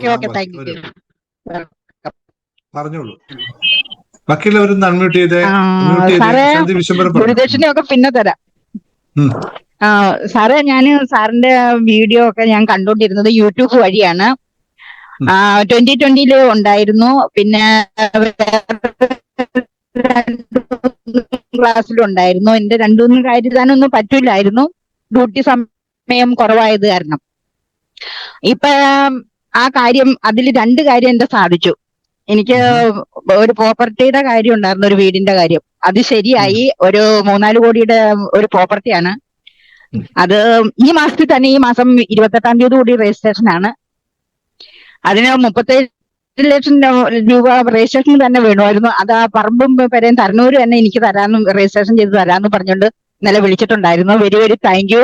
തുടങ്ങാം. Thank you. പറഞ്ഞോളൂ. ബാക്കിയുള്ളവരൊന്ന് unmute ചെയ്തേ. സാറേ, ശാന്തി വിശ്വംഭരൻ പറഞ്ഞു. ഗുരുദക്ഷിണയൊക്കെ പിന്നെ തരാം. സാറേ, ഞാൻ സാറിന്റെ വീഡിയോ ഒക്കെ ഞാൻ കണ്ടോണ്ടിരുന്നത് യൂട്യൂബ് വഴിയാണ്. 2020 ഉണ്ടായിരുന്നു. പിന്നെ ക്ലാസ്സിലും ഉണ്ടായിരുന്നു. എന്റെ 2-3 കാര്യം എഴുതാനൊന്നും പറ്റില്ലായിരുന്നു, ഡ്യൂട്ടി സമയം കുറവായത് കാരണം. ഇപ്പൊ ആ കാര്യം, അതിൽ 2 കാര്യം എന്റെ സാധിച്ചു. എനിക്ക് ഒരു പ്രോപ്പർട്ടിയുടെ കാര്യം ഉണ്ടായിരുന്നു, ഒരു വീടിന്റെ കാര്യം. അത് ശരിയായി. ഒരു 3-4 കോടിയുടെ ഒരു പ്രോപ്പർട്ടിയാണ് അത്. ഈ മാസത്തിൽ തന്നെ, ഈ മാസം 28-ാം തീയതി കൂടി രജിസ്ട്രേഷൻ ആണ്. അതിന് 37 ലക്ഷം രൂപ രജിസ്ട്രേഷൻ തന്നെ വേണമായിരുന്നു. അത് ആ പറമ്പും പെരയും തരണൂര് തന്നെ എനിക്ക് തരാമെന്നും രജിസ്ട്രേഷൻ ചെയ്ത് തരാമെന്ന് പറഞ്ഞുകൊണ്ട് ഇന്നലെ വിളിച്ചിട്ടുണ്ടായിരുന്നു. Very very thank you.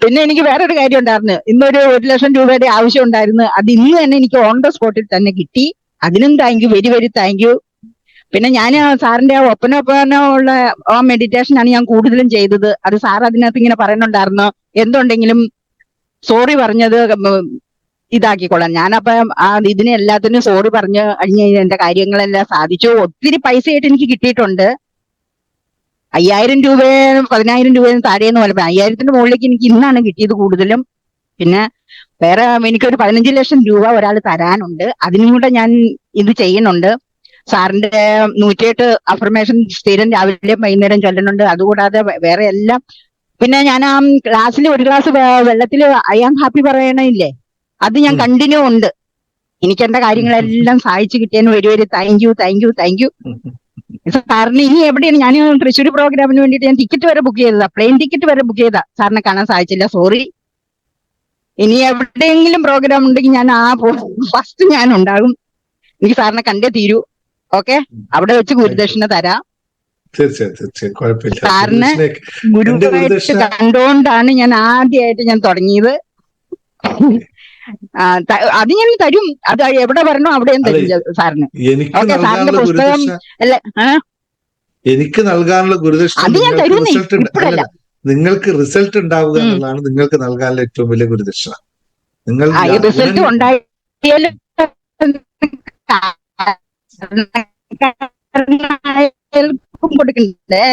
പിന്നെ എനിക്ക് വേറൊരു കാര്യം ഉണ്ടായിരുന്നു. ഇന്നൊരു 1 ലക്ഷം രൂപയുടെ ആവശ്യം ഉണ്ടായിരുന്നു. അത് ഇന്ന് തന്നെ എനിക്ക് ഓൺ ദ സ്പോട്ടിൽ തന്നെ കിട്ടി. അതിനും thank you, very very thank you. പിന്നെ ഞാൻ സാറിന്റെ ഒപ്പന ആ മെഡിറ്റേഷൻ ആണ് ഞാൻ കൂടുതലും ചെയ്തത്. അത് സാർ അതിനകത്ത് ഇങ്ങനെ പറയുന്നുണ്ടായിരുന്നു, എന്തുണ്ടെങ്കിലും സോറി പറഞ്ഞത് ഇതാക്കിക്കൊള്ളാം. ഞാനപ്പം ഇതിനെ എല്ലാത്തിനും സോറി പറഞ്ഞ് എന്റെ കാര്യങ്ങളെല്ലാം സാധിച്ചു. ഒത്തിരി പൈസയായിട്ട് എനിക്ക് കിട്ടിയിട്ടുണ്ട്. 5000 രൂപയും 10000 രൂപയും താഴെയെന്ന് പോലെ 5000-ന്റെ മുകളിലേക്ക് എനിക്ക് ഇന്നാണ് കിട്ടിയത് കൂടുതലും. പിന്നെ വേറെ എനിക്കൊരു 15 ലക്ഷം രൂപ ഒരാൾ തരാനുണ്ട്. അതിനും കൂടെ ഞാൻ ഇത് ചെയ്യുന്നുണ്ട്. സാറിന്റെ 108 അഫർമേഷൻ സ്ഥിരം രാവിലെയും വൈകുന്നേരം ചൊല്ലുന്നുണ്ട്. അതുകൂടാതെ വേറെ എല്ലാം. പിന്നെ ഞാൻ ആ ക്ലാസ്സിൽ ഒരു ഗ്ലാസ് വെള്ളത്തിൽ ഐ ആം ഹാപ്പി പറയണില്ലേ, അത് ഞാൻ കണ്ടിന്യൂ ഉണ്ട്. എനിക്ക് എന്റെ കാര്യങ്ങളെല്ലാം സഹായിച്ചു കിട്ടിയതിന് very very thank you, thank you, thank U. സാറിന് ഇനി എവിടെയാണ്, ഞാൻ തൃശ്ശൂർ പ്രോഗ്രാമിന് വേണ്ടിയിട്ട് ഞാൻ ടിക്കറ്റ് വരെ ബുക്ക് ചെയ്തതാ, പ്ലെയിൻ ടിക്കറ്റ് വരെ ബുക്ക് ചെയ്താ. സാറിനെ കാണാൻ സാധിച്ചില്ല, സോറി. ഇനി എവിടെയെങ്കിലും പ്രോഗ്രാം ഉണ്ടെങ്കിൽ ഞാൻ ഫസ്റ്റ് ഞാൻ ഉണ്ടാകും. എനിക്ക് സാറിനെ കണ്ടേ തീരൂ. ഓക്കെ, അവിടെ വെച്ച് ഗുരുദക്ഷിണ തരാം. സാറിന് ഗുരുവായിട്ട് കണ്ടുകൊണ്ടാണ് ഞാൻ ആദ്യമായിട്ട് ഞാൻ തുടങ്ങിയത്. അത് ഞാൻ തരും. അത് എവിടെ വരണോ അവിടെയും തരും സാറിന്. ഓക്കെ, സാറിന്റെ പുസ്തകം അല്ലേ എനിക്ക് നൽകാനുള്ള ഗുരുദക്ഷിണ അത് ഞാൻ തരുന്നേ, ഇപ്പോഴല്ല. നിങ്ങൾക്ക് റിസൾട്ട് ഉണ്ടാവുക എന്നുള്ളതാണ് നിങ്ങൾക്ക് നൽകാനുള്ള ഏറ്റവും വലിയ ഗുരുദക്ഷിണ. നിങ്ങൾ റിസൾട്ട് ഉണ്ടായാലും കൊടുക്കണ്ടേ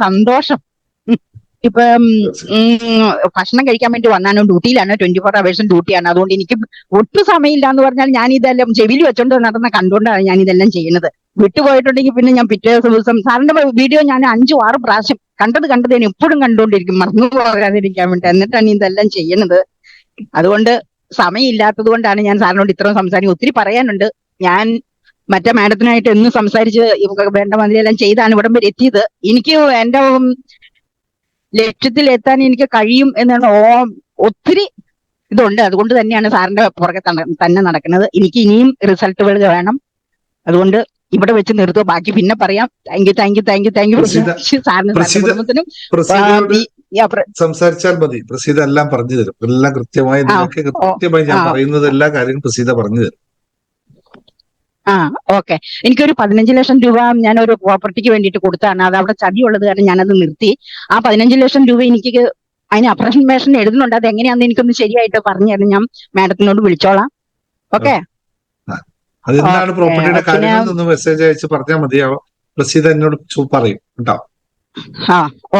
സന്തോഷം. ഇപ്പം ഭക്ഷണം കഴിക്കാൻ വേണ്ടി വന്നാണ്, ഡ്യൂട്ടിയിലാണ്, 24 hours ഡ്യൂട്ടിയാണ്. അതുകൊണ്ട് എനിക്ക് ഒട്ടും സമയമില്ല എന്ന് പറഞ്ഞാൽ ഞാൻ ഇതെല്ലാം ചെവിയിൽ വെച്ചോണ്ട് നടന്ന കണ്ടുകൊണ്ടാണ് ഞാൻ ഇതെല്ലാം ചെയ്യുന്നത്. വിട്ടുപോയിട്ടുണ്ടെങ്കിൽ പിന്നെ ഞാൻ പിറ്റേ ദിവസം സാറിന്റെ വീഡിയോ ഞാൻ 5-6 പ്രാവശ്യം കണ്ടത് ഞാൻ എപ്പോഴും കണ്ടുകൊണ്ടിരിക്കും, മറന്നു പോകാതിരിക്കാൻ വേണ്ടി. എന്നിട്ടാണ് ഇതെല്ലാം ചെയ്യുന്നത്. അതുകൊണ്ട് സമയമില്ലാത്തത് കൊണ്ടാണ് ഞാൻ സാറിനോട് ഇത്രയും സംസാരിക്കും. ഒത്തിരി പറയാനുണ്ട്. ഞാൻ മറ്റേ മാഡത്തിനായിട്ട് എന്നും സംസാരിച്ച് വേണ്ട മതിയെല്ലാം ചെയ്താണ് ഇവിടം വരെ എത്തിയത്. എനിക്ക് എന്റെ ലക്ഷ്യത്തിൽ എത്താൻ എനിക്ക് കഴിയും എന്നാണ് ഒത്തിരി ഇതുണ്ട്. അതുകൊണ്ട് തന്നെയാണ് സാറിന്റെ പുറകെ തന്നെ നടക്കുന്നത്. എനിക്ക് ഇനിയും റിസൾട്ടുകൾ വേണം. അതുകൊണ്ട് ഇവിടെ വെച്ച് നിർത്തുക, ബാക്കി പിന്നെ പറയാം. Thank you, thank you, thank you, thank U. സാറിനും കുടുംബത്തിനും സംസാരിച്ചാൽ മതി. പ്രസീത എല്ലാം പറഞ്ഞു തരും. എല്ലാം കൃത്യമായി ഞാൻ പറയുന്നത് എല്ലാ കാര്യങ്ങളും പ്രസീത പറഞ്ഞു തരും. ഓക്കെ. എനിക്കൊരു 15 ലക്ഷം രൂപ ഞാൻ ഒരു പ്രോപ്പർട്ടിക്ക് വേണ്ടിയിട്ട് കൊടുത്താണ്. അത് അവിടെ ചതിയുള്ളത് കാരണം ഞാനത് നിർത്തി. ആ 15 ലക്ഷം രൂപ എനിക്ക് അതിന് അപ്രസന്റേഷൻ എഴുതുന്നുണ്ട്. അത് എങ്ങനെയാണെന്ന് എനിക്കൊന്ന് ശരിയായിട്ട് പറഞ്ഞു തരണം. ഞാൻ മാഡത്തിനോട് വിളിച്ചോളാം. ഓക്കെ. അതെന്താണ് പ്രോപ്പർട്ടിയുടെ കാര്യങ്ങൾ മെസ്സേജ് അയച്ച് പറഞ്ഞാൽ മതിയാവും. പ്രസീത എന്നോട് പറയും കേട്ടോ.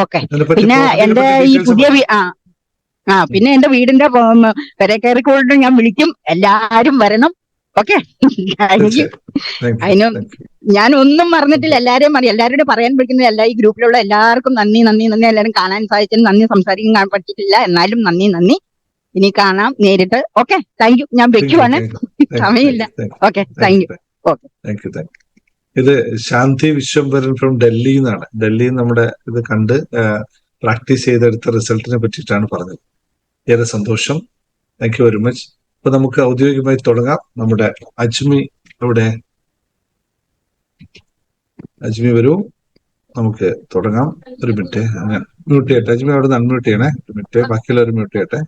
ഓക്കെ. പിന്നെ എന്റെ ഈ പുതിയ പിന്നെ എന്റെ വീടിന്റെ പെരക്കയറിക്കോളിട്ട് ഞാൻ വിളിക്കും. എല്ലാരും വരണം. ഓക്കെ, അതിന് ഞാൻ ഒന്നും മറന്നിട്ടില്ല. എല്ലാരെയും എല്ലാവരോടും പറയാൻ വിളിക്കുന്നത് എല്ലാ ഈ ഗ്രൂപ്പിലുള്ള എല്ലാവർക്കും നന്ദി, നന്ദി, നന്ദി. എല്ലാവരും കാണാൻ സാധിച്ചതിന് നന്ദി. സംസാരിക്കാൻ പറ്റിയിട്ടില്ല, എന്നാലും നന്ദി, നന്ദി. ഇനി കാണാം നേരിട്ട്. Okay, thank U. ഞാൻ വെക്കുവാണ്, സമയമില്ല. Okay, thank U. ഓക്കെ, ഇത് ശാന്തി വിശ്വംഭരൻ ഫ്രം ഡൽഹിയിൽ നിന്നാണ്. ഡൽഹിയിൽ നമ്മുടെ ഇത് കണ്ട് പ്രാക്ടീസ് ചെയ്തെടുത്ത റിസൾട്ടിനെ പറ്റിയിട്ടാണ് പറഞ്ഞത്. ഏറെ സന്തോഷം. Thank you very much. അപ്പൊ നമുക്ക് ഔദ്യോഗികമായി തുടങ്ങാം. നമ്മുടെ അജ്മി ഇവിടെ, അജ്മി വരൂ, നമുക്ക് തുടങ്ങാം. ഒരു മിനിറ്റ്, അങ്ങനെ മ്യൂട്ട് ചെയ്യട്ടെ. അജ്മി അവിടെ നിന്ന് അൺമ്യൂട്ട് ചെയ്യണേ. ഒരു മിനിറ്റ്, ബാക്കിയുള്ളവർ മ്യൂട്ട് ചെയ്യട്ടെ.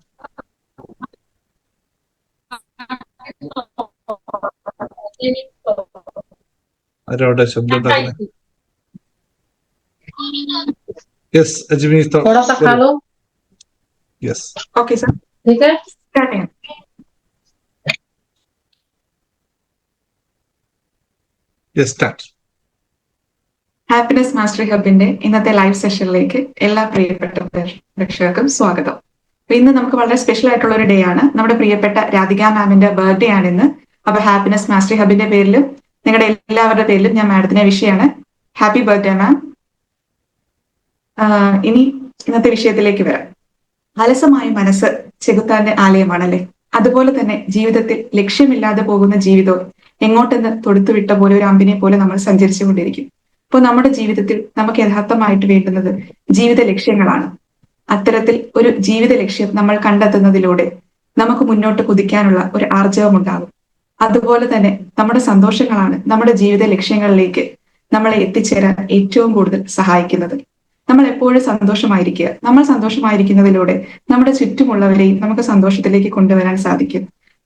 ആരവിടെ ശബ്ദം ഉണ്ടാക്കുന്നത്? Yes, Ajmi. Hello. Yes. Okay sir, ठीक है, स्टार्ट है. Yes, start. ഹാപ്പിനെസ് മാസ്റ്ററി ഹബിന്റെ ഇന്നത്തെ ലൈവ് സെഷനിലേക്ക് എല്ലാ പ്രിയപ്പെട്ട പ്രേക്ഷകർക്കും സ്വാഗതം. അപ്പൊ ഇന്ന് നമുക്ക് വളരെ സ്പെഷ്യൽ ആയിട്ടുള്ള ഒരു ഡേ ആണ്. നമ്മുടെ പ്രിയപ്പെട്ട രാധിക മാമിന്റെ ബർത്ത്ഡേ ആണ് ഇന്ന്. അപ്പൊ ഹാപ്പിനെസ് മാസ്റ്ററി ഹബിന്റെ പേരിലും നിങ്ങളുടെ എല്ലാവരുടെ പേരിലും ഞാൻ മാഡത്തിനെ വിഷയാണ്. ഹാപ്പി ബർത്ത്ഡേ മാം. ഇനി ഇന്നത്തെ വിഷയത്തിലേക്ക് വരാം. അലസമായ മനസ്സ് ചെകുത്താന്റെ ആലയമാണല്ലേ. അതുപോലെ തന്നെ ജീവിതത്തിൽ ലക്ഷ്യമില്ലാതെ പോകുന്ന ജീവിതവും എങ്ങോട്ടെന്ന് തൊടുത്തുവിട്ട പോലെ ഒരു അമ്പിനെ പോലെ നമ്മൾ സഞ്ചരിച്ചു കൊണ്ടിരിക്കും. അപ്പോൾ നമ്മുടെ ജീവിതത്തിൽ നമുക്ക് യഥാർത്ഥമായിട്ട് വേണ്ടുന്നത് ജീവിത ലക്ഷ്യങ്ങളാണ്. അത്തരത്തിൽ ഒരു ജീവിത ലക്ഷ്യം നമ്മൾ കണ്ടെത്തുന്നതിലൂടെ നമുക്ക് മുന്നോട്ട് കുതിക്കാനുള്ള ഒരു ആർജവം ഉണ്ടാകും. അതുപോലെ തന്നെ നമ്മുടെ സന്തോഷങ്ങളാണ് നമ്മുടെ ജീവിത ലക്ഷ്യങ്ങളിലേക്ക് നമ്മളെ എത്തിച്ചേരാൻ ഏറ്റവും കൂടുതൽ സഹായിക്കുന്നത്. നമ്മൾ എപ്പോഴും സന്തോഷമായിരിക്കുക. നമ്മൾ സന്തോഷമായിരിക്കുന്നതിലൂടെ നമ്മുടെ ചുറ്റുമുള്ളവരെയും നമുക്ക് സന്തോഷത്തിലേക്ക് കൊണ്ടുവരാൻ സാധിക്കും.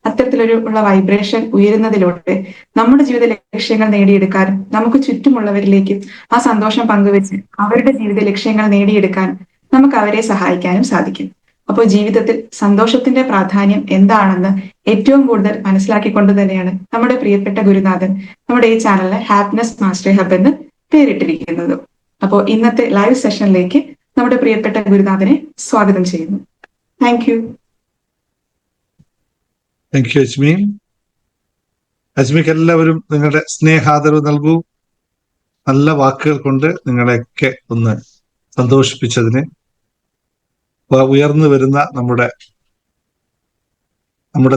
അത്തരത്തിലുള്ള വൈബ്രേഷൻ ഉയരുന്നതിലൂടെ നമ്മുടെ ജീവിത ലക്ഷ്യങ്ങൾ നേടിയെടുക്കാനും നമുക്ക് ചുറ്റുമുള്ളവരിലേക്ക് ആ സന്തോഷം പങ്കുവെച്ച് അവരുടെ ജീവിത ലക്ഷ്യങ്ങൾ നേടിയെടുക്കാൻ നമുക്ക് അവരെ സഹായിക്കാനും സാധിക്കും. അപ്പോൾ ജീവിതത്തിൽ സന്തോഷത്തിന്റെ പ്രാധാന്യം എന്താണെന്ന് ഏറ്റവും കൂടുതൽ മനസ്സിലാക്കിക്കൊണ്ട് തന്നെയാണ് നമ്മുടെ പ്രിയപ്പെട്ട ഗുരുനാഥൻ നമ്മുടെ ഈ ചാനലിന് ഹാപ്പിനെസ് മാസ്റ്ററി ഹബ് എന്ന് പേരിട്ടിരിക്കുന്നത്. അപ്പോൾ ഇന്നത്തെ ലൈവ് സെഷനിലേക്ക് നമ്മുടെ പ്രിയപ്പെട്ട ഗുരുനാഥനെ സ്വാഗതം ചെയ്യുന്നു. Thank you. Thank you Ajmi. അജ്മിക്ക് എല്ലാവരും നിങ്ങളുടെ സ്നേഹാദരവ് നൽകൂ. നല്ല വാക്കുകൾ കൊണ്ട് നിങ്ങളെയൊക്കെ ഒന്ന് സന്തോഷിപ്പിച്ചതിന്. ഉയർന്നു വരുന്ന നമ്മുടെ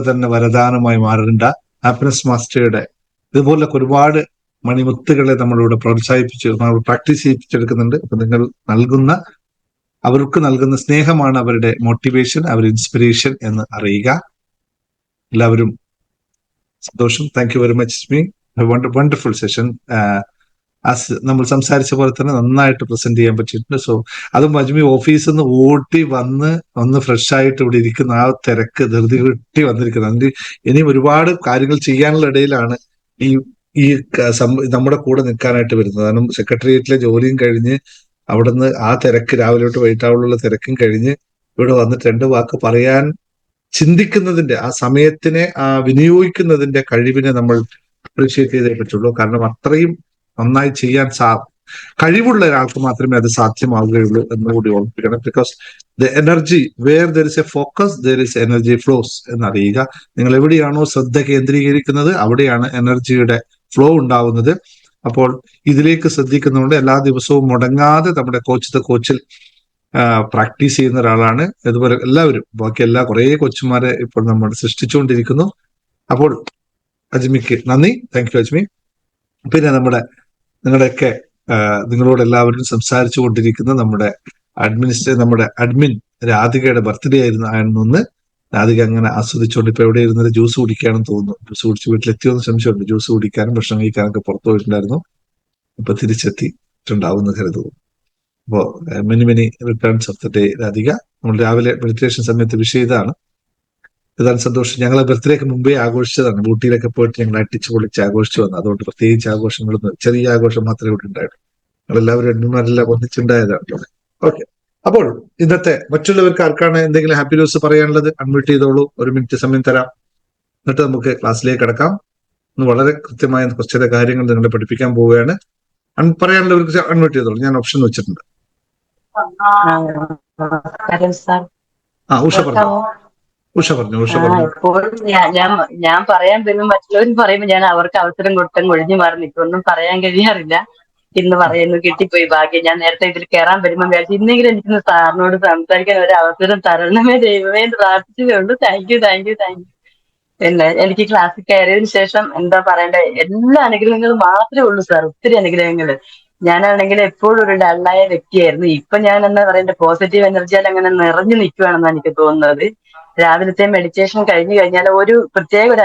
തന്നെ വരദാനമായി മാറേണ്ട ഹാപ്പിനെസ് മാസ്റ്ററുടെ ഇതുപോലൊക്കെ ഒരുപാട് മണിമുത്തുകളെ നമ്മളിവിടെ പ്രോത്സാഹിപ്പിച്ച് നമ്മൾ പ്രാക്ടീസ് ചെയ്യിപ്പിച്ചെടുക്കുന്നുണ്ട്. അപ്പൊ നിങ്ങൾ അവർക്ക് നൽകുന്ന സ്നേഹമാണ് അവരുടെ മോട്ടിവേഷൻ, അവരുടെ ഇൻസ്പിറേഷൻ എന്ന് അറിയുക. എല്ലാവരും സന്തോഷം. Thank you very much me. Wonderful session. നമ്മൾ സംസാരിച്ച പോലെ തന്നെ നന്നായിട്ട് പ്രസന്റ് ചെയ്യാൻ പറ്റിയിട്ടുണ്ട്. സോ അതും അജ്മി ഓഫീസിൽ നിന്ന് ഓടി ഒന്ന് ഫ്രഷ് ആയിട്ട് ഇവിടെ ഇരിക്കുന്ന ആ തിരക്ക് ധൃതി കിട്ടി വന്നിരിക്കുന്നത്. അതിന് ഇനിയും ഒരുപാട് കാര്യങ്ങൾ ചെയ്യാനുള്ള ഇടയിലാണ് ഈ നമ്മുടെ കൂടെ നിൽക്കാനായിട്ട് വരുന്നത്. കാരണം സെക്രട്ടേറിയറ്റിലെ ജോലിയും കഴിഞ്ഞ് അവിടുന്ന് ആ തിരക്ക് രാവിലെ തൊട്ട് വൈകിട്ടാവുള്ള തിരക്കും കഴിഞ്ഞ് ഇവിടെ വന്നിട്ട് 2 വാക്ക് പറയാൻ ചിന്തിക്കുന്നതിന്റെ ആ സമയത്തിനെ വിനിയോഗിക്കുന്നതിന്റെ കഴിവിനെ നമ്മൾ അപ്രീഷിയേറ്റ് ചെയ്തേ പറ്റുള്ളൂ. കാരണം അത്രയും നന്നായി ചെയ്യാൻ കഴിവുള്ള ഒരാൾക്ക് മാത്രമേ അത് സാധ്യമാവുകയുള്ളൂ എന്നുകൂടി ഓർമ്മിപ്പിക്കണം. Because the energy where there is a focus there is energy flows എന്നറിയുക. നിങ്ങൾ എവിടെയാണോ ശ്രദ്ധ കേന്ദ്രീകരിക്കുന്നത് അവിടെയാണ് എനർജിയുടെ ഫ്ലോ ഉണ്ടാവുന്നത്. അപ്പോൾ ഇതിലേക്ക് ശ്രദ്ധിക്കുന്നതുകൊണ്ട് എല്ലാ ദിവസവും മുടങ്ങാതെ നമ്മുടെ കോച്ചിൽ പ്രാക്ടീസ് ചെയ്യുന്ന ഒരാളാണ്. അതുപോലെ എല്ലാവരും ബാക്കി കുറേ കോച്ചുമാരെ ഇപ്പോൾ നമ്മൾ സൃഷ്ടിച്ചുകൊണ്ടിരിക്കുന്നു. അപ്പോൾ അജ്മിക്ക് നന്ദി. Thank you Ajmi. പിന്നെ നിങ്ങളുടെയൊക്കെ നിങ്ങളോട് എല്ലാവരും സംസാരിച്ചു കൊണ്ടിരിക്കുന്ന നമ്മുടെ അഡ്മിൻ രാധികയുടെ ബർത്ത്ഡേ ആയിരുന്നു. രാധിക അങ്ങനെ ആസ്വദിച്ചുകൊണ്ട് ഇപ്പൊ എവിടെ ഇരുന്നത് ജ്യൂസ് കുടിക്കാനും തോന്നുന്നു. ജ്യൂസ് കുടിച്ച് വീട്ടിലെത്തിയോന്ന് സംശയമുണ്ട്. ജ്യൂസ് കുടിക്കാനും ഭക്ഷണം കഴിക്കാനൊക്കെ പുറത്തു പോയിട്ടുണ്ടായിരുന്നു. ഇപ്പൊ തിരിച്ചെത്തിയിട്ടുണ്ടാവുമെന്ന് കരുതുന്നു. അപ്പോ many returns of the day Radhika. നമ്മൾ രാവിലെ മെഡിറ്റേഷൻ സമയത്ത് വിഷയം ഇതാണ് സന്തോഷം. ഞങ്ങളെ ബർത്ത്ഡേക്ക് മുമ്പേ ആഘോഷിച്ചതാണ്. ഊട്ടിയിലൊക്കെ പോയിട്ട് ഞങ്ങൾ അടിച്ചു പൊളിച്ച് ആഘോഷിച്ചു വന്നു. അതുകൊണ്ട് പ്രത്യേകിച്ച് ആഘോഷങ്ങളൊന്നും, ചെറിയ ആഘോഷം മാത്രമേ ഇവിടെ ഉണ്ടായിട്ടുള്ളൂ. ഞങ്ങളെല്ലാവരും അഡ്മിന്മാരെല്ലാം ഒന്നിച്ചുണ്ടായതാണ്. ഓക്കെ. അപ്പോൾ ഇന്നത്തെ മറ്റുള്ളവർക്ക് ആർക്കാണ് എന്തെങ്കിലും ഹാപ്പി ന്യൂസ് പറയാനുള്ളത് അൺമ്യൂട്ട് ചെയ്തോളൂ. 1 മിനിറ്റ് സമയം തരാം. എന്നിട്ട് നമുക്ക് ക്ലാസ്സിലേക്ക് കടക്കാം. ഇന്ന് വളരെ കൃത്യമായ കുറച്ച് കാര്യങ്ങൾ നിങ്ങളെ പഠിപ്പിക്കാൻ പോവുകയാണ്. പറയാനുള്ളവർക്ക് അൺമ്യൂട്ട് ചെയ്തോളൂ. ഞാൻ ഓപ്ഷൻ വെച്ചിട്ടുണ്ട്. ഉഷ പറഞ്ഞു. ഞാൻ പറയാൻ വരുമ്പോൾ മറ്റുള്ളവർ പറയുമ്പോൾ ഞാൻ അവർക്ക് അവസരം കൊടുത്തങ്ങ് ഒഴിഞ്ഞു മാറി നിൽക്കും. ഒന്നും പറയാൻ കഴിയാറില്ല. ഇന്ന് പറയുന്നു കിട്ടിപ്പോയി ഭാഗ്യം. ഞാൻ നേരത്തെ ഇതിൽ കയറാൻ വരുമ്പോൾ വിചാരിച്ചു ഇന്നെങ്കിലും എനിക്കിന്ന് സാറിനോട് സംസാരിക്കാൻ ഒരു അവസരം തരണമേ ദൈവമേ എന്ന് പ്രാർത്ഥിച്ചതുകൊണ്ട് താങ്ക് യു. പിന്നെ എനിക്ക് ക്ലാസ്സിൽ കയറിയതിനു ശേഷം എന്താ പറയണ്ടേ, എല്ലാ അനുഗ്രഹങ്ങളും മാത്രമേ ഉള്ളൂ സാർ. ഒത്തിരി അനുഗ്രഹങ്ങള്. ഞാനാണെങ്കിൽ എപ്പോഴും ഒരു ഡള്ളായ വ്യക്തിയായിരുന്നു. ഇപ്പൊ ഞാൻ എന്താ പറയണ്ടേ, പോസിറ്റീവ് എനർജിയാൽ അങ്ങനെ നിറഞ്ഞു നിൽക്കുകയാണെന്നാണ് എനിക്ക് തോന്നുന്നത്. രാവിലത്തെ മെഡിറ്റേഷൻ കഴിഞ്ഞു കഴിഞ്ഞാൽ ഒരു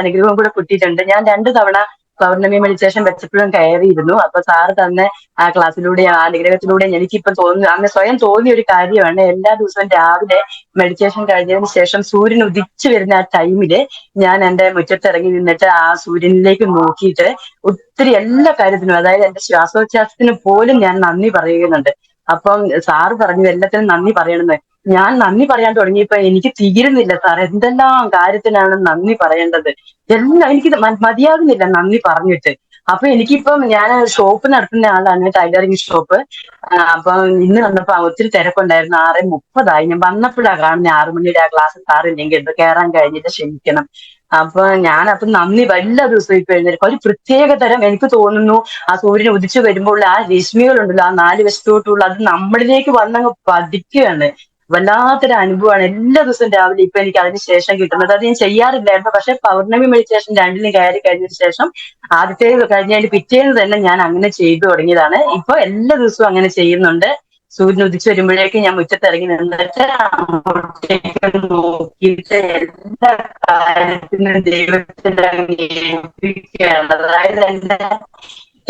അനുഗ്രഹം കൂടെ കിട്ടിയിട്ടുണ്ട്. ഞാൻ 2 തവണ പൗർണമി മെഡിറ്റേഷൻ വെച്ചപ്പോഴും കയറിയിരുന്നു. അപ്പൊ സാറ് തന്നെ ആ ക്ലാസ്സിലൂടെ ആ അനുഗ്രഹത്തിലൂടെ എനിക്കിപ്പം അന്ന് സ്വയം തോന്നിയ ഒരു കാര്യമാണ്. എല്ലാ ദിവസവും രാവിലെ മെഡിറ്റേഷൻ കഴിഞ്ഞതിന് ശേഷം സൂര്യൻ ഉദിച്ചു വരുന്ന ആ ടൈമില് ഞാൻ എന്റെ മുറ്റത്തിറങ്ങി നിന്നിട്ട് ആ സൂര്യനിലേക്ക് നോക്കിയിട്ട് ഒത്തിരി എല്ലാ കാര്യത്തിനും, അതായത് എന്റെ ശ്വാസോച്ഛ്വാസത്തിന് പോലും ഞാൻ നന്ദി പറയുന്നുണ്ട്. അപ്പം സാറ് പറഞ്ഞു എല്ലാത്തിനും നന്ദി പറയണമെന്ന്. ഞാൻ നന്ദി പറയാൻ തുടങ്ങിയപ്പോ എനിക്ക് തീരുന്നില്ല സാർ. എന്തെല്ലാം കാര്യത്തിനാണ് നന്ദി പറയേണ്ടത്, എല്ലാം എനിക്ക് മതിയാകുന്നില്ല നന്ദി പറഞ്ഞിട്ട്. അപ്പൊ എനിക്കിപ്പം ഞാൻ ഷോപ്പ് നടത്തുന്ന ആളാണ്, ടൈലറിംഗ് ഷോപ്പ്. അപ്പൊ ഇന്ന് വന്നപ്പോ ഒത്തിരി തിരക്കുണ്ടായിരുന്നു. 6:30 ഞാൻ വന്നപ്പോഴാണ് കാണുന്ന 6 മണിയുടെ ആ ക്ലാസ് സാറില്ലെങ്കിൽ എന്ത് കയറാൻ കഴിഞ്ഞിട്ട് ക്ഷമിക്കണം. അപ്പൊ ഞാനപ്പൊ നന്ദി എല്ലാ ദിവസവും ഇപ്പൊ എഴുന്നേൽക്കും. ഒരു പ്രത്യേക തരം എനിക്ക് തോന്നുന്നു ആ സൂര്യൻ ഉദിച്ചു വരുമ്പോൾ ആ രശ്മികളുണ്ടല്ലോ, ആ 4 വശത്തോട്ടുള്ള അത് നമ്മളിലേക്ക് വന്നങ്ങ് പതിക്കുകയാണ്. വല്ലാത്തൊരു അനുഭവമാണ് എല്ലാ ദിവസവും രാവിലെ ഇപ്പൊ എനിക്ക് അതിന് ശേഷം കിട്ടുന്നത്. അത് ഞാൻ ചെയ്യാറില്ലായിരുന്നു, പക്ഷെ പൗർണമി മെഡിറ്റേഷൻ രണ്ടിലും കയറി കഴിഞ്ഞതിന് ശേഷം ആദ്യത്തേത് കഴിഞ്ഞതിന് പിറ്റേന്ന് തന്നെ ഞാൻ അങ്ങനെ ചെയ്തു തുടങ്ങിയതാണ്. ഇപ്പൊ എല്ലാ ദിവസവും അങ്ങനെ ചെയ്യുന്നുണ്ട്. സൂര്യൻ ഉദിച്ചു വരുമ്പോഴേക്ക് ഞാൻ മുറ്റത്തിറങ്ങി നിന്നിട്ട് അങ്ങോട്ടേക്ക് നോക്കിയിട്ട് എല്ലാ കാര്യത്തിനും ദൈവത്തിന്റെ അങ്ങ് ഏൽപ്പിക്കുകയാണ്. അതായത്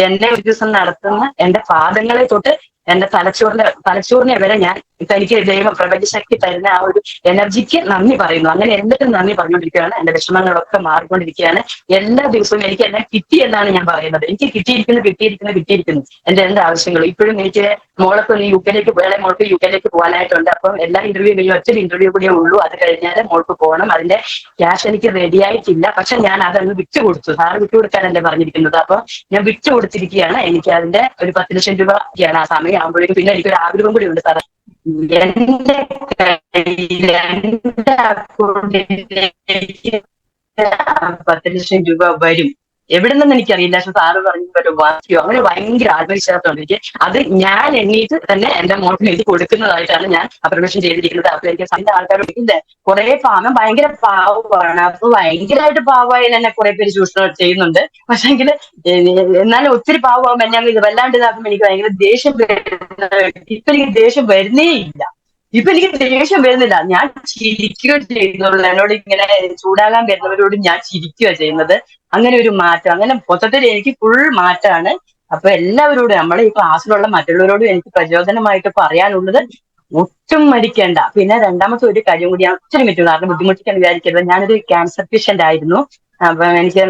എന്നെ ഒരു ദിവസം നടത്തുന്ന എന്റെ പാദങ്ങളെ തൊട്ട് എന്റെ തലച്ചോറിനെ വരെ ഞാൻ ഇപ്പൊ എനിക്ക് ദൈവം പ്രപഞ്ചശക്തി തരുന്ന ആ ഒരു എനർജിക്ക് നന്ദി പറയുന്നു. അങ്ങനെ എന്നിട്ടും നന്ദി പറഞ്ഞുകൊണ്ടിരിക്കുകയാണ്. എന്റെ വിഷമങ്ങളൊക്കെ മാറിക്കൊണ്ടിരിക്കുകയാണ്. എല്ലാ ദിവസവും എനിക്ക് എന്നെ കിട്ടി എന്നാണ് ഞാൻ പറയുന്നത്. എനിക്ക് കിട്ടിയിരിക്കുന്നു എന്റെ എല്ലാ ആവശ്യങ്ങളും. ഇപ്പോഴും എനിക്ക് മോളൊക്കെ ഒന്ന് യുകെയിലേക്ക് പോയാലേ മോൾക്ക് യുകെയിലേക്ക് പോകാനായിട്ടുണ്ട്. അപ്പം എല്ലാ ഇന്റർവ്യൂ കഴിഞ്ഞ് ഒറ്റ ഇന്റർവ്യൂ കൂടിയേ ഉള്ളൂ. അത് കഴിഞ്ഞാൽ മോൾക്ക് പോകണം. അതിന്റെ ക്യാഷ് എനിക്ക് റെഡി ആയിട്ടില്ല, പക്ഷെ ഞാൻ അതങ്ങ് വിട്ടുകൊടുത്തു. സാറ് വിട്ടുകൊടുക്കാനല്ലേ പറഞ്ഞിരിക്കുന്നത്. അപ്പൊ ഞാൻ വിട്ടുകൊടുത്തിരിക്കുകയാണ്. എനിക്ക് അതിന്റെ ഒരു 10 ലക്ഷം രൂപയാണ് ആ സമയം ആകുമ്പോഴേക്കും. പിന്നെ എനിക്കൊരു ആഗ്രഹം കൂടി ഉണ്ട് സാറേ, എന്റെ കയ്യിൽ എന്റെ അക്കൗണ്ടിലേക്ക് 10 ലക്ഷം രൂപ വരും. എവിടെ നിന്നെന്ന് എനിക്കറിയില്ല, പക്ഷെ സാറ് പറഞ്ഞു വാക്കിയോ അങ്ങനെ ഭയങ്കര ആത്മവിശ്വാസമുണ്ട് എനിക്ക്. അത് ഞാൻ എണ്ണീറ്റ് തന്നെ എന്റെ മോൾക്ക് എഴുതി കൊടുക്കുന്നതായിട്ടാണ് ഞാൻ അപ്രമേഷൻ ചെയ്തിരിക്കുന്നത്. അപ്പൊ എനിക്ക് അതിന്റെ ആൾക്കാർ ഇല്ല, കുറെ പാവം ഭയങ്കര പാവമാണ്. അപ്പൊ ഭയങ്കരമായിട്ട് പാവമായി എന്നെ കുറെ പേര് ചൂഷണം ചെയ്യുന്നുണ്ട്. പക്ഷെങ്കിൽ എന്നാലും ഒത്തിരി പാവമാകുമ്പോൾ ഞാൻ ഇത് വല്ലാണ്ട് ഇതാക്കുമ്പോൾ എനിക്ക് ഭയങ്കര ദേഷ്യം വരുന്ന, ഇപ്പൊ എനിക്ക് ദേഷ്യം വരുന്നേ ഇല്ല. ഇപ്പൊ എനിക്ക് ദേഷ്യം വരുന്നില്ല, ഞാൻ ചിരിക്കുക ചെയ്യുന്നുള്ളൂ. എന്നോട് ഇങ്ങനെ ചൂടാകാൻ വരുന്നവരോട് ഞാൻ ചിരിക്കുക ചെയ്യുന്നത്. അങ്ങനെ ഒരു മാറ്റം, അങ്ങനെ മൊത്തത്തിൽ എനിക്ക് ഫുൾ മാറ്റമാണ്. അപ്പൊ എല്ലാവരോടും നമ്മളെ ഈ ക്ലാസ്സിലുള്ള മറ്റുള്ളവരോടും എനിക്ക് പ്രചോദനമായിട്ട് പറയാനുള്ളത്, ഒട്ടും മടിക്കേണ്ട. പിന്നെ രണ്ടാമത്തെ ഒരു കാര്യം കൂടി ഞാൻ ഒത്തിരി പറ്റും, കാരണം ബുദ്ധിമുട്ടിക്കാൻ വിചാരിക്കരുത്. ഞാനൊരു ക്യാൻസർ പേഷ്യന്റ് ആയിരുന്നു. അപ്പൊ എനിക്ക്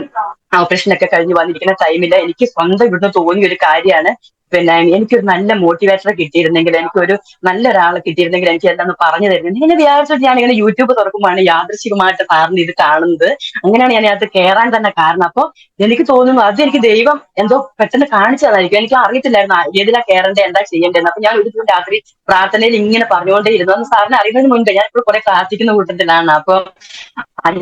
ഓപ്പറേഷനൊക്കെ കഴിഞ്ഞ് വന്നിരിക്കുന്ന ടൈമില് എനിക്ക് സ്വന്തം ഇവിടുന്ന് തോന്നിയ ഒരു കാര്യമാണ്, പിന്നെ എനിക്കൊരു നല്ല മോട്ടിവേറ്ററെ കിട്ടിയിരുന്നെങ്കിൽ, എനിക്കൊരു നല്ലൊരാളെ കിട്ടിയിരുന്നെങ്കിൽ എനിക്ക് എന്താന്ന് പറഞ്ഞു തരുന്നത്. ഇങ്ങനെ വിചാരിച്ചിട്ട് ഞാൻ ഇങ്ങനെ യൂട്യൂബ് തുറക്കുമ്പോഴാണ് യാദൃശികമായിട്ട് സാറിന് ഇത് കാണുന്നത്. അങ്ങനെയാണ് ഞാൻ അതിനകത്ത് കയറാൻ തന്നെ കാരണം. അപ്പൊ എനിക്ക് തോന്നുന്നു അത് എനിക്ക് ദൈവം എന്തോ പെട്ടെന്ന് കാണിച്ചതായിരിക്കും. എനിക്ക് അറിയത്തില്ലായിരുന്നു ഏതിലാ കയറേണ്ടത്, എന്താ ചെയ്യേണ്ടതെന്ന്. അപ്പൊ ഞാൻ ഒരു ദിവസം രാത്രി പ്രാർത്ഥനയിൽ ഇങ്ങനെ പറഞ്ഞുകൊണ്ടേ ഇരുന്നു. അന്ന് സാറിന് അറിയുന്നതിന് മുൻപ് ഞാൻ ഇപ്പോൾ കുറെ പ്രാർത്ഥിക്കുന്ന കൂട്ടത്തിലാണ്. അപ്പൊ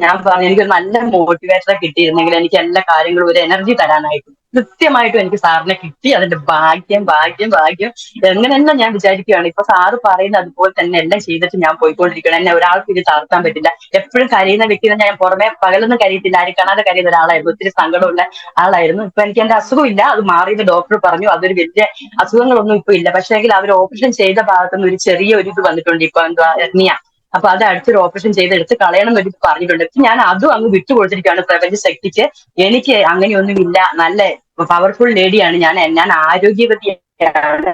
ഞാൻ പറഞ്ഞു എനിക്കൊരു നല്ല മോട്ടിവേറ്ററെ കിട്ടിയിരുന്നെങ്കിൽ എനിക്ക് എല്ലാ കാര്യങ്ങളും ഒരു എനർജി തരാനായിട്ട് കൃത്യമായിട്ടും എനിക്ക് സാറിനെ കിട്ടി. അതിന്റെ ഭാഗ്യം ഭാഗ്യം ഭാഗ്യം എങ്ങനെയെന്ന് ഞാൻ വിചാരിക്കുകയാണ്. ഇപ്പൊ സാറ് പറയുന്നത് അതുപോലെ തന്നെ എല്ലാം ചെയ്തിട്ട് ഞാൻ പോയിക്കൊണ്ടിരിക്കണം. എന്നെ ഒരാൾക്കും ഇത് താഴ്ത്താൻ പറ്റില്ല. എപ്പോഴും കരയുന്ന വ്യക്തി ഞാൻ പുറമെ പകലൊന്നും കരയത്തില്ല, ആരും കാണാതെ കരയുന്ന ഒരാളായിരുന്നു. ഒത്തിരി സങ്കടമുള്ള ആളായിരുന്നു. ഇപ്പൊ എനിക്ക് എന്റെ അസുഖമില്ല, അത് മാറിയത് ഡോക്ടർ പറഞ്ഞു. അതൊരു വലിയ അസുഖങ്ങളൊന്നും ഇപ്പൊ ഇല്ല. പക്ഷേങ്കിൽ അവർ ഓപ്പറേഷൻ ചെയ്ത ഭാഗത്തുനിന്ന് ഒരു ചെറിയ ഒരു ഇത് വന്നിട്ടുണ്ട്. ഇപ്പൊ എന്തുവാ എർണിയ. അപ്പൊ അത് അടുത്തൊരു ഓപ്പറേഷൻ ചെയ്തെടുത്ത് കളയണം എന്നൊരു പറഞ്ഞിട്ടുണ്ട്. ഞാൻ അതും അങ്ങ് വിട്ടുകൊടുത്തിരിക്കുകയാണ് പ്രപഞ്ച ശക്തിക്ക്. എനിക്ക് അങ്ങനെയൊന്നുമില്ല, നല്ല പവർഫുൾ ലേഡിയാണ് ഞാൻ ആരോഗ്യവതിയാണ്,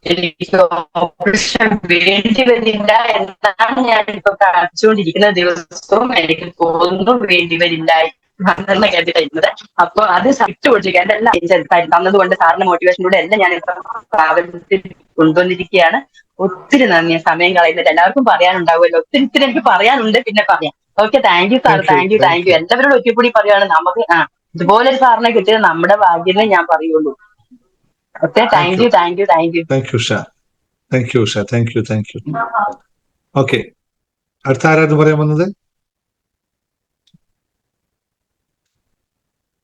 എനിക്ക് ഓപ്പറേഷൻ വേണ്ടി വരില്ല എന്നാണ് ഞാൻ ഇപ്പൊ കാണിച്ചുകൊണ്ടിരിക്കുന്ന. ദിവസവും എനിക്ക് തോന്നുന്നു വേണ്ടി വരില്ല എന്നാണ് കരുതി കഴിയുന്നത്. അപ്പൊ അത് വിട്ടുകൊടുത്തിരിക്കുക. എന്റെ എല്ലാം തന്നതുകൊണ്ട് സാറിന്റെ മോട്ടിവേഷനിലൂടെ എല്ലാം ഞാൻ ഇപ്പൊ പ്രാബല്യത്തിൽ കൊണ്ടുവന്നിരിക്കുകയാണ്. ഒത്തിരി നന്ദി. സമയം കളയുന്നില്ല, എല്ലാവർക്കും പറയാനുണ്ടാവുമല്ലോ. ഒത്തിരി എനിക്ക് പറയാനുണ്ട്, പിന്നെ പറയാം. Okay, thank you sir, thank U. എല്ലാവരോടും ഒറ്റ കൂടി പറയുകയാണ്, നമുക്ക് ഇതുപോലെ ഒരു സാറിനെ കിട്ടിയത് നമ്മുടെ ഭാഗ്യമേ ഞാൻ പറയുള്ളൂ. Okay, thank U. ഓക്കെ, അടുത്ത ആരായിരുന്നു പറയാൻ വന്നത്?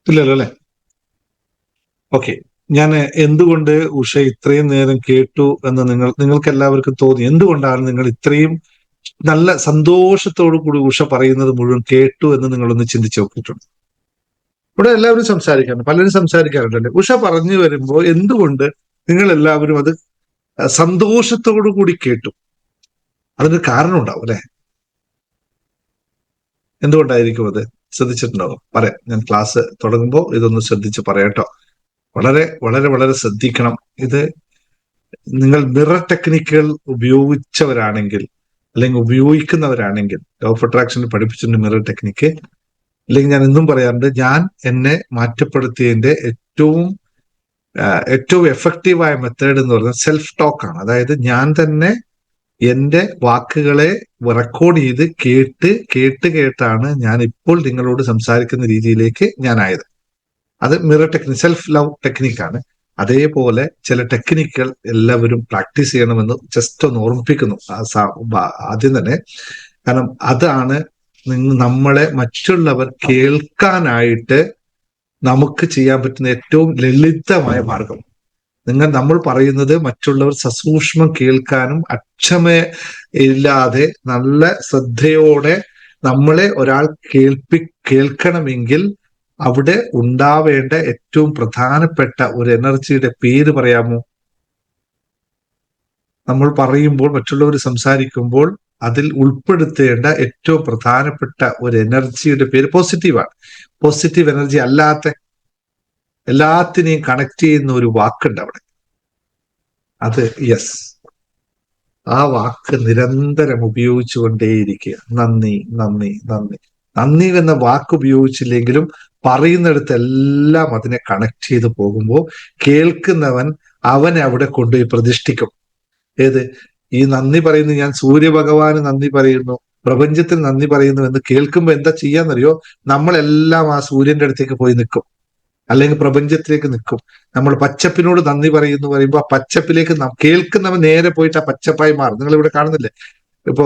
ഇല്ലല്ലോ അല്ലെ? ഓക്കെ, ഞാൻ എന്തുകൊണ്ട് ഉഷ ഇത്രയും നേരം കേട്ടു എന്ന് നിങ്ങൾക്ക് എല്ലാവർക്കും തോന്നി? എന്തുകൊണ്ടാണ് നിങ്ങൾ ഇത്രയും നല്ല സന്തോഷത്തോടു കൂടി ഉഷ പറയുന്നത് മുഴുവൻ കേട്ടു എന്ന് നിങ്ങളൊന്ന് ചിന്തിച്ചു നോക്കിയിട്ടുണ്ട്? ഇവിടെ എല്ലാവരും സംസാരിക്കാറുണ്ട്, പലരും സംസാരിക്കാറുണ്ടല്ലേ. ഉഷ പറഞ്ഞു വരുമ്പോൾ എന്തുകൊണ്ട് നിങ്ങൾ എല്ലാവരും അത് സന്തോഷത്തോടു കൂടി കേട്ടു? അതിന് കാരണം ഉണ്ടാവും അല്ലെ? എന്തുകൊണ്ടായിരിക്കും അത്? ശ്രദ്ധിച്ചിട്ടുണ്ടാവും? പറയാം, ഞാൻ ക്ലാസ് തുടങ്ങുമ്പോൾ ഇതൊന്ന് ശ്രദ്ധിച്ച് പറയാട്ടോ. വളരെ വളരെ വളരെ ശ്രദ്ധിക്കണം. ഇത് നിങ്ങൾ മിറർ ടെക്നിക്കുകൾ ഉപയോഗിച്ചവരാണെങ്കിൽ, അല്ലെങ്കിൽ ഉപയോഗിക്കുന്നവരാണെങ്കിൽ, ലോ ഓഫ് അട്രാക്ഷനിൽ പഠിപ്പിച്ചിട്ടുണ്ട് മിറർ ടെക്നിക്ക്. അല്ലെങ്കിൽ ഞാൻ എന്നും പറയാറുണ്ട്, ഞാൻ എന്നെ മാറ്റപ്പെടുത്തിയതിന്റെ ഏറ്റവും എഫക്റ്റീവായ മെത്തേഡ് എന്ന് പറയുന്നത് സെൽഫ് ടോക്ക് ആണ്. അതായത് ഞാൻ തന്നെ എന്റെ വാക്കുകളെ റെക്കോർഡ് ചെയ്ത് കേട്ടാണ് ഞാൻ ഇപ്പോൾ നിങ്ങളോട് സംസാരിക്കുന്ന രീതിയിലേക്ക് ഞാനായത്. അത് മിറർ ടെക്നിക്, സെൽഫ് ലവ് ടെക്നിക്കാണ്. അതേപോലെ ചില ടെക്നിക്കുകൾ എല്ലാവരും പ്രാക്ടീസ് ചെയ്യണമെന്ന് ജസ്റ്റ് ഒന്ന് ഓർമ്മിപ്പിക്കുന്നു ആദ്യം തന്നെ. കാരണം അതാണ് നമ്മളെ മറ്റുള്ളവർ കേൾക്കാനായിട്ട് നമുക്ക് ചെയ്യാൻ പറ്റുന്ന ഏറ്റവും ലളിതമായ മാർഗം. നമ്മൾ പറയുന്നത് മറ്റുള്ളവർ സസൂക്ഷ്മം കേൾക്കാനും ഇല്ലാതെ നല്ല ശ്രദ്ധയോടെ നമ്മളെ ഒരാൾ കേൾക്കണമെങ്കിൽ അവിടെ ഉണ്ടാവേണ്ട ഏറ്റവും പ്രധാനപ്പെട്ട ഒരു എനർജിയുടെ പേര് പറയാമോ? നമ്മൾ പറയുമ്പോൾ, മറ്റുള്ളവർ സംസാരിക്കുമ്പോൾ അതിൽ ഉൾപ്പെടുത്തേണ്ട ഏറ്റവും പ്രധാനപ്പെട്ട ഒരു എനർജിയുടെ പേര് പോസിറ്റീവാണ്. പോസിറ്റീവ് എനർജി അല്ലാത്ത എല്ലാത്തിനെയും കണക്ട് ചെയ്യുന്ന ഒരു വാക്കുണ്ട് അവിടെ. അത് യെസ്. ആ വാക്ക് നിരന്തരം ഉപയോഗിച്ചുകൊണ്ടേയിരിക്കുക. നന്ദി, നന്ദി, നന്ദി. നന്ദി എന്ന വാക്ക് ഉപയോഗിച്ചില്ലെങ്കിലും പറയുന്നിടത്തെല്ലാം അതിനെ കണക്ട് ചെയ്ത് പോകുമ്പോൾ കേൾക്കുന്നവൻ അവനെ അവിടെ കൊണ്ടുപോയി പ്രതിഷ്ഠിക്കും. ഏത് ഈ നന്ദി പറയുന്നു, ഞാൻ സൂര്യഭഗവാന് നന്ദി പറയുന്നു, പ്രപഞ്ചത്തിന് നന്ദി പറയുന്നു എന്ന് കേൾക്കുമ്പോൾ എന്താ ചെയ്യാന്നറിയോ? നമ്മളെല്ലാം ആ സൂര്യന്റെ അടുത്തേക്ക് പോയി നിൽക്കും, അല്ലെങ്കിൽ പ്രപഞ്ചത്തിലേക്ക് നിൽക്കും. നമ്മൾ പച്ചപ്പിനോട് നന്ദി പറയുമ്പോൾ ആ പച്ചപ്പിലേക്ക് കേൾക്കുന്നവൻ നേരെ പോയിട്ട് ആ പച്ചപ്പായി മാറും. നിങ്ങൾ ഇവിടെ കാണുന്നില്ലേ, ഇപ്പൊ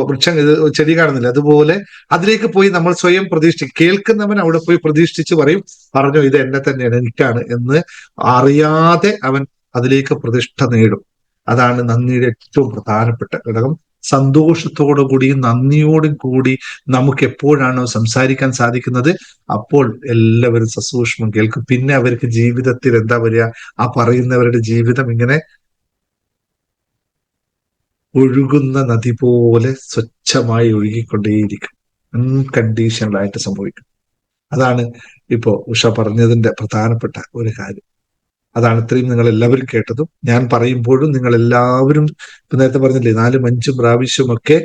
ചെടി കാണുന്നില്ല, അതുപോലെ അതിലേക്ക് പോയി നമ്മൾ സ്വയം കേൾക്കുന്നവൻ അവിടെ പോയി പ്രതീക്ഷിച്ച് പറഞ്ഞു ഇത് എന്നെ തന്നെയാണ്, എനിക്കാണ് എന്ന് അറിയാതെ അവൻ അതിലേക്ക് പ്രതിഷ്ഠ നേടും. അതാണ് നന്ദിയുടെ ഏറ്റവും പ്രധാനപ്പെട്ട ഘടകം. സന്തോഷത്തോടു കൂടിയും നന്ദിയോടും കൂടി നമുക്ക് എപ്പോഴാണോ സംസാരിക്കാൻ സാധിക്കുന്നത്, അപ്പോൾ എല്ലാവരും സസൂക്ഷ്മം കേൾക്കും. പിന്നെ അവർക്ക് ജീവിതത്തിൽ എന്താ വരിക? ആ പറയുന്നവരുടെ ജീവിതം ഇങ്ങനെ ഒഴുകുന്ന നദി പോലെ സ്വച്ഛമായി ഒഴുകിക്കൊണ്ടേയിരിക്കും, അൺകണ്ടീഷണലായിട്ട് സംഭവിക്കും. അതാണ് ഇപ്പോ ഉഷ പറഞ്ഞതിന്റെ പ്രധാനപ്പെട്ട ഒരു കാര്യം. അതാണ് ഇത്രയും നിങ്ങൾ എല്ലാവരും കേട്ടതും ഞാൻ പറയുമ്പോഴും നിങ്ങൾ എല്ലാവരും ഇപ്പൊ നേരത്തെ പറഞ്ഞില്ലേ 4-5 പ്രാവശ്യമൊക്കെ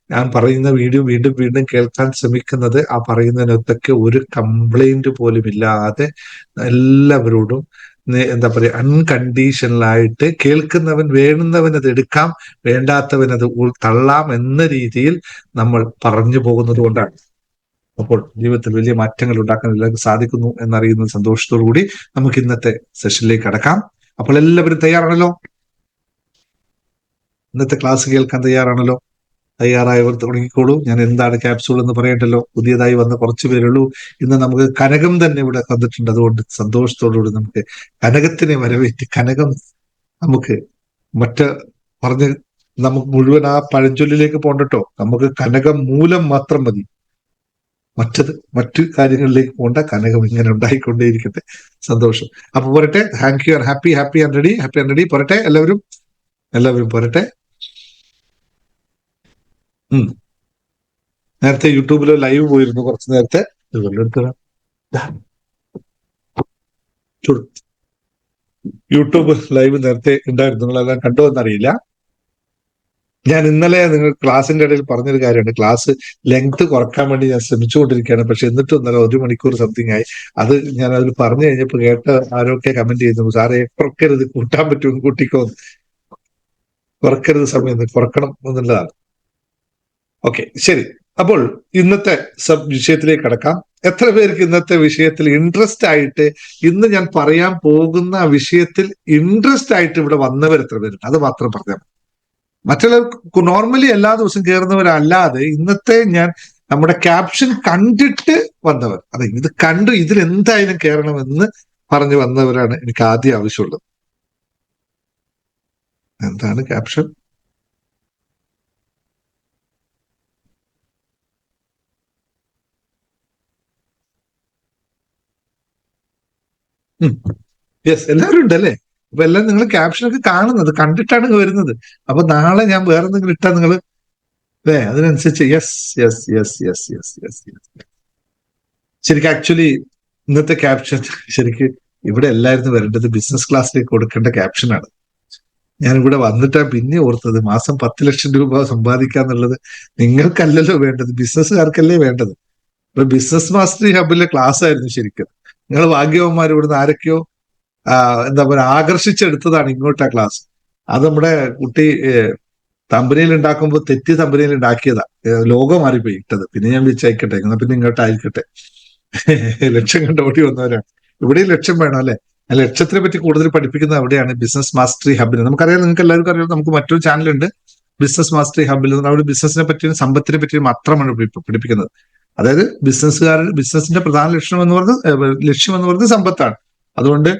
ഞാൻ പറയുന്ന വീഡിയോ വീണ്ടും വീണ്ടും കേൾക്കാൻ ശ്രമിക്കുന്നത് ആ പറയുന്നതിനകത്തൊക്കെ ഒരു കംപ്ലൈന്റ് പോലും ഇല്ലാതെ എല്ലാവരോടും എന്താ പറയുക അൺകണ്ടീഷണലായിട്ട് കേൾക്കുന്നവൻ വേണ്ടുന്നവൻ അത് എടുക്കാം, വേണ്ടാത്തവൻ അത് തള്ളാം എന്ന രീതിയിൽ നമ്മൾ പറഞ്ഞു പോകുന്നത് കൊണ്ടാണ്. അപ്പോൾ ജീവിതത്തിൽ വലിയ മാറ്റങ്ങൾ ഉണ്ടാക്കാൻ എല്ലാവർക്കും സാധിക്കുന്നു എന്നറിയുന്ന സന്തോഷത്തോടു കൂടി നമുക്ക് ഇന്നത്തെ സെഷനിലേക്ക് കടക്കാം. അപ്പോൾ എല്ലാവരും തയ്യാറാണല്ലോ? ഇന്നത്തെ ക്ലാസ് കേൾക്കാൻ തയ്യാറാണല്ലോ? തയ്യാറായവർ തുടങ്ങിക്കോളൂ. ഞാൻ എന്താണ് ക്യാപ്സൂൾ എന്ന് പറയണ്ടല്ലോ. പുതിയതായി വന്ന കുറച്ചു പേരുള്ളൂ. ഇന്ന് നമുക്ക് കനകം തന്നെ ഇവിടെ വന്നിട്ടുണ്ട്. അതുകൊണ്ട് സന്തോഷത്തോടുകൂടി നമുക്ക് കനകത്തിനെ വരവേറ്റ് കനകം നമുക്ക് നമുക്ക് മുഴുവൻ ആ പഴഞ്ചൊല്ലിലേക്ക് പോകണ്ടോ. നമുക്ക് കനകം മൂലം മാത്രം മതി, മറ്റു കാര്യങ്ങളിലേക്ക് പോകണ്ട. കനകം ഇങ്ങനെ ഉണ്ടായിക്കൊണ്ടേയിരിക്കട്ടെ. സന്തോഷം. അപ്പൊ പോരട്ടെ. Thank you. Happy and ready. പോരട്ടെ എല്ലാവരും പോരട്ടെ. നേരത്തെ യൂട്യൂബിൽ ലൈവ് പോയിരുന്നു കുറച്ചു നേരത്തെ. യൂട്യൂബ് ലൈവ് നേരത്തെ ഉണ്ടായിരുന്നു, നിങ്ങളെല്ലാം കണ്ടോ എന്നറിയില്ല. ഞാൻ ഇന്നലെ നിങ്ങൾ ക്ലാസിന്റെ ഇടയിൽ പറഞ്ഞൊരു കാര്യമുണ്ട്. ക്ലാസ് ലെങ്ത് കുറക്കാൻ വേണ്ടി ഞാൻ ശ്രമിച്ചുകൊണ്ടിരിക്കുകയാണ്. പക്ഷെ എന്നിട്ടും ഇന്നലെ 1 മണിക്കൂർ സംതിങ് ആയി. അത് ഞാൻ അതിൽ പറഞ്ഞു കഴിഞ്ഞപ്പോൾ കേട്ട ആരൊക്കെ കമന്റ് ചെയ്യുന്നു, സാറേ കുറക്കരുത്, കൂട്ടാൻ പറ്റുമെന്ന് കൂട്ടിക്കോ, കുറക്കരുത്, സമയം കുറക്കണം എന്നുള്ളതാണ്. ഓക്കെ, ശരി. അപ്പോൾ ഇന്നത്തെ വിഷയത്തിലേക്ക് കടക്കാം. എത്ര പേർക്ക് ഇന്നത്തെ വിഷയത്തിൽ ഇൻട്രസ്റ്റ് ആയിട്ട്, ഇന്ന് ഞാൻ പറയാൻ പോകുന്ന വിഷയത്തിൽ ഇൻട്രസ്റ്റ് ആയിട്ട് ഇവിടെ വന്നവർ എത്ര പേരുണ്ട്? അത് മാത്രം പറഞ്ഞാൽ മതി. മറ്റുള്ളവർ നോർമലി എല്ലാ ദിവസവും കയറുന്നവരല്ലാതെ ഇന്നത്തെ നമ്മുടെ ക്യാപ്ഷൻ കണ്ടിട്ട് വന്നവർ, അതെ ഇത് കണ്ടു ഇതിൽ എന്തായാലും കയറണമെന്ന് പറഞ്ഞു വന്നവരാണ് എനിക്ക് ആദ്യം ആവശ്യമുള്ളത്. എന്താണ് ക്യാപ്ഷൻ? യെസ്, എല്ലാവരും ഉണ്ടല്ലേ? അപ്പൊ എല്ലാം നിങ്ങൾ ക്യാപ്ഷനൊക്കെ കാണുന്നത് കണ്ടിട്ടാണ് വരുന്നത്. അപ്പൊ നാളെ ഞാൻ വേറെ എന്തെങ്കിലും ഇട്ടാ നിങ്ങൾ അതിനനുസരിച്ച് ശരിക്കും ആക്ച്വലി ഇന്നത്തെ ക്യാപ്ഷൻ ശരിക്ക് ഇവിടെ എല്ലായിരുന്നു വരേണ്ടത്. ബിസിനസ് ക്ലാസ്സിലേക്ക് കൊടുക്കേണ്ട ക്യാപ്ഷനാണ്. ഞാൻ ഇവിടെ വന്നിട്ടാ പിന്നെ ഓർത്തത്, മാസം 10 ലക്ഷം രൂപ സമ്പാദിക്കാന്നുള്ളത് നിങ്ങൾക്കല്ലല്ലോ വേണ്ടത്, ബിസിനസ്സുകാർക്കല്ലേ വേണ്ടത്. ഇപ്പൊ ബിസിനസ് മാസ്റ്ററി ഹബിലെ ക്ലാസ് ആയിരുന്നു ശരിക്കും. നിങ്ങൾ ഭാഗ്യവന്മാർ ഇവിടുന്ന് ആരൊക്കെയോ എന്താ പറയുക ആകർഷിച്ചെടുത്തതാണ് ഇങ്ങോട്ടാ ക്ലാസ്. അത് നമ്മുടെ കുട്ടി തമ്പനിയിൽ ഉണ്ടാക്കുമ്പോൾ തെറ്റി തമ്പനിയിൽ ഉണ്ടാക്കിയതാ, ലോഗോ മാറിപ്പോയി ഇട്ടത്. പിന്നെ ഞാൻ വിചാരിക്കട്ടെ, എന്നാ പിന്നെ ഇങ്ങോട്ട് ആയിരിക്കട്ടെ. ലക്ഷം കണ്ട് ഓടി വന്നവരാണ്. ഇവിടെയും ലക്ഷ്യം വേണം അല്ലെ? ആ ലക്ഷ്യത്തിനെ പറ്റി കൂടുതൽ പഠിപ്പിക്കുന്നത് അവിടെയാണ്, ബിസിനസ് മാസ്റ്ററി ഹബിന്. നമുക്കറിയാം, നിങ്ങൾക്ക് എല്ലാവർക്കും അറിയാം, നമുക്ക് മറ്റൊരു ചാനലുണ്ട് ബിസിനസ് മാസ്റ്ററി ഹബിൽ. അവിടെ ബിസിനസിനെ പറ്റിയും സമ്പത്തിനെ പറ്റിയും മാത്രമാണ് പഠിപ്പിക്കുന്നത്. അതായത് ബിസിനസിന്റെ പ്രധാന ലക്ഷ്യം എന്ന് പറയുന്നത് സമ്പത്താണ്. അതുകൊണ്ട്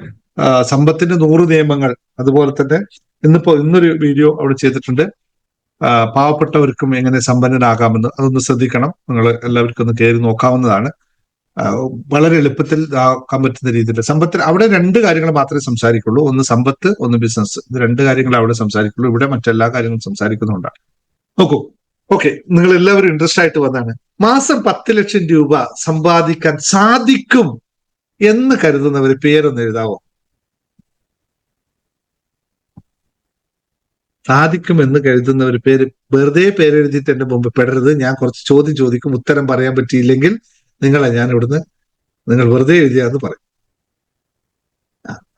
സമ്പത്തിന്റെ 100 നിയമങ്ങൾ, അതുപോലെ തന്നെ ഇന്നൊരു വീഡിയോ അവിടെ ചെയ്തിട്ടുണ്ട്, പാവപ്പെട്ടവർക്കും എങ്ങനെ സമ്പന്നനാകാമെന്ന്. അതൊന്ന് ശ്രദ്ധിക്കണം, നിങ്ങൾ എല്ലാവർക്കും ഒന്ന് കയറി നോക്കാവുന്നതാണ്. വളരെ എളുപ്പത്തിൽ ആക്കാൻ പറ്റുന്ന രീതിയിൽ സമ്പത്തിൽ അവിടെ 2 കാര്യങ്ങൾ മാത്രമേ സംസാരിക്കുള്ളൂ. ഒന്ന് സമ്പത്ത്, ഒന്ന് ബിസിനസ്. ഇത് 2 കാര്യങ്ങൾ അവിടെ സംസാരിക്കുള്ളൂ. ഇവിടെ മറ്റെല്ലാ കാര്യങ്ങളും സംസാരിക്കുന്നുണ്ടാണ്. നോക്കൂ, ഓക്കെ, നിങ്ങൾ എല്ലാവരും ഇൻട്രസ്റ്റ് ആയിട്ട് വന്നാണ്. മാസം 10 ലക്ഷം രൂപ സമ്പാദിക്കാൻ സാധിക്കും എന്ന് കരുതുന്നവര് പേരൊന്ന് എഴുതാവോ? സാധിക്കും എന്ന് കരുതുന്നവര് വെറുതെ പേരെഴുതിയിട്ട് എന്റെ മുമ്പ് പെടരുത്. ഞാൻ കുറച്ച് ചോദ്യം ചോദിക്കും, ഉത്തരം പറയാൻ പറ്റിയില്ലെങ്കിൽ ഞാൻ നിങ്ങൾ വെറുതെ എഴുതിയാന്ന് പറയും.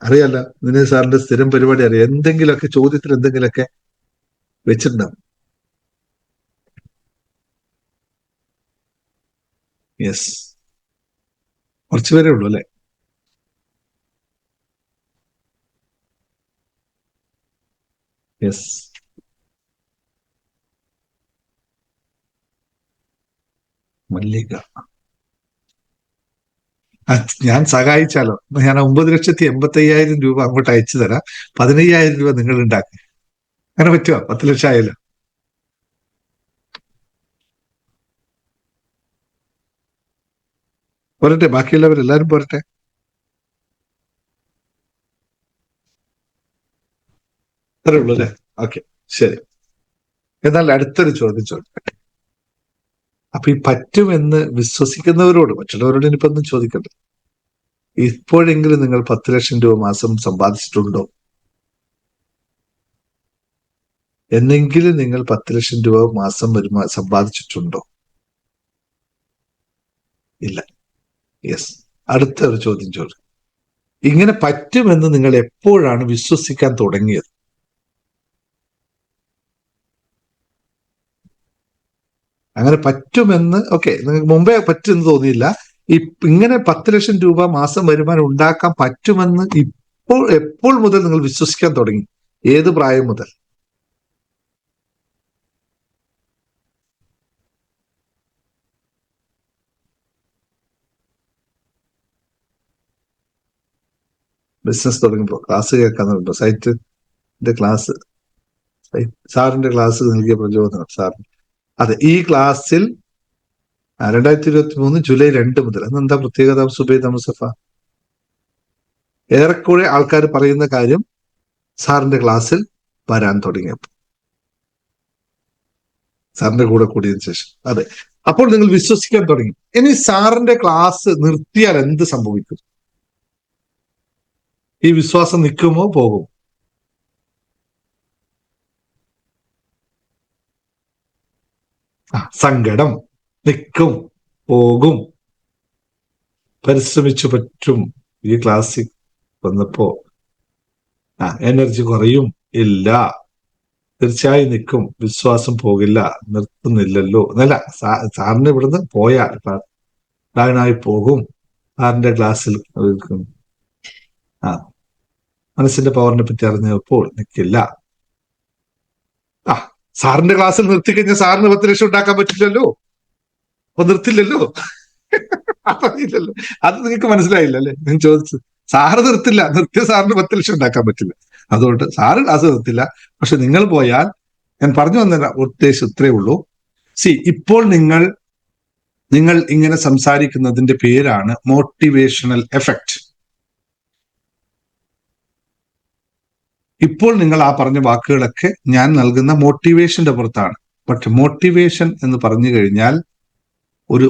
അറിയാലോ, വിനയ് സാറിന്റെ സ്ഥിരം പരിപാടി അറിയാം, എന്തെങ്കിലുമൊക്കെ ചോദ്യത്തിൽ എന്തെങ്കിലുമൊക്കെ വെച്ചിട്ടുണ്ടാവും. യെസ്, കുറച്ചുപേരേ ഉള്ളൂ അല്ലെ? യെസ്, മല്ലിക. ഞാൻ സഹായിച്ചാലോ? ഞാൻ 9,85,000 രൂപ അങ്ങോട്ട് അയച്ചു തരാം, 15,000 രൂപ നിങ്ങൾ ഉണ്ടാക്കി. അങ്ങനെ പറ്റുമോ? 10 ലക്ഷം ആയാലോ? പോരട്ടെ, ബാക്കിയുള്ളവരെല്ലാരും പോരട്ടെ. അത്രേ ഉള്ളൂ അല്ലേ? ഓക്കെ, ശരി. എന്നാൽ അടുത്തൊരു ചോദ്യം ചോദിക്കട്ടെ. അപ്പൊ ഈ പറ്റുമെന്ന് വിശ്വസിക്കുന്നവരോട്, മറ്റുള്ളവരോട് ഇനിയിപ്പോ ഒന്നും ചോദിക്കണ്ട, ഇപ്പോഴെങ്കിലും നിങ്ങൾ 10 ലക്ഷം രൂപ മാസം സമ്പാദിച്ചിട്ടുണ്ടോ? എന്നെങ്കിലും നിങ്ങൾ 10 ലക്ഷം രൂപ മാസം സമ്പാദിച്ചിട്ടുണ്ടോ? ഇല്ല. യെസ്, അടുത്ത ഒരു ചോദ്യം ചോദിക്കും. ഇങ്ങനെ പറ്റുമെന്ന് നിങ്ങൾ എപ്പോഴാണ് വിശ്വസിക്കാൻ തുടങ്ങിയത്? അങ്ങനെ പറ്റുമെന്ന്, ഓക്കെ, നിങ്ങൾക്ക് മുമ്പേ പറ്റുമെന്ന് തോന്നിയില്ല. ഇങ്ങനെ 10 ലക്ഷം രൂപ മാസം വരുമാനം ഉണ്ടാക്കാൻ പറ്റുമെന്ന് എപ്പോൾ മുതൽ നിങ്ങൾ വിശ്വസിക്കാൻ തുടങ്ങി? ഏത് പ്രായം മുതൽ? ബിസിനസ് തുടങ്ങുമ്പോൾ ക്ലാസ് കേൾക്കാൻ തുടങ്ങുമ്പോൾ സൈറ്റിന്റെ ക്ലാസ്, സാറിന്റെ ക്ലാസ് നൽകിയ പ്രചോദനം സാറിന്. അതെ, ഈ ക്ലാസ്സിൽ 2023 ജൂലൈ 2 മുതൽ. അതെന്താ പ്രത്യേകത സുബൈദ മുസഫ? ഏറെക്കുറെ ആൾക്കാർ പറയുന്ന കാര്യം സാറിന്റെ ക്ലാസ്സിൽ വരാൻ തുടങ്ങിയപ്പോൾ, സാറിന്റെ കൂടെ കൂടിയതിനു ശേഷം. അതെ, അപ്പോൾ നിങ്ങൾ വിശ്വസിക്കാൻ തുടങ്ങി. ഇനി സാറിന്റെ ക്ലാസ് നിർത്തിയാൽ എന്ത് സംഭവിക്കും? ഈ വിശ്വാസം നിൽക്കുമോ പോകുമോ? സങ്കടം നിൽക്കും, പോകും, പരിശ്രമിച്ചു പറ്റും. ഈ ക്ലാസ്സിൽ വന്നപ്പോ എനർജി കുറയും, ഇല്ല, തീർച്ചയായും നിൽക്കും, വിശ്വാസം പോകില്ല, നിർത്തുന്നില്ലല്ലോ എന്നല്ല. സാറിന് ഇവിടുന്ന് പോയാൽ താനായി പോകും. സാറിന്റെ ക്ലാസ്സിൽ മനസ്സിന്റെ പവറിനെ പറ്റി അറിഞ്ഞപ്പോൾ നിൽക്കില്ല. സാറിന്റെ ക്ലാസ്സിൽ നിർത്തിക്കഴിഞ്ഞാൽ സാറിന് 10 ലക്ഷം ഉണ്ടാക്കാൻ പറ്റില്ലല്ലോ, അപ്പൊ നിർത്തില്ലല്ലോ. അറിയില്ലല്ലോ, അത് നിങ്ങൾക്ക് മനസ്സിലായില്ല അല്ലെ? ഞാൻ ചോദിച്ചത്, സാറ് നിർത്തിയ സാറിന് 10 ലക്ഷം ഉണ്ടാക്കാൻ പറ്റില്ല. അതുകൊണ്ട് സാറ് ക്ലാസ് നിർത്തില്ല. പക്ഷെ നിങ്ങൾ പോയാൽ, ഞാൻ പറഞ്ഞു വന്ന ഉദ്ദേശം ഇത്രേ ഉള്ളൂ. ഇപ്പോൾ നിങ്ങൾ ഇങ്ങനെ സംസാരിക്കുന്നതിന്റെ പേരാണ് മോട്ടിവേഷണൽ എഫക്റ്റ്. ഇപ്പോൾ നിങ്ങൾ ആ പറഞ്ഞ വാക്കുകളൊക്കെ ഞാൻ നൽകുന്ന മോട്ടിവേഷന്റെ പുറത്താണ്. പക്ഷെ മോട്ടിവേഷൻ എന്ന് പറഞ്ഞു കഴിഞ്ഞാൽ ഒരു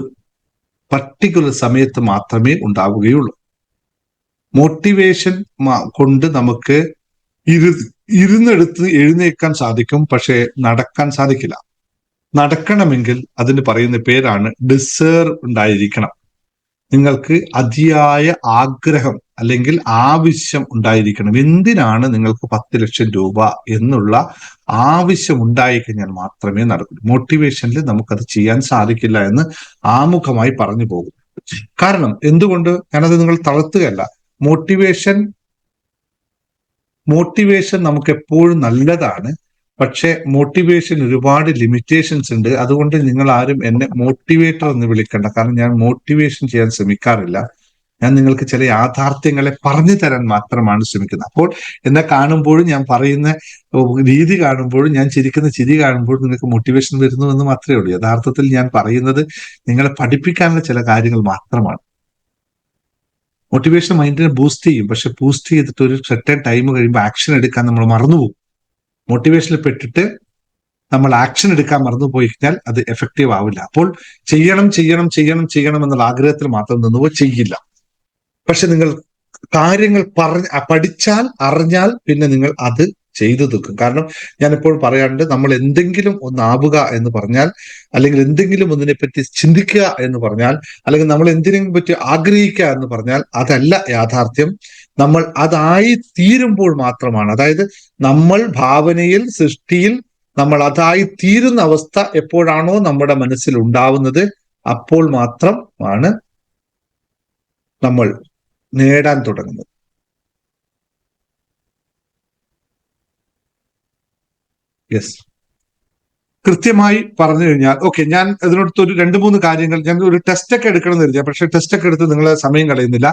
പർട്ടിക്കുലർ സമയത്ത് മാത്രമേ ഉണ്ടാവുകയുള്ളൂ. മോട്ടിവേഷൻ കൊണ്ട് നമുക്ക് ഇരുന്നെടുത്ത് എഴുന്നേൽക്കാൻ സാധിക്കും, പക്ഷെ നടക്കാൻ സാധിക്കില്ല. നടക്കണമെങ്കിൽ അതിന് പറയുന്ന പേരാണ് ഡിസേർവ് ഉണ്ടായിരിക്കണം. നിങ്ങൾക്ക് അതിയായ ആഗ്രഹം അല്ലെങ്കിൽ ആവശ്യം ഉണ്ടായിരിക്കണം. എന്തിനാണ് നിങ്ങൾക്ക് 10 ലക്ഷം രൂപ എന്നുള്ള ആവശ്യം ഉണ്ടായിക്കഴിഞ്ഞാൽ മാത്രമേ നടക്കൂ. മോട്ടിവേഷനിൽ നമുക്കത് ചെയ്യാൻ സാധിക്കില്ല എന്ന് ആമുഖമായി പറഞ്ഞു പോകും. കാരണം എന്തുകൊണ്ട്? ഞാനത് നിങ്ങൾ തളർത്തുകയല്ല, മോട്ടിവേഷൻ നമുക്ക് എപ്പോഴും നല്ലതാണ്. പക്ഷെ മോട്ടിവേഷൻ ഒരുപാട് ലിമിറ്റേഷൻസ് ഉണ്ട്. അതുകൊണ്ട് നിങ്ങൾ ആരും എന്നെ മോട്ടിവേറ്റർ എന്ന് വിളിക്കണ്ട. കാരണം ഞാൻ മോട്ടിവേഷൻ ചെയ്യാൻ ശ്രമിക്കാറില്ല. ഞാൻ നിങ്ങൾക്ക് ചില യാഥാർത്ഥ്യങ്ങളെ പറഞ്ഞു തരാൻ മാത്രമാണ് ശ്രമിക്കുന്നത്. അപ്പോൾ എന്നെ കാണുമ്പോഴും ഞാൻ പറയുന്ന രീതി കാണുമ്പോഴും ഞാൻ ചിരിക്കുന്ന ചിരി കാണുമ്പോഴും നിങ്ങൾക്ക് മോട്ടിവേഷൻ വരുന്നു എന്ന് മാത്രമേ ഉള്ളൂ. യഥാർത്ഥത്തിൽ ഞാൻ പറയുന്നത് നിങ്ങളെ പഠിപ്പിക്കാനുള്ള ചില കാര്യങ്ങൾ മാത്രമാണ്. മോട്ടിവേഷൻ മൈൻഡിനെ ബൂസ്റ്റ് ചെയ്യും. പക്ഷെ ബൂസ്റ്റ് ചെയ്തിട്ട് ഒരു സെർട്ടൻ ടൈം കഴിയുമ്പോൾ ആക്ഷൻ എടുക്കാൻ നമ്മൾ മറന്നുപോകും. മോട്ടിവേഷനിൽ പെട്ടിട്ട് നമ്മൾ ആക്ഷൻ എടുക്കാൻ മറന്നുപോയി കഴിഞ്ഞാൽ അത് എഫക്റ്റീവ് ആവില്ല. അപ്പോൾ ചെയ്യണം എന്നുള്ള ആഗ്രഹത്തിൽ മാത്രം നിന്നുപോയി ചെയ്യില്ല. പക്ഷെ നിങ്ങൾ കാര്യങ്ങൾ പഠിച്ചാൽ അറിഞ്ഞാൽ പിന്നെ നിങ്ങൾ അത് ചെയ്തു തീർക്കും. കാരണം ഞാൻ എപ്പോഴും പറയാറുണ്ട്, നമ്മൾ എന്തെങ്കിലും ഒന്നാവുക എന്ന് പറഞ്ഞാൽ, അല്ലെങ്കിൽ എന്തെങ്കിലും ഒന്നിനെ പറ്റി ചിന്തിക്കുക എന്ന് പറഞ്ഞാൽ, അല്ലെങ്കിൽ നമ്മൾ എന്തിനെങ്കിലും പറ്റി ആഗ്രഹിക്കുക എന്ന് പറഞ്ഞാൽ അതല്ല യാഥാർത്ഥ്യം. നമ്മൾ അതായി തീരുമ്പോൾ മാത്രമാണ്, അതായത് നമ്മൾ ഭാവനയിൽ സൃഷ്ടിയിൽ നമ്മൾ അതായി തീരുന്ന അവസ്ഥ എപ്പോഴാണോ നമ്മുടെ മനസ്സിൽ ഉണ്ടാവുന്നത് അപ്പോൾ മാത്രമാണ് നമ്മൾ നേടാൻ തുടങ്ങുന്നത്. യെസ്, കൃത്യമായി പറഞ്ഞു കഴിഞ്ഞാൽ ഓക്കെ. ഞാൻ ഇതിനടുത്ത് ഒരു 2-3 കാര്യങ്ങൾ, ഞാൻ ഒരു ടെസ്റ്റ് ഒക്കെ എടുക്കണം എന്ന് കരുതിയാ, പക്ഷെ ടെസ്റ്റ് ഒക്കെ എടുത്ത് നിങ്ങളെ സമയം കളയുന്നില്ല.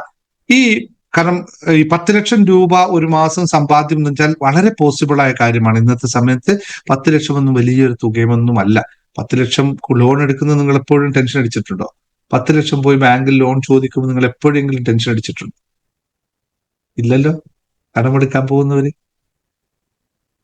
കാരണം ഈ 10 ലക്ഷം രൂപ ഒരു മാസം സമ്പാദ്യം എന്ന് വെച്ചാൽ വളരെ പോസിബിൾ ആയ കാര്യമാണ്. ഇന്നത്തെ സമയത്ത് 10 ലക്ഷം ഒന്നും വലിയൊരു തുകയൊന്നും അല്ല. 10 ലക്ഷം ലോൺ എടുക്കുന്നത് നിങ്ങൾ എപ്പോഴും ടെൻഷൻ അടിച്ചിട്ടുണ്ടോ? 10 ലക്ഷം പോയി ബാങ്കിൽ ലോൺ ചോദിക്കുമ്പോൾ നിങ്ങൾ എപ്പോഴെങ്കിലും ടെൻഷൻ അടിച്ചിട്ടുണ്ടോ? ഇല്ലല്ലോ. കടമെടുക്കാൻ പോകുന്നവര്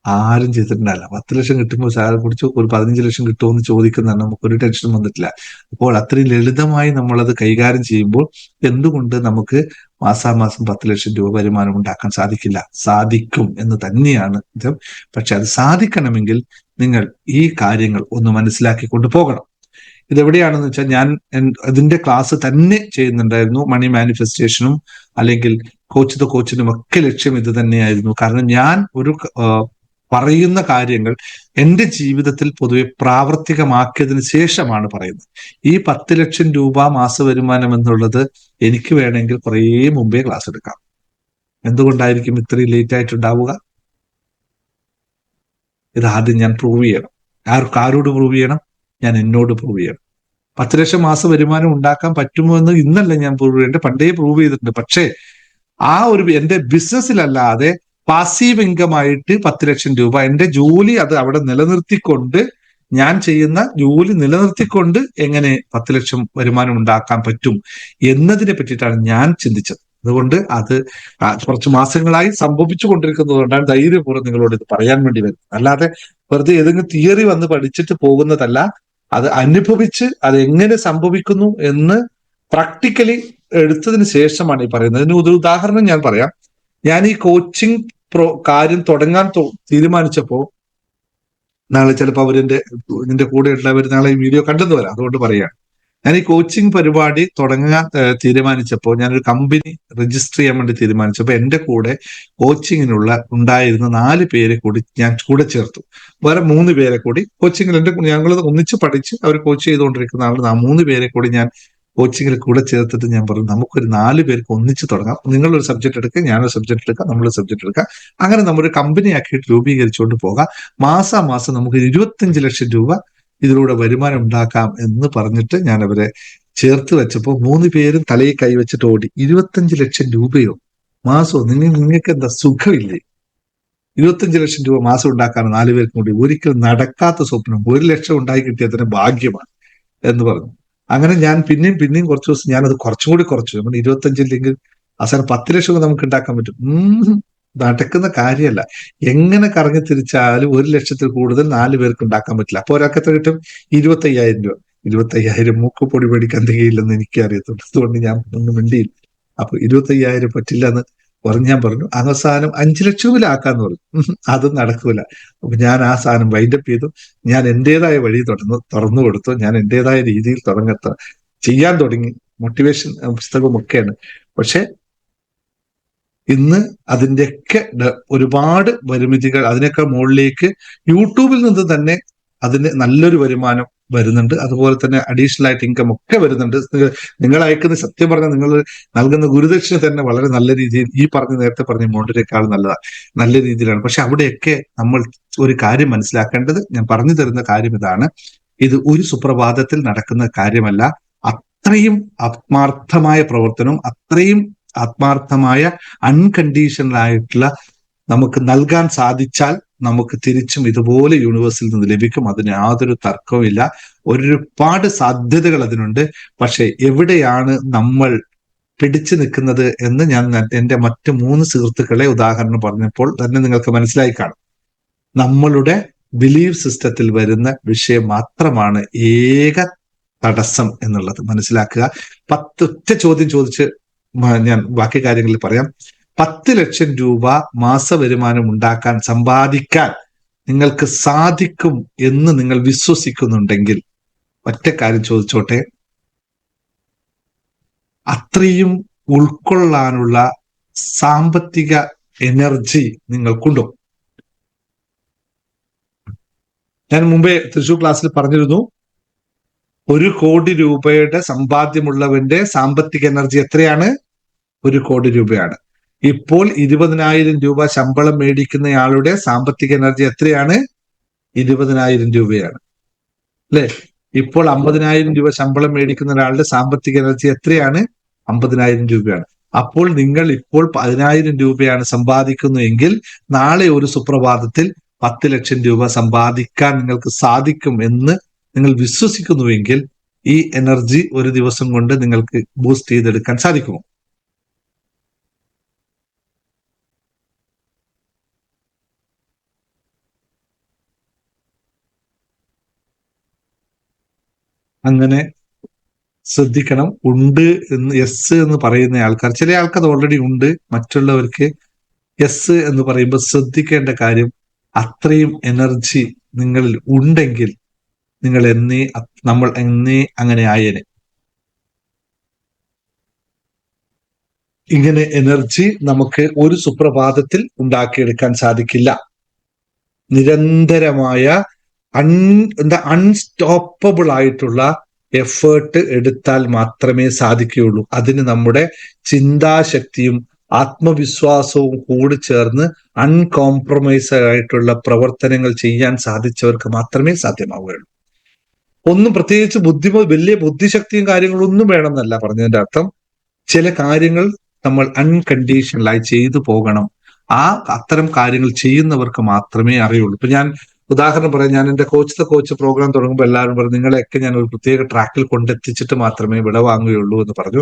ആരും ചെയ്തിട്ടുണ്ടല്ല. 10 ലക്ഷം കിട്ടുമ്പോൾ സാറ് കുടിച്ച് ഒരു 15 ലക്ഷം കിട്ടുമെന്ന് ചോദിക്കുന്നതാണ്, നമുക്കൊരു ടെൻഷൻ വന്നിട്ടില്ല. അപ്പോൾ അത്രയും ലളിതമായി നമ്മളത് കൈകാര്യം ചെയ്യുമ്പോൾ എന്തുകൊണ്ട് നമുക്ക് മാസാമാസം 10 ലക്ഷം രൂപ വരുമാനം ഉണ്ടാക്കാൻ സാധിക്കില്ല? സാധിക്കും എന്ന് തന്നെയാണ് ഇത്. പക്ഷെ അത് സാധിക്കണമെങ്കിൽ നിങ്ങൾ ഈ കാര്യങ്ങൾ ഒന്ന് മനസ്സിലാക്കിക്കൊണ്ട് പോകണം. ഇതെവിടെയാണെന്ന് വെച്ചാൽ ഞാൻ അതിന്റെ ക്ലാസ് തന്നെ ചെയ്യുന്നുണ്ടായിരുന്നു. മണി മാനിഫെസ്റ്റേഷനും അല്ലെങ്കിൽ കോച്ച് ദ കോച്ചിനും ഒക്കെ ലക്ഷ്യം ഇത് തന്നെയായിരുന്നു. കാരണം ഞാൻ ഒരു പറയുന്ന കാര്യങ്ങൾ എൻ്റെ ജീവിതത്തിൽ പൊതുവെ പ്രാവർത്തികമാക്കിയതിന് ശേഷമാണ് പറയുന്നത്. ഈ 10 ലക്ഷം രൂപ മാസ വരുമാനം എന്നുള്ളത് എനിക്ക് വേണമെങ്കിൽ കുറേ മുമ്പേ ക്ലാസ് എടുക്കാം. എന്തുകൊണ്ടായിരിക്കും ഇത്രയും ലേറ്റ് ആയിട്ടുണ്ടാവുക? ഇത് ആദ്യം ഞാൻ പ്രൂവ് ചെയ്യണം. ആരോട് പ്രൂവ് ചെയ്യണം? ഞാൻ എന്നോട് പ്രൂവ് ചെയ്യണം. 10 ലക്ഷം മാസ വരുമാനം ഉണ്ടാക്കാൻ പറ്റുമോ എന്ന് ഇന്നല്ല ഞാൻ പ്രൂവ് ചെയ്യേണ്ടത്, പണ്ടേ പ്രൂവ് ചെയ്തിട്ടുണ്ട്. പക്ഷേ ആ ഒരു എന്റെ ബിസിനസ്സിലല്ലാതെ പാസീവ് ഇൻകം ആയിട്ട് 10 ലക്ഷം രൂപ എന്റെ ജോലി അത് അവിടെ നിലനിർത്തിക്കൊണ്ട്, ഞാൻ ചെയ്യുന്ന ജോലി നിലനിർത്തിക്കൊണ്ട് എങ്ങനെ 10 ലക്ഷം വരുമാനം ഉണ്ടാക്കാൻ പറ്റും എന്നതിനെ പറ്റിയിട്ടാണ് ഞാൻ ചിന്തിച്ചത്. അതുകൊണ്ട് അത് കുറച്ച് മാസങ്ങളായി സംഭവിച്ചു കൊണ്ടിരിക്കുന്നത് കൊണ്ടാണ് ധൈര്യപൂർവ്വം നിങ്ങളോട് ഇത് പറയാൻ വേണ്ടി വരുന്നത്. അല്ലാതെ വെറുതെ ഏതെങ്കിലും തിയറി വന്ന് പഠിച്ചിട്ട് പോകുന്നതല്ല. അത് അനുഭവിച്ച് അത് എങ്ങനെ സംഭവിക്കുന്നു എന്ന് പ്രാക്ടിക്കലി എടുത്തതിന് ശേഷമാണ് ഈ പറയുന്നത്. ഇതിന് ഒരു ഉദാഹരണം ഞാൻ പറയാം. ഞാൻ ഈ കോച്ചിങ് കാര്യം തുടങ്ങാൻ തീരുമാനിച്ചപ്പോ, നാളെ ചിലപ്പോൾ ഇതിന്റെ കൂടെ ഉള്ളവർ നാളെ ഈ വീഡിയോ കണ്ടെന്ന് വരാം, അതുകൊണ്ട് പറയാണ്. ഞാൻ ഈ കോച്ചിങ് പരിപാടി തുടങ്ങാൻ തീരുമാനിച്ചപ്പോൾ ഞാനൊരു കമ്പനി രജിസ്റ്റർ ചെയ്യാൻ വേണ്ടി തീരുമാനിച്ചപ്പോൾ എൻ്റെ കൂടെ കോച്ചിങ്ങിനുള്ള ഉണ്ടായിരുന്ന 4 പേരെ കൂടി ഞാൻ കൂടെ ചേർത്തു. വേറെ 3 പേരെ കൂടി കോച്ചിങ്ങിൽ ഞങ്ങൾ ഒന്നിച്ച് പഠിച്ച് അവർ കോച്ച് ചെയ്തുകൊണ്ടിരിക്കുന്ന ആൾ 3 പേരെ കൂടി ഞാൻ കോച്ചിങ്ങിൽ കൂടെ ചേർത്തിട്ട് ഞാൻ പറഞ്ഞു, നമുക്കൊരു 4 പേർക്ക് ഒന്നിച്ച് തുടങ്ങാം. നിങ്ങളൊരു സബ്ജക്ട് എടുക്കുക, ഞാനൊരു സബ്ജക്ട് എടുക്കാം, നമ്മളൊരു സബ്ജക്ട് എടുക്കാം. അങ്ങനെ നമ്മളൊരു കമ്പനി ആക്കിയിട്ട് രൂപീകരിച്ചുകൊണ്ട് പോകാം. മാസാമാസം നമുക്ക് 25 ലക്ഷം രൂപ ഇതിലൂടെ വരുമാനം ഉണ്ടാക്കാം എന്ന് പറഞ്ഞിട്ട് ഞാൻ അവരെ ചേർത്ത് വെച്ചപ്പോൾ 3 പേരും തലയിൽ കൈവച്ചിട്ട് ഓടി. 25 ലക്ഷം രൂപയോ മാസവും? നിങ്ങൾക്ക് എന്താ സുഖമില്ലേ? 25 ലക്ഷം രൂപ മാസം ഉണ്ടാക്കാൻ 4 പേർക്കും കൂടി ഒരിക്കലും നടക്കാത്ത സ്വപ്നം. 1 ലക്ഷം ഉണ്ടായി കിട്ടിയതിന് ഭാഗ്യമാണ് എന്ന് പറഞ്ഞു. അങ്ങനെ ഞാൻ പിന്നെയും കുറച്ച് ദിവസം ഞാനത് കുറച്ചും കൂടി കുറച്ചു. നമ്മൾ 25 അവസാനം 10 ലക്ഷം നമുക്ക് ഉണ്ടാക്കാൻ പറ്റും. നടക്കുന്ന കാര്യമല്ല. എങ്ങനെ കറങ്ങി തിരിച്ചാലും 1 ലക്ഷത്തിൽ കൂടുതൽ 4 പേർക്ക് ഉണ്ടാക്കാൻ പറ്റില്ല. അപ്പൊ ഒരാൾക്ക് എത്ര കിട്ടും? 25,000 രൂപ. 25,000 മൂക്കുപൊടി മേടിക്കാൻ തികയില്ലെന്ന് എനിക്ക് അറിയത്തുള്ളൂ. അതുകൊണ്ട് ഞാൻ ഒന്നും മിണ്ടിയില്ല. അപ്പൊ 25,000 പറ്റില്ല എന്ന് ഞാൻ പറഞ്ഞു. അവസാനം 5 ലക്ഷത്തിലാക്കാന്ന് പറഞ്ഞു. അതും നടക്കൂല. അപ്പൊ ഞാൻ ആ സാധനം വൈൻഡപ്പ് ചെയ്തു. ഞാൻ എന്റേതായ വഴി തുറന്നു കൊടുത്തു. ഞാൻ എന്റേതായ രീതിയിൽ ചെയ്യാൻ തുടങ്ങി. മോട്ടിവേഷൻ പുസ്തകമൊക്കെയാണ്. പക്ഷെ ഇന്ന് അതിൻ്റെയൊക്കെ ഒരുപാട് പരിമിതികൾ, അതിനൊക്കെ മുകളിലേക്ക് യൂട്യൂബിൽ നിന്ന് തന്നെ അതിന് നല്ലൊരു വരുമാനം വരുന്നുണ്ട്. അതുപോലെ തന്നെ അഡീഷണൽ ആയിട്ട് ഇൻകം ഒക്കെ വരുന്നുണ്ട്. നിങ്ങൾ അയക്കുന്ന, സത്യം പറഞ്ഞാൽ നിങ്ങൾ നൽകുന്ന ഗുരുദക്ഷിണ തന്നെ വളരെ നല്ല രീതിയിൽ ഈ നേരത്തെ പറഞ്ഞ എമൗണ്ടിനേക്കാൾ നല്ല രീതിയിലാണ്. പക്ഷെ അവിടെയൊക്കെ നമ്മൾ ഒരു കാര്യം മനസ്സിലാക്കേണ്ടത്, ഞാൻ പറഞ്ഞു തരുന്ന കാര്യം ഇതാണ്, ഇത് ഒരു സുപ്രഭാതത്തിൽ നടക്കുന്ന കാര്യമല്ല. അത്രയും ആത്മാർത്ഥമായ പ്രവർത്തനവും അത്രയും ആത്മാർത്ഥമായ അൺകണ്ടീഷണൽ ആയിട്ടുള്ള നമുക്ക് നൽകാൻ സാധിച്ചാൽ നമുക്ക് തിരിച്ചും ഇതുപോലെ യൂണിവേഴ്സിൽ നിന്ന് ലഭിക്കും. അതിന് യാതൊരു തർക്കവുമില്ല. ഒരുപാട് സാധ്യതകൾ അതിനുണ്ട്. പക്ഷെ എവിടെയാണ് നമ്മൾ പിടിച്ചു നിൽക്കുന്നത് എന്ന് ഞാൻ എൻ്റെ മറ്റ് 3 സുഹൃത്തുക്കളെ ഉദാഹരണം പറഞ്ഞപ്പോൾ തന്നെ നിങ്ങൾക്ക് മനസ്സിലായി കാണും. നമ്മളുടെ ബിലീഫ് സിസ്റ്റത്തിൽ വരുന്ന വിഷയം മാത്രമാണ് ഏക തടസ്സം എന്നുള്ളത് മനസ്സിലാക്കുക. 10 ഒറ്റ ചോദ്യം ചോദിച്ച് ഞാൻ ബാക്കി കാര്യങ്ങളിൽ പറയാം. 10 ലക്ഷം രൂപ മാസ വരുമാനം ഉണ്ടാക്കാൻ, സമ്പാദിക്കാൻ നിങ്ങൾക്ക് സാധിക്കും എന്ന് നിങ്ങൾ വിശ്വസിക്കുന്നുണ്ടെങ്കിൽ ഒറ്റ കാര്യം ചോദിച്ചോട്ടെ, അത്രയും ഉൾക്കൊള്ളാനുള്ള സാമ്പത്തിക എനർജി നിങ്ങൾക്കുണ്ടോ? ഞാൻ മുമ്പേ തൃശൂർ ക്ലാസ്സിൽ പറഞ്ഞിരുന്നു, 1 കോടി രൂപയുടെ സമ്പാദ്യമുള്ളവന്റെ സാമ്പത്തിക എനർജി എത്രയാണ്? 1 കോടി രൂപയാണ്. ഇപ്പോൾ 20,000 രൂപ ശമ്പളം മേടിക്കുന്നയാളുടെ സാമ്പത്തിക എനർജി എത്രയാണ്? 20,000 രൂപയാണ്, അല്ലെ? ഇപ്പോൾ 50,000 രൂപ ശമ്പളം മേടിക്കുന്ന ഒരാളുടെ സാമ്പത്തിക എനർജി എത്രയാണ്? 50,000 രൂപയാണ്. അപ്പോൾ നിങ്ങൾ ഇപ്പോൾ 10,000 രൂപയാണ് സമ്പാദിക്കുന്നുവെങ്കിൽ നാളെ ഒരു സുപ്രഭാതത്തിൽ 10 ലക്ഷം രൂപ സമ്പാദിക്കാൻ നിങ്ങൾക്ക് സാധിക്കും എന്ന് നിങ്ങൾ വിശ്വസിക്കുന്നുവെങ്കിൽ ഈ എനർജി ഒരു ദിവസം കൊണ്ട് നിങ്ങൾക്ക് ബൂസ്റ്റ് ചെയ്തെടുക്കാൻ സാധിക്കുമോ? അങ്ങനെ ശ്രദ്ധിക്കണം. ഉണ്ട് എന്ന്, യെസ് എന്ന് പറയുന്ന ആൾക്കാർ, ചില ആൾക്കാർ അത് ഓൾറെഡി ഉണ്ട്, മറ്റുള്ളവർക്ക് യെസ് എന്ന് പറയുമ്പോൾ ശ്രദ്ധിക്കേണ്ട കാര്യം, അത്രയും എനർജി നിങ്ങളിൽ ഉണ്ടെങ്കിൽ നമ്മൾ എന്നേ അങ്ങനെ ആയേനെ. ഇങ്ങനെ എനർജി നമുക്ക് ഒരു സുപ്രഭാതത്തിൽ ഉണ്ടാക്കിയെടുക്കാൻ സാധിക്കില്ല. നിരന്തരമായ അൺസ്റ്റോപ്പബിൾ ആയിട്ടുള്ള എഫേർട്ട് എടുത്താൽ മാത്രമേ സാധിക്കുകയുള്ളൂ. അതിന് നമ്മുടെ ചിന്താശക്തിയും ആത്മവിശ്വാസവും കൂടി ചേർന്ന് അൺകോംപ്രമൈസ് ആയിട്ടുള്ള പ്രവർത്തനങ്ങൾ ചെയ്യാൻ സാധിച്ചവർക്ക് മാത്രമേ സാധ്യമാവുകയുള്ളൂ. ഒന്നും പ്രത്യേകിച്ച് വലിയ ബുദ്ധിശക്തിയും കാര്യങ്ങളൊന്നും വേണമെന്നല്ല പറഞ്ഞതിന്റെ അർത്ഥം. ചില കാര്യങ്ങൾ നമ്മൾ അൺകണ്ടീഷണലായി ചെയ്തു പോകണം. അത്തരം കാര്യങ്ങൾ ചെയ്യുന്നവർക്ക് മാത്രമേ അറിയുള്ളൂ. ഇപ്പൊ ഞാൻ ഉദാഹരണം പറയാം, ഞാൻ എൻ്റെ കോച്ച് പ്രോഗ്രാം തുടങ്ങുമ്പോൾ എല്ലാവരും പറഞ്ഞു, നിങ്ങളെയൊക്കെ ഞാൻ ഒരു പ്രത്യേക ട്രാക്കിൽ കൊണ്ടെത്തിച്ചിട്ട് മാത്രമേ വിടവാങ്ങുകയുള്ളൂ എന്ന് പറഞ്ഞു.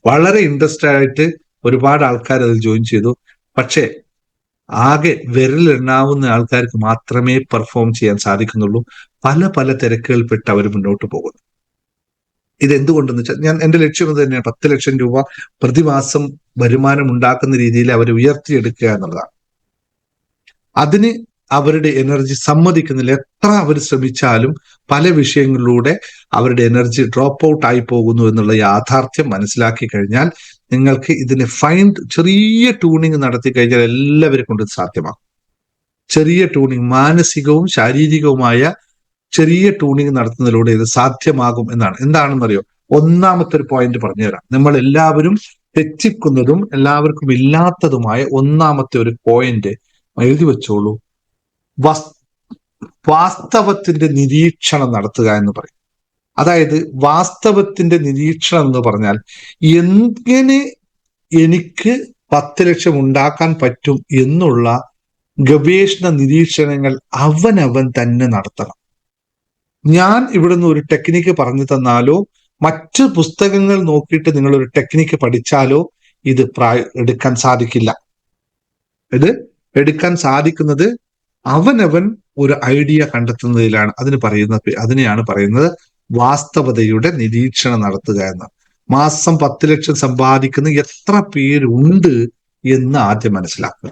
വളരെ ഇൻട്രസ്റ്റഡ് ആയിട്ട് ഒരുപാട് ആൾക്കാർ അതിൽ ജോയിൻ ചെയ്തു. പക്ഷേ ആകെ വിരലെണ്ണാവുന്ന ആൾക്കാർക്ക് മാത്രമേ പെർഫോം ചെയ്യാൻ സാധിക്കുന്നുള്ളൂ. പല തിരക്കുകളിൽപ്പെട്ട് അവർ മുന്നോട്ട് പോകുന്നു. ഇതെന്തുകൊണ്ടെന്ന് വെച്ചാൽ എൻ്റെ ലക്ഷ്യം ഇത് തന്നെയാണ്. 10 ലക്ഷം രൂപ പ്രതിമാസം വരുമാനം ഉണ്ടാക്കുന്ന രീതിയിൽ അവരെ ഉയർത്തിയെടുക്കുക എന്നുള്ളതാണ്. അതിന് അവരുടെ എനർജി സമ്മതിക്കുന്നില്ല. എത്ര അവർ ശ്രമിച്ചാലും പല വിഷയങ്ങളിലൂടെ അവരുടെ എനർജി ഡ്രോപ്പ് ഔട്ട് ആയി പോകുന്നു എന്നുള്ള യാഥാർത്ഥ്യം മനസ്സിലാക്കി കഴിഞ്ഞാൽ നിങ്ങൾക്ക് ഇതിനെ ചെറിയ ട്യൂണിങ് നടത്തി കഴിഞ്ഞാൽ എല്ലാവരെ കൊണ്ട് ഇത് സാധ്യമാകും. ചെറിയ ട്യൂണിങ്, മാനസികവും ശാരീരികവുമായ ചെറിയ ട്യൂണിങ് നടത്തുന്നതിലൂടെ ഇത് സാധ്യമാകും എന്നാണ്. എന്താണെന്നറിയോ? ഒന്നാമത്തെ ഒരു പോയിന്റ് പറഞ്ഞുതരാം. നമ്മൾ എല്ലാവരും തെറ്റിക്കുന്നതും എല്ലാവർക്കും ഇല്ലാത്തതുമായ ഒന്നാമത്തെ ഒരു പോയിന്റ് എഴുതി വെച്ചോളൂ. വാസ്തവത്തിന്റെ നിരീക്ഷണം നടത്തുക എന്ന് പറയും. അതായത് വാസ്തവത്തിന്റെ നിരീക്ഷണം എന്ന് പറഞ്ഞാൽ, എങ്ങനെ എനിക്ക് 10 ലക്ഷം ഉണ്ടാക്കാൻ പറ്റും എന്നുള്ള ഗവേഷണ നിരീക്ഷണങ്ങൾ അവനവൻ തന്നെ നടത്തണം. ഞാൻ ഇവിടുന്ന് ഒരു ടെക്നിക്ക് പറഞ്ഞു തന്നാലോ മറ്റ് പുസ്തകങ്ങൾ നോക്കിയിട്ട് നിങ്ങൾ ഒരു ടെക്നിക്ക് പഠിച്ചാലോ ഇത് എടുക്കാൻ സാധിക്കില്ല. ഇത് എടുക്കാൻ സാധിക്കുന്നത് അവനവൻ ഒരു ഐഡിയ കണ്ടെത്തുന്നതിലാണ്. അതിനെയാണ് പറയുന്നത് വാസ്തവതയുടെ നിരീക്ഷണം നടത്തുക എന്ന്. മാസം 10 ലക്ഷം സമ്പാദിക്കുന്ന എത്ര പേരുണ്ട് എന്ന് ആദ്യം മനസ്സിലാക്കുക.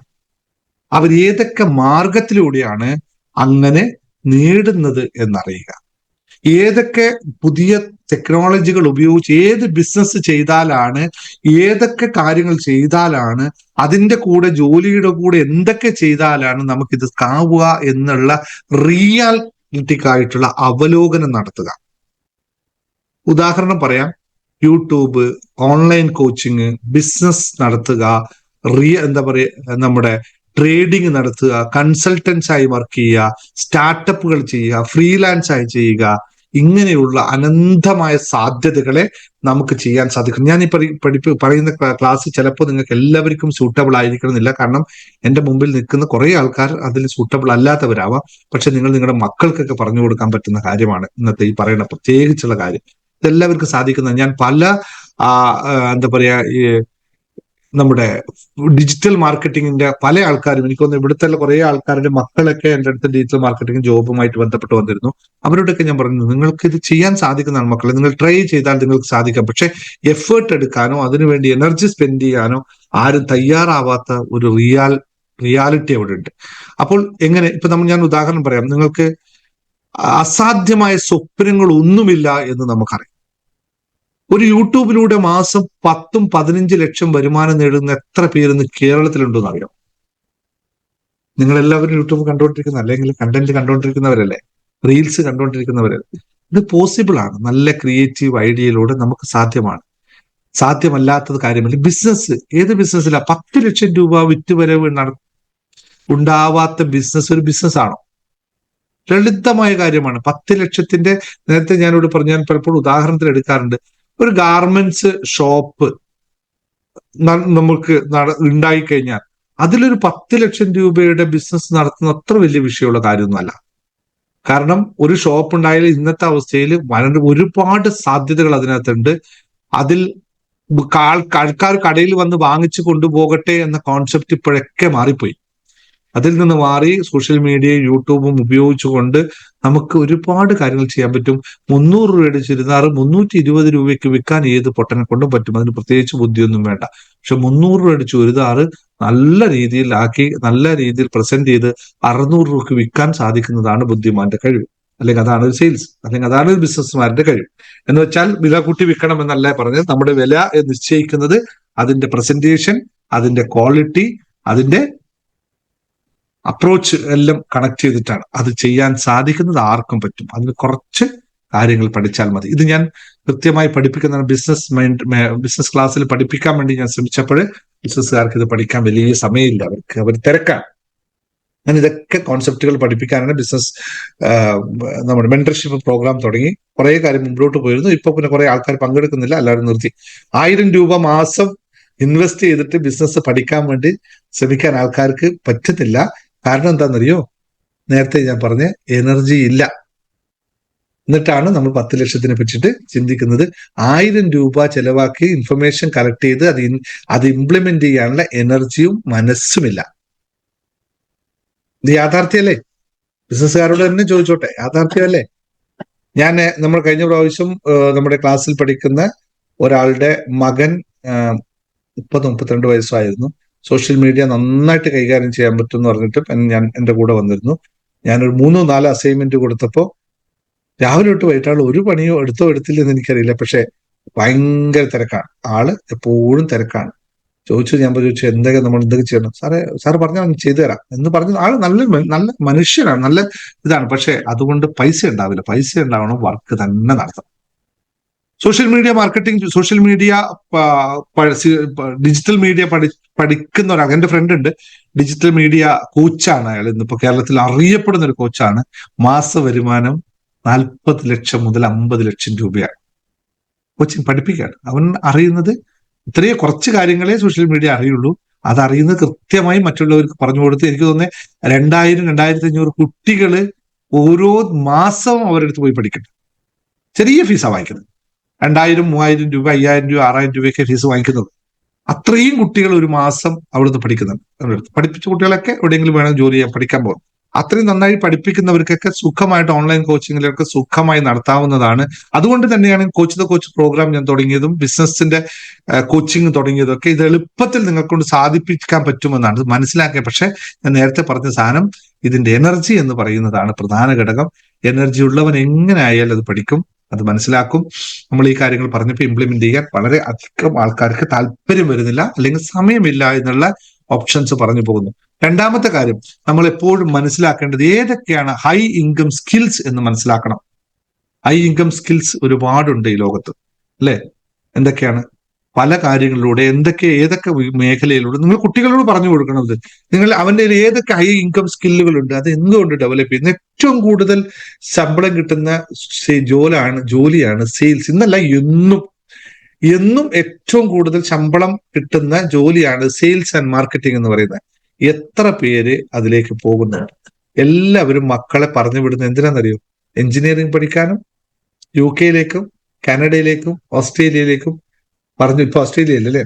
അവർ ഏതൊക്കെ മാർഗത്തിലൂടെയാണ് അങ്ങനെ നേടുന്നത് എന്നറിയുക. ഏതൊക്കെ പുതിയ ടെക്നോളജികൾ ഉപയോഗിച്ച് ഏത് ബിസിനസ് ചെയ്താലാണ്, ഏതൊക്കെ കാര്യങ്ങൾ ചെയ്താലാണ്, അതിൻ്റെ കൂടെ ജോലിയുടെ കൂടെ എന്തൊക്കെ ചെയ്താലാണ് നമുക്കിത് ആവുക എന്നുള്ള റിയാലിറ്റിക്കായിട്ടുള്ള അവലോകനം നടത്തുക. ഉദാഹരണം പറയാം, യൂട്യൂബ്, ഓൺലൈൻ കോച്ചിങ്, ബിസിനസ് നടത്തുക, എന്താ പറയുക, നമ്മുടെ ട്രേഡിംഗ് നടത്തുക, കൺസൾട്ടൻസ് ആയി വർക്ക് ചെയ്യുക, സ്റ്റാർട്ടപ്പുകൾ ചെയ്യുക, ഫ്രീലാൻസ് ആയി ചെയ്യുക, ഇങ്ങനെയുള്ള അനന്തമായ സാധ്യതകളെ നമുക്ക് ചെയ്യാൻ സാധിക്കും. ഞാൻ ഈ പറയുന്ന ക്ലാസ് ചിലപ്പോൾ നിങ്ങൾക്ക് എല്ലാവർക്കും സൂട്ടബിൾ ആയിരിക്കണമെന്നില്ല. കാരണം എന്റെ മുമ്പിൽ നിൽക്കുന്ന കുറെ ആൾക്കാർ അതിൽ സൂട്ടബിൾ അല്ലാത്തവരാവാം. പക്ഷെ നിങ്ങൾ നിങ്ങളുടെ മക്കൾക്കൊക്കെ പറഞ്ഞു കൊടുക്കാൻ പറ്റുന്ന കാര്യമാണ് ഇന്നത്തെ ഈ പറയുന്ന പ്രത്യേകിച്ചുള്ള കാര്യം. ഇതെല്ലാവർക്കും സാധിക്കുന്നത്. ഞാൻ പല എന്താ പറയാ, ഈ നമ്മുടെ ഡിജിറ്റൽ മാർക്കറ്റിംഗിന്റെ പല ആൾക്കാരും, എനിക്കൊന്ന് ഇവിടുത്തെ കുറെ ആൾക്കാരുടെ മക്കളൊക്കെ എൻ്റെ അടുത്ത് ഡിജിറ്റൽ മാർക്കറ്റിംഗ് ജോബുമായിട്ട് ബന്ധപ്പെട്ട് വന്നിരുന്നു. അവരോടൊക്കെ ഞാൻ പറഞ്ഞു, നിങ്ങൾക്ക് ഇത് ചെയ്യാൻ സാധിക്കുന്നതാണ് മക്കളെ, നിങ്ങൾ ട്രൈ ചെയ്താൽ നിങ്ങൾക്ക് സാധിക്കാം. പക്ഷെ എഫേർട്ട് എടുക്കാനോ അതിനുവേണ്ടി എനർജി സ്പെൻഡ് ചെയ്യാനോ ആരും തയ്യാറാവാത്ത ഒരു റിയാലിറ്റി അവിടെ ഉണ്ട്. അപ്പോൾ എങ്ങനെ, ഇപ്പൊ ഞാൻ ഉദാഹരണം പറയാം. നിങ്ങൾക്ക് അസാധ്യമായ സ്വപ്നങ്ങൾ ഒന്നുമില്ല എന്ന് നമുക്കറിയാം. ഒരു യൂട്യൂബിലൂടെ മാസം 10-15 ലക്ഷം വരുമാനം നേടുന്ന എത്ര പേരെന്ന് കേരളത്തിലുണ്ടെന്ന് അറിയാം? നിങ്ങളെല്ലാവരും യൂട്യൂബ് കണ്ടുകൊണ്ടിരിക്കുന്ന, അല്ലെങ്കിൽ കണ്ടന്റ് കണ്ടുകൊണ്ടിരിക്കുന്നവരല്ലേ, റീൽസ് കണ്ടുകൊണ്ടിരിക്കുന്നവരല്ലേ? ഇത് പോസിബിൾ ആണ്. നല്ല ക്രിയേറ്റീവ് ഐഡിയയിലൂടെ നമുക്ക് സാധ്യമാണ്. സാധ്യമല്ലാത്തത് കാര്യമില്ല. ബിസിനസ്, ഏത് ബിസിനസ്സിലാണ് 10 ലക്ഷം രൂപ വിറ്റുവരവ് ഉണ്ടാവാത്ത ബിസിനസ് ഒരു ബിസിനസ് ആണോ? ലളിതമായ കാര്യമാണ്. 10 ലക്ഷത്തിന്റെ, നേരത്തെ ഞാനിവിടെ പറഞ്ഞു, ഞാൻ പലപ്പോഴും ഉദാഹരണത്തിൽ എടുക്കാറുണ്ട്. ഒരു ഗാർമെന്റ്സ് ഷോപ്പ് നമുക്ക് ഉണ്ടായിക്കഴിഞ്ഞാൽ അതിലൊരു 10 ലക്ഷം രൂപയുടെ ബിസിനസ് നടത്തുന്ന അത്ര വലിയ വിഷയമുള്ള കാര്യമൊന്നുമല്ല. കാരണം ഒരു ഷോപ്പ് ഉണ്ടായാലും ഇന്നത്തെ അവസ്ഥയിൽ ഒരുപാട് സാധ്യതകൾ അതിനകത്തുണ്ട്. അതിൽ ആൾക്കാർ കടയിൽ വന്ന് വാങ്ങിച്ചു കൊണ്ടുപോകട്ടെ എന്ന കോൺസെപ്റ്റ് ഇപ്പോഴൊക്കെ മാറിപ്പോയി. അതിൽ നിന്ന് മാറി സോഷ്യൽ മീഡിയയും യൂട്യൂബും ഉപയോഗിച്ചുകൊണ്ട് നമുക്ക് ഒരുപാട് കാര്യങ്ങൾ ചെയ്യാൻ പറ്റും. 300 രൂപയുടെ ചുരിദാർ 320 രൂപയ്ക്ക് വിൽക്കാൻ ഏത് പൊട്ടനെ കൊണ്ടും പറ്റും. അതിന് പ്രത്യേകിച്ച് ബുദ്ധിയൊന്നും വേണ്ട. പക്ഷെ 300 രൂപയുടെ ചുരിദാർ നല്ല രീതിയിൽ ആക്കി, നല്ല രീതിയിൽ പ്രസന്റ് ചെയ്ത് 600 രൂപയ്ക്ക് വിൽക്കാൻ സാധിക്കുന്നതാണ് ബുദ്ധിമാന്റെ കഴിവ്. അല്ലെങ്കിൽ അതാണ് ഒരു സെയിൽസ്, അല്ലെങ്കിൽ അതാണ് ഒരു ബിസിനസ്മാരുടെ കഴിവ്. എന്ന് വെച്ചാൽ വില കൂട്ടി വിൽക്കണം എന്നല്ല പറഞ്ഞത്. നമ്മുടെ വില നിശ്ചയിക്കുന്നത് അതിന്റെ പ്രസന്റേഷൻ, അതിന്റെ ക്വാളിറ്റി, അതിന്റെ അപ്രോച്ച് എല്ലാം കണക്ട് ചെയ്തിട്ടാണ്. അത് ചെയ്യാൻ സാധിക്കുന്നത് ആർക്കും പറ്റും. അതിന് കുറച്ച് കാര്യങ്ങൾ പഠിച്ചാൽ മതി. ഇത് ഞാൻ കൃത്യമായി പഠിപ്പിക്കുന്ന ബിസിനസ് ക്ലാസ്സിൽ പഠിപ്പിക്കാൻ വേണ്ടി ഞാൻ ശ്രമിച്ചപ്പോൾ ബിസിനസ്സുകാർക്ക് ഇത് പഠിക്കാൻ വലിയ സമയമില്ല. അവർ തിരക്കാണ്. ഞാൻ ഇതൊക്കെ കോൺസെപ്റ്റുകൾ പഠിപ്പിക്കാനാണ് നമ്മുടെ മെന്റർഷിപ്പ് പ്രോഗ്രാം തുടങ്ങി. കുറെ കാര്യം മുമ്പോട്ട് പോയിരുന്നു. ഇപ്പൊ പിന്നെ കുറെ ആൾക്കാർ പങ്കെടുക്കുന്നില്ല, എല്ലാവരും നിർത്തി. 1000 രൂപ മാസം ഇൻവെസ്റ്റ് ചെയ്തിട്ട് ബിസിനസ് പഠിക്കാൻ വേണ്ടി ശ്രമിക്കാൻ ആൾക്കാർക്ക് പറ്റുന്നില്ല. കാരണം എന്താണെന്നറിയോ? നേരത്തെ ഞാൻ പറഞ്ഞ എനർജി ഇല്ല. എന്നിട്ടാണ് നമ്മൾ 10 ലക്ഷത്തിനെ പറ്റിയിട്ട് ചിന്തിക്കുന്നത്. 1000 രൂപ ചെലവാക്കി ഇൻഫർമേഷൻ കളക്ട് ചെയ്ത് അത് ഇംപ്ലിമെന്റ് ചെയ്യാനുള്ള എനർജിയും മനസ്സുമില്ല. ഇത് യാഥാർത്ഥ്യമല്ലേ? ബിസിനസ്സുകാരോട് തന്നെ ചോദിച്ചോട്ടെ, യാഥാർത്ഥ്യമല്ലേ? നമ്മൾ കഴിഞ്ഞ പ്രാവശ്യം നമ്മുടെ ക്ലാസ്സിൽ പഠിക്കുന്ന ഒരാളുടെ മകൻ 30-32 വയസ്സായിരുന്നു. സോഷ്യൽ മീഡിയ നന്നായിട്ട് കൈകാര്യം ചെയ്യാൻ പറ്റും എന്ന് പറഞ്ഞിട്ട് എന്റെ കൂടെ വന്നിരുന്നു. ഞാനൊരു 3-4 അസൈൻമെന്റ് കൊടുത്തപ്പോൾ രാവിലെ തൊട്ട് വൈകിട്ടാൾ ഒരു പണിയോ എടുത്തില്ലെന്ന് എനിക്കറിയില്ല. പക്ഷെ ഭയങ്കര തിരക്കാണ്. ആള് എപ്പോഴും തിരക്കാണ്. ഞാൻ ചോദിച്ചു നമ്മൾ എന്തൊക്കെ ചെയ്യണം? സാറ് പറഞ്ഞാൽ ചെയ്തു തരാം എന്ന് പറഞ്ഞു. ആള് നല്ല മനുഷ്യനാണ്, നല്ല ഇതാണ്. പക്ഷെ അതുകൊണ്ട് പൈസ ഉണ്ടാവില്ല. പൈസ ഉണ്ടാവണം, വർക്ക് തന്നെ നടത്തണം. Social media marketing, social media digital media പഠിക്കുന്ന ഒരാൾ, എന്റെ ഫ്രണ്ട് ഉണ്ട്, ഡിജിറ്റൽ മീഡിയ കോച്ചാണ് അയാൾ. ഇന്നിപ്പോ കേരളത്തിൽ അറിയപ്പെടുന്ന ഒരു കോച്ചാണ്. മാസ വരുമാനം 40 ലക്ഷം മുതൽ 50 ലക്ഷം രൂപയാണ്. കോച്ചിങ് പഠിപ്പിക്കുകയാണ്. അവൻ അറിയുന്നത് ഇത്രയും കുറച്ച് കാര്യങ്ങളെ സോഷ്യൽ മീഡിയ അറിയുള്ളൂ. അതറിയുന്നത് കൃത്യമായി മറ്റുള്ളവർക്ക് പറഞ്ഞു കൊടുത്ത്, എനിക്ക് തോന്നുന്നത് 2000-2500 കുട്ടികള് ഓരോ മാസവും അവരെടുത്ത് പോയി പഠിക്കണം. ചെറിയ ഫീസാണ് വാങ്ങിക്കുന്നത്. 2000, 3000 രൂപ, 5000 രൂപ, 6000 രൂപയൊക്കെ ഫീസ് വാങ്ങിക്കുന്നത്. അത്രയും കുട്ടികൾ ഒരു മാസം അവിടുന്ന് പഠിക്കുന്നുണ്ട്. പഠിപ്പിച്ച കുട്ടികളൊക്കെ എവിടെയെങ്കിലും വേണമെങ്കിൽ ജോലി ചെയ്യാൻ പഠിക്കാൻ പോകും. അത്രയും നന്നായി പഠിപ്പിക്കുന്നവർക്കൊക്കെ സുഖമായിട്ട് ഓൺലൈൻ കോച്ചിങ്ങിലൊക്കെ സുഖമായി നടത്താവുന്നതാണ്. അതുകൊണ്ട് തന്നെയാണ് കോച്ച് ദ കോച്ച് പ്രോഗ്രാം ഞാൻ തുടങ്ങിയതും ബിസിനസിന്റെ കോച്ചിങ് തുടങ്ങിയതൊക്കെ. ഇത് എളുപ്പത്തിൽ നിങ്ങൾക്കൊണ്ട് സാധിപ്പിക്കാൻ പറ്റുമെന്നാണ് ഇത് മനസ്സിലാക്കിയത്. പക്ഷെ ഞാൻ നേരത്തെ പറഞ്ഞ സാധനം, ഇതിന്റെ എനർജി എന്ന് പറയുന്നതാണ് പ്രധാന ഘടകം. എനർജി ഉള്ളവൻ എങ്ങനെ ആയാലും അത് പഠിക്കും, അത് മനസ്സിലാക്കും. നമ്മൾ ഈ കാര്യങ്ങൾ പറഞ്ഞപ്പോൾ ഇംപ്ലിമെന്റ് ചെയ്യാൻ വളരെ അധികം ആൾക്കാർക്ക് താല്പര്യം വരുന്നില്ല, അല്ലെങ്കിൽ സമയമില്ല എന്നുള്ള ഓപ്ഷൻസ് പറഞ്ഞു പോകുന്നു. രണ്ടാമത്തെ കാര്യം, നമ്മൾ എപ്പോഴും മനസ്സിലാക്കേണ്ടത് ഏതൊക്കെയാണ് ഹൈ ഇൻകം സ്കിൽസ് എന്ന് മനസ്സിലാക്കണം. ഹൈ ഇൻകം സ്കിൽസ് ഒരുപാടുണ്ട് ഈ ലോകത്ത്, അല്ലെ? എന്തൊക്കെയാണ്? പല കാര്യങ്ങളിലൂടെ ഏതൊക്കെ മേഖലയിലൂടെ നിങ്ങൾ കുട്ടികളോട് പറഞ്ഞു കൊടുക്കണത്, നിങ്ങൾ അവന്റെ ഏതൊക്കെ ഹൈ ഇൻകം സ്കില്ലുകളുണ്ട്, അത് എന്തുകൊണ്ട് ഡെവലപ്പ് ചെയ്യുന്നത്. ഏറ്റവും കൂടുതൽ ശമ്പളം കിട്ടുന്ന ജോലിയാണ് സെയിൽസ്. ഇന്നല്ല, എന്നും ഏറ്റവും കൂടുതൽ ശമ്പളം കിട്ടുന്ന ജോലിയാണ് സെയിൽസ് ആൻഡ് മാർക്കറ്റിംഗ് എന്ന് പറയുന്നത്. എത്ര പേര് അതിലേക്ക് പോകുന്നുണ്ട്? എല്ലാവരും മക്കളെ പറഞ്ഞു വിടുന്നത് എന്തിനാണെന്നറിയോ? എഞ്ചിനീയറിംഗ് പഠിക്കാനും UK കാനഡയിലേക്കും ഓസ്ട്രേലിയയിലേക്കും പറഞ്ഞു. ഇപ്പൊ ഓസ്ട്രേലിയയിലല്ലേ?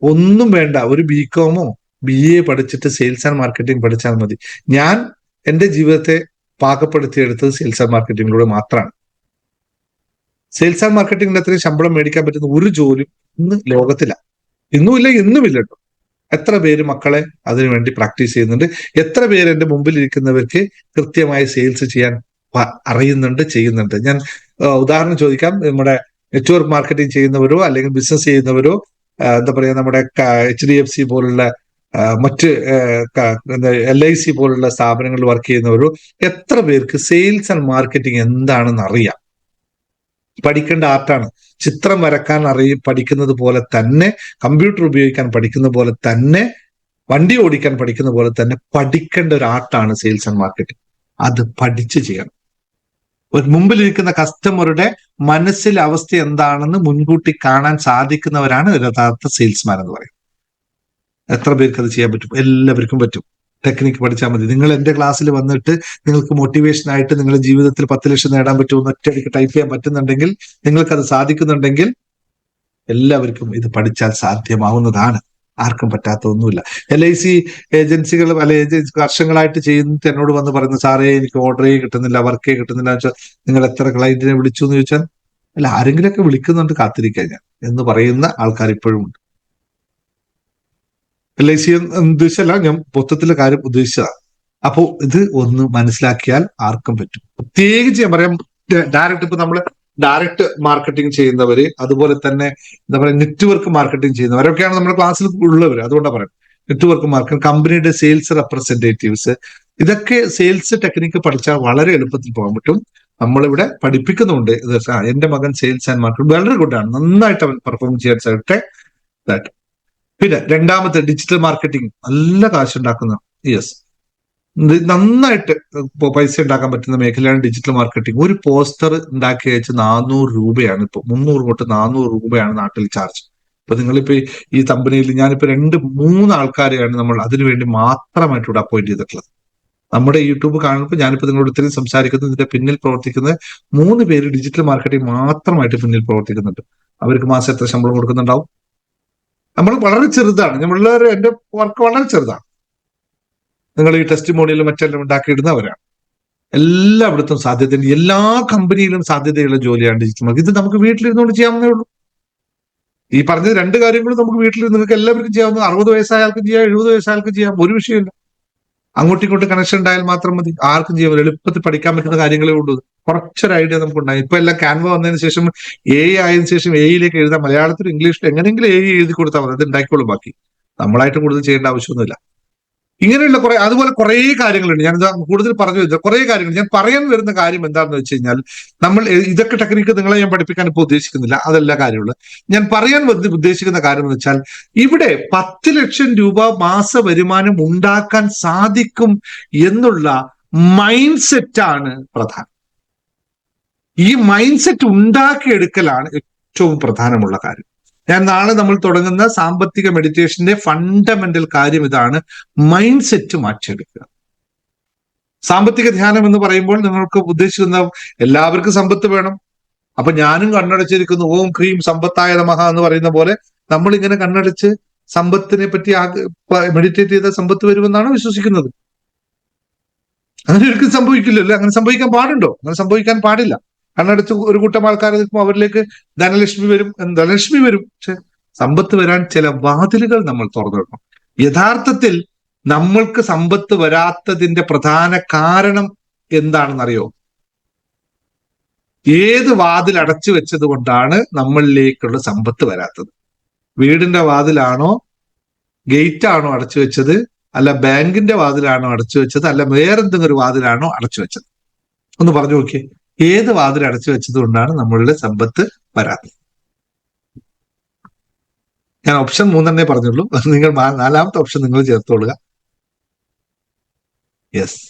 ഒന്നും വേണ്ട, ഒരു BCom BA പഠിച്ചിട്ട് സെയിൽസ് ആൻഡ് മാർക്കറ്റിംഗ് പഠിച്ചാൽ മതി. ഞാൻ എന്റെ ജീവിതത്തെ പാകപ്പെടുത്തിയെടുത്തത് സെയിൽസ് ആൻഡ് മാർക്കറ്റിംഗിലൂടെ മാത്രമാണ്. സെയിൽസ് ആൻഡ് മാർക്കറ്റിംഗിന് അത്രയും ശമ്പളം മേടിക്കാൻ പറ്റുന്ന ഒരു ജോലിയും ഇന്ന് ലോകത്തില്ല. ഇന്നുമില്ല, എന്നുമില്ല കേട്ടോ. എത്ര പേര് മക്കളെ അതിനുവേണ്ടി പ്രാക്ടീസ് ചെയ്യുന്നുണ്ട്? എത്ര പേര് എന്റെ മുമ്പിൽ ഇരിക്കുന്നവർക്ക് കൃത്യമായി സെയിൽസ് ചെയ്യാൻ അറിയുന്നുണ്ട്, ചെയ്യുന്നുണ്ട്? ഞാൻ ഉദാഹരണം ചോദിക്കാം. നമ്മുടെ നെറ്റ്വർക്ക് മാർക്കറ്റിംഗ് ചെയ്യുന്നവരോ അല്ലെങ്കിൽ ബിസിനസ് ചെയ്യുന്നവരോ, എന്താ പറയാ, നമ്മുടെ HDFC പോലുള്ള മറ്റ് LIC പോലുള്ള സ്ഥാപനങ്ങളിൽ വർക്ക് ചെയ്യുന്നവരോ എത്ര പേർക്ക് സെയിൽസ് ആൻഡ് മാർക്കറ്റിംഗ് എന്താണെന്ന് അറിയാം? പഠിക്കേണ്ട ആർട്ടാണ്. ചിത്രം വരക്കാൻ പഠിക്കുന്നത് പോലെ തന്നെ, കമ്പ്യൂട്ടർ ഉപയോഗിക്കാൻ പഠിക്കുന്ന പോലെ തന്നെ, വണ്ടി ഓടിക്കാൻ പഠിക്കുന്ന പോലെ തന്നെ പഠിക്കേണ്ട ഒരു ആർട്ടാണ് സെയിൽസ് ആൻഡ് മാർക്കറ്റിംഗ്. അത് പഠിച്ചു ചെയ്യണം. മുമ്പിലിരിക്കുന്ന കസ്റ്റമറുടെ മനസ്സിലെ അവസ്ഥ എന്താണെന്ന് മുൻകൂട്ടി കാണാൻ സാധിക്കുന്നവരാണ് യഥാർത്ഥ സെയിൽസ്മാൻ എന്ന് പറയുന്നത്. എത്ര പേർക്ക് അത് ചെയ്യാൻ പറ്റും? എല്ലാവർക്കും പറ്റും. ടെക്നിക്ക് പഠിച്ചാൽ മതി. നിങ്ങൾ എന്റെ ക്ലാസ്സിൽ വന്നിട്ട് നിങ്ങൾക്ക് മോട്ടിവേഷൻ ആയിട്ട് നിങ്ങളുടെ ജീവിതത്തിൽ 10 ലക്ഷം നേടാൻ പറ്റുമെന്ന് ഒറ്റയടിക്ക് ടൈപ്പ് ചെയ്യാൻ പറ്റുന്നുണ്ടെങ്കിൽ, നിങ്ങൾക്കത് സാധിക്കുന്നുണ്ടെങ്കിൽ, എല്ലാവർക്കും ഇത് പഠിച്ചാൽ സാധ്യമാവുന്നതാണ്. ആർക്കും പറ്റാത്തതൊന്നുമില്ല. LIC ഏജൻസികൾ വർഷങ്ങളായിട്ട് ചെയ്യുന്നത് എന്നോട് വന്ന് പറയുന്നു, സാറേ എനിക്ക് ഓർഡറേ കിട്ടുന്നില്ല, വർക്കേ കിട്ടുന്നില്ല എന്ന് വെച്ചാൽ നിങ്ങൾ എത്ര ക്ലയന്റിനെ വിളിച്ചു എന്ന് ചോദിച്ചാൽ, അല്ല, ആരെങ്കിലുമൊക്കെ വിളിക്കുന്നുണ്ട്, കാത്തിരിക്കാൻ ഞാൻ എന്ന് പറയുന്ന ആൾക്കാർ ഇപ്പോഴും ഉണ്ട്. LIC ഉദ്ദേശിച്ചല്ല, ഞാൻ മൊത്തത്തിലെ കാര്യം ഉദ്ദേശിച്ചതാണ്. അപ്പോ ഇത് ഒന്ന് മനസ്സിലാക്കിയാൽ ആർക്കും പറ്റും. പ്രത്യേകിച്ച് ഞാൻ പറയാം, ഇപ്പൊ നമ്മള് ഡയറക്റ്റ് മാർക്കറ്റിംഗ് ചെയ്യുന്നവര്, അതുപോലെ തന്നെ എന്താ പറയുക, നെറ്റ്വർക്ക് മാർക്കറ്റിംഗ് ചെയ്യുന്നവരൊക്കെയാണ് നമ്മുടെ ക്ലാസ്സിൽ ഉള്ളവർ. അതുകൊണ്ടാണ് പറയുന്നത് നെറ്റ്വർക്ക് മാർക്കറ്റിംഗ്, കമ്പനിയുടെ സെയിൽസ് റെപ്രസെന്റേറ്റീവ്സ്, ഇതൊക്കെ സെയിൽസ് ടെക്നിക്ക് പഠിച്ചാൽ വളരെ എളുപ്പത്തിൽ പോകാൻ പറ്റും. നമ്മളിവിടെ പഠിപ്പിക്കുന്നുണ്ട്. എന്റെ മകൻ സെയിൽസ് ആൻഡ് മാർക്കറ്റിംഗ് വളരെ ഗുഡാണ്, നന്നായിട്ട് അവൻ പെർഫോം ചെയ്യാൻ സാധിക്കട്ടെ. പിന്നെ രണ്ടാമത്തെ ഡിജിറ്റൽ മാർക്കറ്റിംഗ്, നല്ല കാശുണ്ടാക്കുന്ന, യെസ്, നന്നായിട്ട് പൈസ ഉണ്ടാക്കാൻ പറ്റുന്ന മേഖലയാണ് ഡിജിറ്റൽ മാർക്കറ്റിംഗ്. ഒരു പോസ്റ്റർ ഉണ്ടാക്കി അയച്ച് 400 രൂപയാണ് ഇപ്പൊ, 300 തൊട്ട് 400 രൂപയാണ് നാട്ടിൽ ചാർജ്. ഇപ്പൊ നിങ്ങളിപ്പോ ഈ കമ്പനിയിൽ ഞാനിപ്പോ 2-3 ആൾക്കാരെയാണ് നമ്മൾ അതിനുവേണ്ടി മാത്രമായിട്ട് ഇവിടെ അപ്പോയിന്റ് ചെയ്തിട്ടുള്ളത്. നമ്മുടെ യൂട്യൂബ് കാണുമ്പോൾ ഞാനിപ്പോ നിങ്ങളോട് ഇത്രയും സംസാരിക്കുന്നത്, ഇതിന്റെ പിന്നിൽ പ്രവർത്തിക്കുന്ന 3 പേര് ഡിജിറ്റൽ മാർക്കറ്റിംഗ് മാത്രമായിട്ട് പിന്നിൽ പ്രവർത്തിക്കുന്നുണ്ട്. അവർക്ക് മാസം എത്ര ശമ്പളം കൊടുക്കുന്നുണ്ടാവും? നമ്മൾ വളരെ ചെറുതാണ്, എന്റെ വർക്ക് വളരെ ചെറുതാണ്. നിങ്ങൾ ഈ ടെസ്റ്റിമോണിയിലും മറ്റെല്ലാം ഉണ്ടാക്കിയിടുന്നവരാണ്. എല്ലായിടത്തും സാധ്യതയുണ്ട്. എല്ലാ കമ്പനിയിലും സാധ്യതയുള്ള ജോലിയാണ് ഡിജിറ്റൽ മാർക്കറ്റിംഗ്. ഇത് നമുക്ക് വീട്ടിലിരുന്നുകൊണ്ട് ചെയ്യാവുന്നേ ഉള്ളൂ. ഈ പറഞ്ഞ 2 കാര്യങ്ങളും നമുക്ക് വീട്ടിലിരുന്ന് നിങ്ങൾക്ക് എല്ലാവർക്കും ചെയ്യാവുന്ന. 60 വയസ്സായാൽക്കും ചെയ്യാം, 70 വയസ്സായാൽക്കും ചെയ്യാം, ഒരു വിഷയമില്ല. അങ്ങോട്ടും ഇങ്ങോട്ടും കണക്ഷൻ ഉണ്ടായാൽ മാത്രം മതി. ആർക്കും ചെയ്യാൻ എളുപ്പത്തിൽ പഠിക്കാൻ പറ്റുന്ന കാര്യങ്ങളേ ഉള്ളൂ. കുറച്ചൊരു ഐഡിയ നമുക്ക് ഉണ്ടായി. ഇപ്പൊ എല്ലാം ക്യാൻവ വന്നതിന് ശേഷം, AI ആയതിനു ശേഷം AI എഴുതാം, മലയാളത്തിലും ഇംഗ്ലീഷിലും എങ്ങനെയെങ്കിലും AI എഴുതി കൊടുത്താൽ മതി, അത് ഉണ്ടാക്കിക്കോളും. ബാക്കി നമ്മളായിട്ട് കൂടുതൽ ചെയ്യേണ്ട ആവശ്യമൊന്നുമില്ല. ഇങ്ങനെയുള്ള അതുപോലെ കുറെ കാര്യങ്ങളുണ്ട്. ഞാൻ കൂടുതൽ പറഞ്ഞു വരുന്നത് കുറെ കാര്യങ്ങൾ. ഞാൻ പറയാൻ വരുന്ന കാര്യം എന്താണെന്ന് വെച്ച് കഴിഞ്ഞാൽ, നമ്മൾ ഇതൊക്കെ ടെക്നിക്ക് നിങ്ങളെ ഞാൻ പഠിപ്പിക്കാൻ ഇപ്പോൾ ഉദ്ദേശിക്കുന്നില്ല, അതല്ല കാര്യമുള്ളൂ. ഞാൻ പറയാൻ ഉദ്ദേശിക്കുന്ന കാര്യം എന്ന് വെച്ചാൽ, ഇവിടെ 10 ലക്ഷം രൂപ മാസ വരുമാനം ഉണ്ടാക്കാൻ സാധിക്കും എന്നുള്ള മൈൻഡ് സെറ്റാണ് പ്രധാനം. ഈ മൈൻഡ് സെറ്റ് ഉണ്ടാക്കിയെടുക്കലാണ് ഏറ്റവും പ്രധാനമുള്ള കാര്യം. ഞാൻ നാളെ നമ്മൾ തുടങ്ങുന്ന സാമ്പത്തിക മെഡിറ്റേഷന്റെ ഫണ്ടമെന്റൽ കാര്യം ഇതാണ്, മൈൻഡ് സെറ്റ് മാറ്റിയെടുക്കുക. സാമ്പത്തിക ധ്യാനം എന്ന് പറയുമ്പോൾ നിങ്ങൾക്ക് ഉദ്ദേശിക്കുന്ന എല്ലാവർക്കും സമ്പത്ത് വേണം. അപ്പൊ ഞാനും കണ്ണടച്ചിരിക്കുന്നു, ഓം ക്രീം സമ്പത്തായ നമഃ എന്ന് പറയുന്ന പോലെ നമ്മൾ ഇങ്ങനെ കണ്ണടച്ച് സമ്പത്തിനെ പറ്റി മെഡിറ്റേറ്റ് ചെയ്ത സമ്പത്ത് വരുമെന്നാണ് വിശ്വസിക്കുന്നത്. അങ്ങനെ ഒരിക്കലും സംഭവിക്കില്ലല്ലോ. അങ്ങനെ സംഭവിക്കാൻ പാടുണ്ടോ? അങ്ങനെ സംഭവിക്കാൻ പാടില്ല. കണ്ണടച്ച് ഒരു കൂട്ടം ആൾക്കാർ നിൽക്കുമ്പോൾ അവരിലേക്ക് ധനലക്ഷ്മി വരും. പക്ഷെ സമ്പത്ത് വരാൻ ചില വാതിലുകൾ നമ്മൾ തുറന്നിടണം. യഥാർത്ഥത്തിൽ നമ്മൾക്ക് സമ്പത്ത് വരാത്തതിന്റെ പ്രധാന കാരണം എന്താണെന്നറിയോ? ഏത് വാതിൽ അടച്ചു വെച്ചത് കൊണ്ടാണ് നമ്മളിലേക്കുള്ള സമ്പത്ത് വരാത്തത്? വീടിന്റെ വാതിലാണോ, ഗേറ്റ് ആണോ അടച്ചു വെച്ചത്? അല്ല ബാങ്കിന്റെ വാതിലാണോ അടച്ചു വെച്ചത്? അല്ല വേറെന്തെങ്കിലും ഒരു വാതിലാണോ അടച്ചു വെച്ചത്? ഒന്ന് പറഞ്ഞു നോക്കിയേ. ഏത് വാതിൽ അടച്ചു വെച്ചത് കൊണ്ടാണ് നമ്മളുടെ സമ്പത്ത് വരാത്തത്? ഞാൻ ഓപ്ഷൻ 3 പറഞ്ഞുള്ളൂ. നിങ്ങൾ 4ാമത്തെ ഓപ്ഷൻ നിങ്ങൾ ചേർത്തോളുക. യെസ്,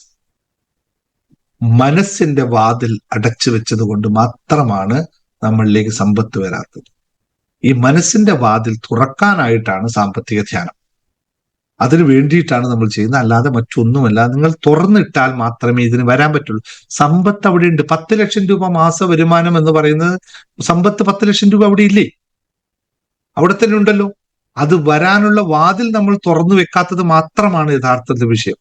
മനസ്സിന്റെ വാതിൽ അടച്ചു വെച്ചത് കൊണ്ട് മാത്രമാണ് നമ്മളിലേക്ക് സമ്പത്ത് വരാത്തത്. ഈ മനസ്സിന്റെ വാതിൽ തുറക്കാനായിട്ടാണ് സാമ്പത്തിക ധ്യാനം. അതിന് വേണ്ടിയിട്ടാണ് നമ്മൾ ചെയ്യുന്നത്, അല്ലാതെ മറ്റൊന്നുമല്ല. നിങ്ങൾ തുറന്നിട്ടാൽ മാത്രമേ ഇതിന് വരാൻ പറ്റുള്ളൂ. സമ്പത്ത് അവിടെ ഉണ്ട്. 10 ലക്ഷം രൂപ മാസ വരുമാനം എന്ന് പറയുന്നത് സമ്പത്ത് 10 ലക്ഷം രൂപ അവിടെ ഇല്ലേ? അവിടെ തന്നെ ഉണ്ടല്ലോ. അത് വരാനുള്ള വാതിൽ നമ്മൾ തുറന്നു വെക്കാത്തത് മാത്രമാണ് യഥാർത്ഥത്തിൽ വിഷയം.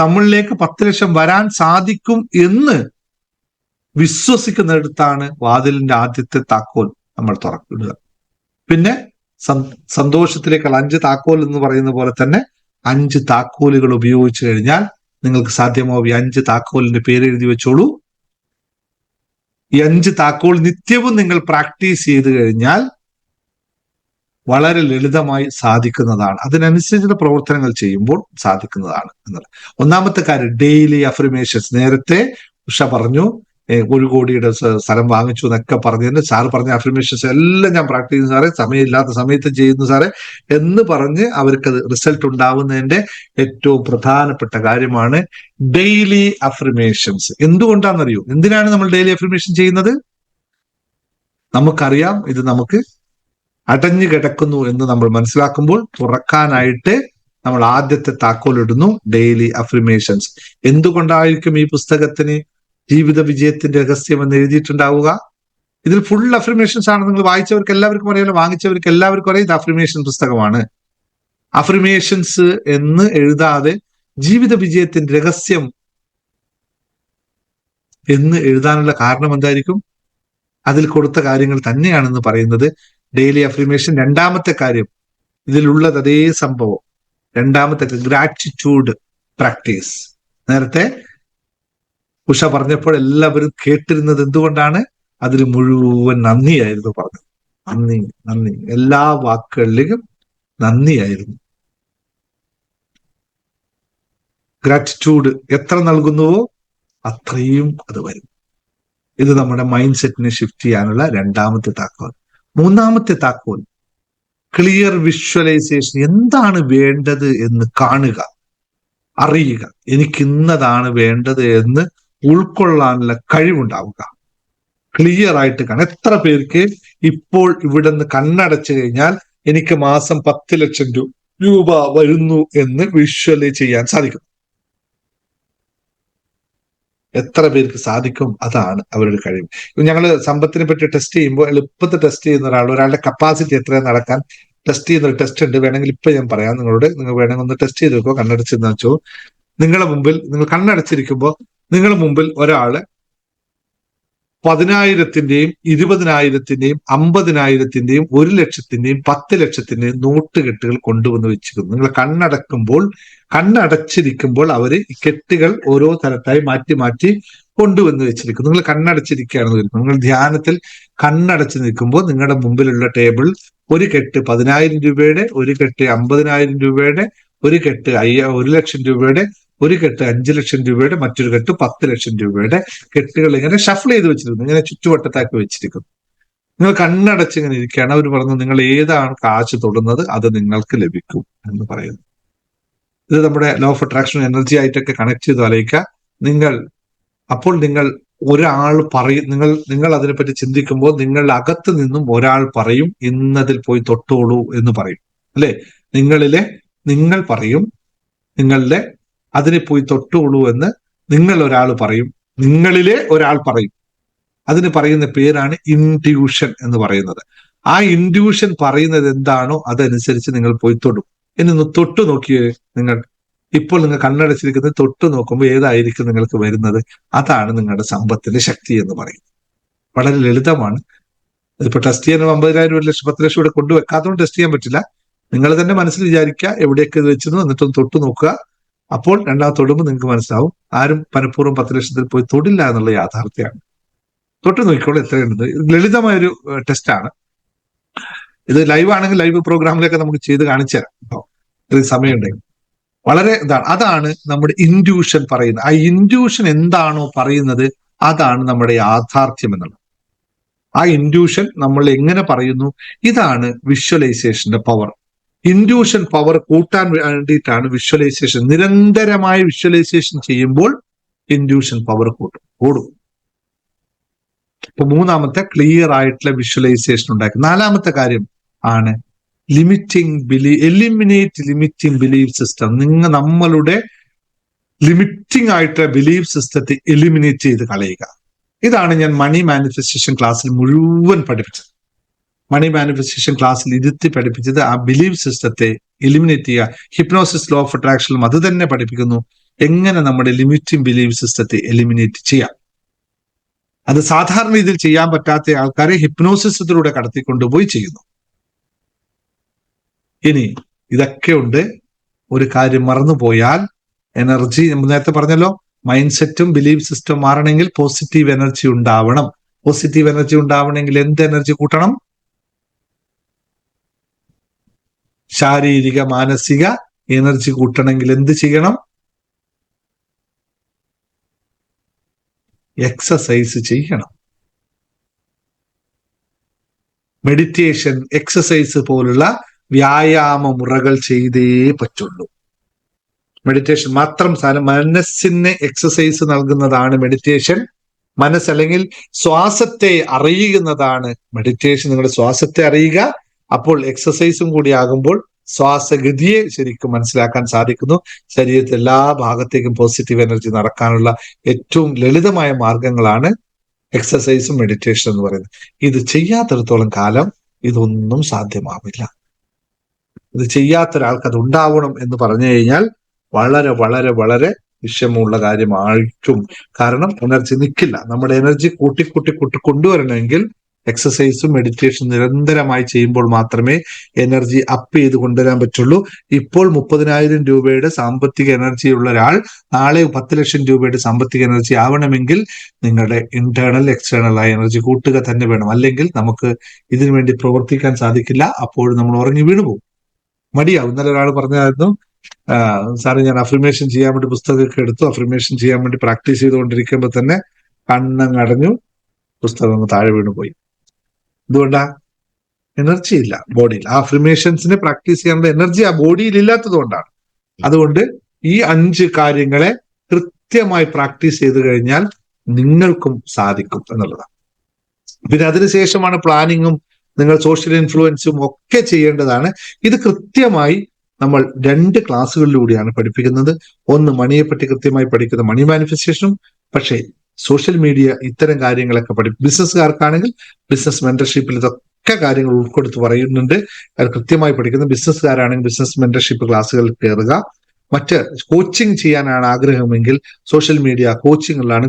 നമ്മളിലേക്ക് 10 ലക്ഷം വരാൻ സാധിക്കും എന്ന് വിശ്വസിക്കുന്നിടത്താണ് വാതിലിന്റെ ആദ്യത്തെ താക്കോൽ നമ്മൾ തുറക്കുക. പിന്നെ സന്തോഷത്തിലേക്കുള്ള 5 താക്കോൽ എന്ന് പറയുന്ന പോലെ തന്നെ 5 താക്കോലുകൾ ഉപയോഗിച്ചു കഴിഞ്ഞാൽ നിങ്ങൾക്ക് സാധ്യമാവും. ഈ 5 താക്കോലിന്റെ പേര് എഴുതി വെച്ചോളൂ. ഈ 5 താക്കോൽ നിത്യവും നിങ്ങൾ പ്രാക്ടീസ് ചെയ്ത് കഴിഞ്ഞാൽ വളരെ ലളിതമായി സാധിക്കുന്നതാണ്. അതിനനുസരിച്ചുള്ള പ്രവർത്തനങ്ങൾ ചെയ്യുമ്പോൾ സാധിക്കുന്നതാണ് എന്നുള്ളത്. 1ാമത്തെ കാര്യം, ഡെയിലി അഫർമേഷൻസ്. നേരത്തെ ഉഷ പറഞ്ഞു 1 കോടിയുടെ സ്ഥലം വാങ്ങിച്ചു എന്നൊക്കെ പറഞ്ഞതിന് സാറ് പറഞ്ഞ അഫർമേഷൻസ് എല്ലാം ഞാൻ പ്രാക്ടീസ് ചെയ്യുന്നു സാറേ, സമയമില്ലാത്ത സമയത്ത് ചെയ്യുന്നു സാറേ എന്ന് പറഞ്ഞ് അവർക്ക് റിസൾട്ട് ഉണ്ടാവുന്നതിന്റെ ഏറ്റവും പ്രധാനപ്പെട്ട കാര്യമാണ് ഡെയിലി അഫർമേഷൻസ്. എന്തുകൊണ്ടാണെന്നറിയോ? എന്തിനാണ് നമ്മൾ ഡെയിലി അഫർമേഷൻ ചെയ്യുന്നത്? നമുക്കറിയാം ഇത് നമുക്ക് അടഞ്ഞു കിടക്കുന്നു എന്ന് നമ്മൾ മനസ്സിലാക്കുമ്പോൾ തുറക്കാനായിട്ട് നമ്മൾ ആദ്യത്തെ താക്കോൽ ഇടുന്നു, ഡെയിലി അഫർമേഷൻസ്. എന്തുകൊണ്ടായിരിക്കും ഈ പുസ്തകത്തിന് ജീവിത വിജയത്തിന്റെ രഹസ്യം എന്ന് എഴുതിയിട്ടുണ്ടാവുക? ഇതിൽ ഫുൾ അഫർമേഷൻസ് ആണ്. നിങ്ങൾ വായിച്ചവർക്ക് എല്ലാവർക്കും അറിയാലോ, വാങ്ങിച്ചവർക്ക് എല്ലാവർക്കും അറിയാം ഇത് അഫർമേഷൻ പുസ്തകമാണ്. അഫർമേഷൻസ് എന്ന് എഴുതാതെ ജീവിത വിജയത്തിന്റെ രഹസ്യം എന്ന് എഴുതാനുള്ള കാരണം എന്തായിരിക്കും? അതിൽ കൊടുത്ത കാര്യങ്ങൾ തന്നെയാണെന്ന് പറയുന്നത്. Daily affirmation. 2ാമത്തെ കാര്യം, ഇതിലുള്ളത് അതേ സംഭവം. 2ാമത്തെ ഗ്രാറ്റിറ്റ്യൂഡ് പ്രാക്ടീസ്. നേരത്തെ ഉഷ പറഞ്ഞപ്പോൾ എല്ലാവരും കേട്ടിരുന്നത് എന്തുകൊണ്ടാണ്? അതിൽ മുഴുവൻ നന്ദിയായിരുന്നു പറഞ്ഞത്. നന്ദി, നന്ദി, എല്ലാ വാക്കുകളിലേക്കും നന്ദിയായിരുന്നു. ഗ്രാറ്റിറ്റ്യൂഡ് എത്ര നൽകുന്നുവോ അത്രയും അത് വരും. ഇത് നമ്മുടെ മൈൻഡ് സെറ്റിനെ ഷിഫ്റ്റ് ചെയ്യാനുള്ള 2ാമത്തെ താക്കോൽ. 3ാമത്തെ താക്കോൽ, ക്ലിയർ വിഷ്വലൈസേഷൻ. എന്താണ് വേണ്ടത് എന്ന് കാണുക, അറിയുക. എനിക്ക് ഇന്നതാണ് വേണ്ടത് എന്ന് ഉൾക്കൊള്ളാനുള്ള കഴിവുണ്ടാവുക. ക്ലിയർ ആയിട്ട് കാണാം. എത്ര പേർക്ക് ഇപ്പോൾ ഇവിടെ നിന്ന് കണ്ണടച്ചു കഴിഞ്ഞാൽ എനിക്ക് മാസം 10 ലക്ഷം രൂപ വരുന്നു എന്ന് വിഷ്വലൈസ് ചെയ്യാൻ സാധിക്കും? എത്ര പേർക്ക് സാധിക്കും? അതാണ് അവരുടെ കഴിവ്. ഞങ്ങൾ സമ്പത്തിനെ പറ്റി ടെസ്റ്റ് ചെയ്യുമ്പോൾ എളുപ്പത്തിൽ ടെസ്റ്റ് ചെയ്യുന്ന ഒരാളുടെ കപ്പാസിറ്റി എത്രയാണ് നടക്കാൻ ടെസ്റ്റ് ചെയ്യുന്ന ഒരു ടെസ്റ്റ് ഉണ്ട്. വേണമെങ്കിൽ ഇപ്പൊ ഞാൻ പറയാം നിങ്ങളോട്. നിങ്ങൾ വേണമെങ്കിൽ ഒന്ന് ടെസ്റ്റ് ചെയ്ത് നോക്കോ. കണ്ണടച്ചെന്ന് വെച്ചോ, നിങ്ങളുടെ മുമ്പിൽ നിങ്ങൾ കണ്ണടച്ചിരിക്കുമ്പോൾ നിങ്ങളുടെ മുമ്പിൽ ഒരാള് 10,000-ന്റെയും 20,000-ന്റെയും 50,000-ന്റെയും 1 ലക്ഷത്തിന്റെയും 10 ലക്ഷത്തിന്റെയും നോട്ടുകെട്ടുകൾ കൊണ്ടുവന്ന് വെച്ചിരുന്നു. നിങ്ങൾ കണ്ണടച്ചിരിക്കുമ്പോൾ അവര് ഈ കെട്ടുകൾ ഓരോ തരത്തായി മാറ്റി മാറ്റി കൊണ്ടുവന്ന് വെച്ചിരിക്കുന്നു. നിങ്ങൾ കണ്ണടച്ചിരിക്കുകയാണെന്ന് കരുതുന്നു. നിങ്ങൾ ധ്യാനത്തിൽ കണ്ണടച്ച് നിൽക്കുമ്പോൾ നിങ്ങളുടെ മുമ്പിലുള്ള ടേബിൾ ഒരു കെട്ട് 10,000 രൂപയുടെ, ഒരു കെട്ട് 50,000 രൂപയുടെ, ഒരു കെട്ട് 1 ലക്ഷം രൂപയുടെ, ഒരു കെട്ട് 5 ലക്ഷം രൂപയുടെ, മറ്റൊരു കെട്ട് 10 ലക്ഷം രൂപയുടെ കെട്ടുകൾ ഇങ്ങനെ ഷഫിൾ ചെയ്ത് വെച്ചിരിക്കുന്നു. ഇങ്ങനെ ചുറ്റുവട്ടത്താക്കി വെച്ചിരിക്കുന്നു. നിങ്ങൾ കണ്ണടച്ച് ഇങ്ങനെ ഇരിക്കുകയാണ്. അവർ പറഞ്ഞു നിങ്ങൾ ഏതാണ് കാശ് തൊടുന്നത് അത് നിങ്ങൾക്ക് ലഭിക്കും എന്ന് പറയുന്നു. ഇത് നമ്മുടെ ലോ ഓഫ് അട്രാക്ഷൻ എനർജി ആയിട്ടൊക്കെ കണക്ട് ചെയ്ത് ആലോചിക്കുക. നിങ്ങൾ ഒരാൾ പറയും, നിങ്ങൾ അതിനെപ്പറ്റി ചിന്തിക്കുമ്പോൾ നിങ്ങളുടെ അകത്ത് നിന്നും ഒരാൾ പറയും ഇന്നതിൽ പോയി തൊട്ടോളൂ എന്ന് പറയും, അല്ലെ? നിങ്ങൾ പറയും നിങ്ങളുടെ അതിനെ പോയി തൊട്ടോളൂ എന്ന് നിങ്ങളിലെ ഒരാൾ പറയും. അതിന് പറയുന്ന പേരാണ് ഇൻട്യൂഷൻ എന്ന് പറയുന്നത്. ആ ഇൻട്യൂഷൻ പറയുന്നത് എന്താണോ അതനുസരിച്ച് നിങ്ങൾ പോയി തൊടും. ഇനി തൊട്ടു നോക്കിയേ. ഇപ്പോൾ നിങ്ങൾ കണ്ണടച്ചിരിക്കുന്നത് തൊട്ടു നോക്കുമ്പോൾ ഏതായിരിക്കും നിങ്ങൾക്ക് വരുന്നത്? അതാണ് നിങ്ങളുടെ സമ്പത്തിന്റെ ശക്തി എന്ന് പറയുന്നത്. വളരെ ലളിതമാണ്. ഇതിപ്പോ ടെസ്റ്റ് ചെയ്യാൻ 50,000, 1 ലക്ഷം, 10 ലക്ഷം ഇവിടെ കൊണ്ടുവെക്കാത്തതുകൊണ്ട് ടെസ്റ്റ് ചെയ്യാൻ പറ്റില്ല. നിങ്ങൾ തന്നെ മനസ്സിൽ വിചാരിക്കുക എവിടെയൊക്കെ ഇത് വെച്ചിരുന്നു, എന്നിട്ടൊന്ന് തൊട്ടു നോക്കുക. അപ്പോൾ രണ്ടാമത് തൊടുമ്പോൾ നിങ്ങൾക്ക് മനസ്സിലാവും ആരും മനഃപൂർവ്വം 10 ലക്ഷത്തിൽ പോയി തൊടില്ല എന്നുള്ള യാഥാർത്ഥ്യമാണ്. തൊട്ടു നോക്കിക്കോളൂ എത്രയുണ്ട്. ഇത് ലളിതമായൊരു ടെസ്റ്റാണ്. ഇത് ലൈവ് ആണെങ്കിൽ ലൈവ് പ്രോഗ്രാമിലൊക്കെ നമുക്ക് ചെയ്ത് കാണിച്ചു തരാം കേട്ടോ, ഇത് സമയമുണ്ടെങ്കിൽ. വളരെ ഇതാണ്. അതാണ് നമ്മുടെ ഇൻഡ്യൂഷൻ പറയുന്നത്. ആ ഇൻഡ്യൂഷൻ എന്താണോ പറയുന്നത് അതാണ് നമ്മുടെ യാഥാർത്ഥ്യം എന്നുള്ളത്. ആ ഇൻഡ്യൂഷൻ നമ്മൾ എങ്ങനെ പറയുന്നു, ഇതാണ് വിഷ്വലൈസേഷന്റെ പവർ. ഇൻഡ്യൂഷൻ പവർ കൂട്ടാൻ വേണ്ടിയിട്ടാണ് വിഷ്വലൈസേഷൻ. നിരന്തരമായ വിഷ്വലൈസേഷൻ ചെയ്യുമ്പോൾ ഇൻഡ്യൂഷൻ പവർ കൂടും. ഇപ്പൊ മൂന്നാമത്തെ ക്ലിയർ ആയിട്ടുള്ള വിഷ്വലൈസേഷൻ ഉണ്ടാക്കി. നാലാമത്തെ കാര്യം ആണ് എലിമിനേറ്റ് ലിമിറ്റിംഗ് ബിലീഫ് സിസ്റ്റം. നമ്മളുടെ ലിമിറ്റിംഗ് ആയിട്ടുള്ള ബിലീഫ് സിസ്റ്റത്തെ എലിമിനേറ്റ് ചെയ്ത് കളയുക. ഇതാണ് ഞാൻ മണി മാനിഫെസ്റ്റേഷൻ ക്ലാസ്സിൽ മുഴുവൻ പഠിപ്പിച്ചത്. മണി മാനിഫെസ്റ്റേഷൻ ക്ലാസ്സിൽ ഇരുത്തി പഠിപ്പിച്ചത് ആ ബിലീഫ് സിസ്റ്റത്തെ എലിമിനേറ്റ് ചെയ്യുക. ഹിപ്നോസിസ് ലോ ഓഫ് അട്രാക്ഷനിലും അത് തന്നെ പഠിപ്പിക്കുന്നു, എങ്ങനെ നമ്മുടെ ലിമിറ്റിംഗ് ബിലീഫ് സിസ്റ്റത്തെ എലിമിനേറ്റ് ചെയ്യാം. അത് സാധാരണ രീതിയിൽ ചെയ്യാൻ പറ്റാത്ത ആൾക്കാരെ ഹിപ്നോസിസത്തിലൂടെ കടത്തിക്കൊണ്ടുപോയി ചെയ്യുന്നു. ഇനി ഇതൊക്കെ ഉണ്ട്. ഒരു കാര്യം മറന്നുപോയാൽ, എനർജി നമ്മൾ നേരത്തെ പറഞ്ഞല്ലോ, മൈൻഡ് സെറ്റും ബിലീഫ് സിസ്റ്റം മാറണമെങ്കിൽ പോസിറ്റീവ് എനർജി ഉണ്ടാവണം. പോസിറ്റീവ് എനർജി ഉണ്ടാവണമെങ്കിൽ എന്ത് എനർജി കൂട്ടണം? ശാരീരിക മാനസിക എനർജി കൂട്ടണമെങ്കിൽ എന്ത് ചെയ്യണം? എക്സസൈസ് ചെയ്യണം. മെഡിറ്റേഷൻ, എക്സസൈസ് പോലുള്ള വ്യായാമ മുറകൾ ചെയ്തേ പറ്റുള്ളൂ. മെഡിറ്റേഷൻ മാത്രം മനസ്സിന് എക്സസൈസ് നൽകുന്നതാണ് മെഡിറ്റേഷൻ. അല്ലെങ്കിൽ ശ്വാസത്തെ അറിയുന്നതാണ് മെഡിറ്റേഷൻ. നിങ്ങളുടെ ശ്വാസത്തെ അറിയുക. അപ്പോൾ എക്സസൈസും കൂടി ആകുമ്പോൾ ശ്വാസഗതിയെ ശരിക്കും മനസ്സിലാക്കാൻ സാധിക്കുന്നു. ശരീരത്തിൽ എല്ലാ ഭാഗത്തേക്കും പോസിറ്റീവ് എനർജി നടക്കാനുള്ള ഏറ്റവും ലളിതമായ മാർഗങ്ങളാണ് എക്സസൈസും മെഡിറ്റേഷൻ എന്ന് പറയുന്നത്. ഇത് ചെയ്യാത്തിടത്തോളം കാലം ഇതൊന്നും സാധ്യമാവില്ല. ഇത് ചെയ്യാത്തൊരാൾക്ക് അത് ഉണ്ടാവണം എന്ന് പറഞ്ഞു കഴിഞ്ഞാൽ വളരെ വളരെ വളരെ വിഷമമുള്ള കാര്യമായിരിക്കും. കാരണം എനർജി നിൽക്കില്ല. നമ്മുടെ എനർജി കൂട്ടി കൊണ്ടുവരണമെങ്കിൽ എക്സസൈസും മെഡിറ്റേഷൻ നിരന്തരമായി ചെയ്യുമ്പോൾ മാത്രമേ എനർജി അപ്പ് ചെയ്ത് കൊണ്ടുവരാൻ പറ്റുള്ളൂ. ഇപ്പോൾ 30,000 രൂപയുടെ സാമ്പത്തിക എനർജി ഉള്ള ഒരാൾ നാളെ 10 ലക്ഷം രൂപയുടെ സാമ്പത്തിക എനർജി ആവണമെങ്കിൽ നിങ്ങളുടെ ഇന്റേണൽ എക്സ്റ്റേണൽ ആയ എനർജി കൂട്ടുക തന്നെ വേണം. അല്ലെങ്കിൽ നമുക്ക് ഇതിനു വേണ്ടി പ്രവർത്തിക്കാൻ സാധിക്കില്ല. അപ്പോൾ നമ്മൾ ഉറങ്ങി വീണുപോകും, മടിയാവും. ഇന്നലെ ഒരാൾ പറഞ്ഞായിരുന്നു, സാറ് ഞാൻ അഫർമേഷൻ ചെയ്യാൻ വേണ്ടി പുസ്തകമൊക്കെ എടുത്തു, അഫർമേഷൻ ചെയ്യാൻ വേണ്ടി പ്രാക്ടീസ് ചെയ്തുകൊണ്ടിരിക്കുമ്പോൾ തന്നെ കണ്ണങ്ങടഞ്ഞു, പുസ്തകം താഴെ വീണുപോയി. എന്തുകൊണ്ടാ? എനർജി ഇല്ല ബോഡിയിൽ. ആ അഫർമേഷൻസിനെ പ്രാക്ടീസ് ചെയ്യാനുള്ള എനർജി ആ ബോഡിയിൽ ഇല്ലാത്തത് കൊണ്ടാണ്. അതുകൊണ്ട് ഈ 5 കാര്യങ്ങളെ കൃത്യമായി പ്രാക്ടീസ് ചെയ്ത് കഴിഞ്ഞാൽ നിങ്ങൾക്കും സാധിക്കും എന്നുള്ളതാണ്. പിന്നെ അതിനുശേഷമാണ് പ്ലാനിങ്ങും നിങ്ങൾ സോഷ്യൽ ഇൻഫ്ലുവൻസും ഒക്കെ ചെയ്യേണ്ടതാണ്. ഇത് കൃത്യമായി നമ്മൾ 2 ക്ലാസ്സുകളിലൂടെയാണ് പഠിപ്പിക്കുന്നത്. ഒന്ന് മണിയെപ്പറ്റി കൃത്യമായി പഠിക്കുന്ന മണി മാനിഫെസ്റ്റേഷനും, പക്ഷേ സോഷ്യൽ മീഡിയ ഇത്തരം കാര്യങ്ങളൊക്കെ ബിസിനസ്സുകാർക്കാണെങ്കിൽ ബിസിനസ് മെന്റർഷിപ്പിൽ ഇതൊക്കെ കാര്യങ്ങൾ ഉൾക്കൊടുത്ത് പറയുന്നുണ്ട്. അത് കൃത്യമായി പഠിക്കുന്നത്. ബിസിനസ്സുകാരാണെങ്കിൽ ബിസിനസ് മെന്റർഷിപ്പ് ക്ലാസ്സുകളിൽ കയറുക. മറ്റ് കോച്ചിങ് ചെയ്യാനാണ് ആഗ്രഹമെങ്കിൽ സോഷ്യൽ മീഡിയ കോച്ചിങ്ങുകളാണ്.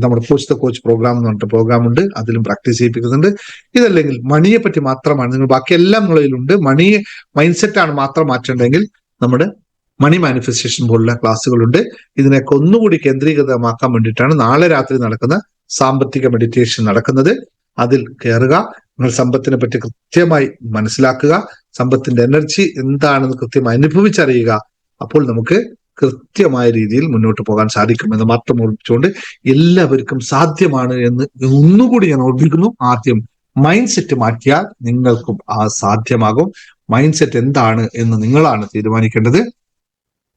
നമ്മുടെ കോച്ച് ദ കോച്ച് പ്രോഗ്രാം എന്ന് പറഞ്ഞിട്ട് പ്രോഗ്രാം ഉണ്ട്, അതിലും പ്രാക്ടീസ് ചെയ്യിപ്പിക്കുന്നുണ്ട്. ഇതല്ലെങ്കിൽ മണിയെ പറ്റി മാത്രമാണ്, നിങ്ങൾ ബാക്കി എല്ലാം നിങ്ങളിലുണ്ട്, മൈൻഡ് സെറ്റാണ് മാത്രം മാറ്റേണ്ടെങ്കിൽ നമ്മുടെ മണി മാനിഫെസ്റ്റേഷൻ പോലുള്ള ക്ലാസ്സുകളുണ്ട്. ഇതിനൊക്കെ ഒന്നുകൂടി കേന്ദ്രീകൃതമാക്കാൻ വേണ്ടിയിട്ടാണ് നാളെ രാത്രി നടക്കുന്ന സാമ്പത്തിക മെഡിറ്റേഷൻ നടക്കുന്നത്. അതിൽ കയറുക. നിങ്ങൾ സമ്പത്തിനെ പറ്റി കൃത്യമായി മനസ്സിലാക്കുക. സമ്പത്തിന്റെ എനർജി എന്താണെന്ന് കൃത്യമായി അനുഭവിച്ചറിയുക. അപ്പോൾ നമുക്ക് കൃത്യമായ രീതിയിൽ മുന്നോട്ട് പോകാൻ സാധിക്കുമെന്ന് മാത്രം ഓർമ്മിച്ചുകൊണ്ട് എല്ലാവർക്കും സാധ്യമാണ് എന്ന് ഒന്നുകൂടി ഞാൻ ഓർമ്മിക്കുന്നു. ആദ്യം മൈൻഡ് സെറ്റ് മാറ്റിയാൽ നിങ്ങൾക്കും ആ സാധ്യമാകും. മൈൻഡ് സെറ്റ് എന്താണ് എന്ന് നിങ്ങളാണ് തീരുമാനിക്കേണ്ടത്.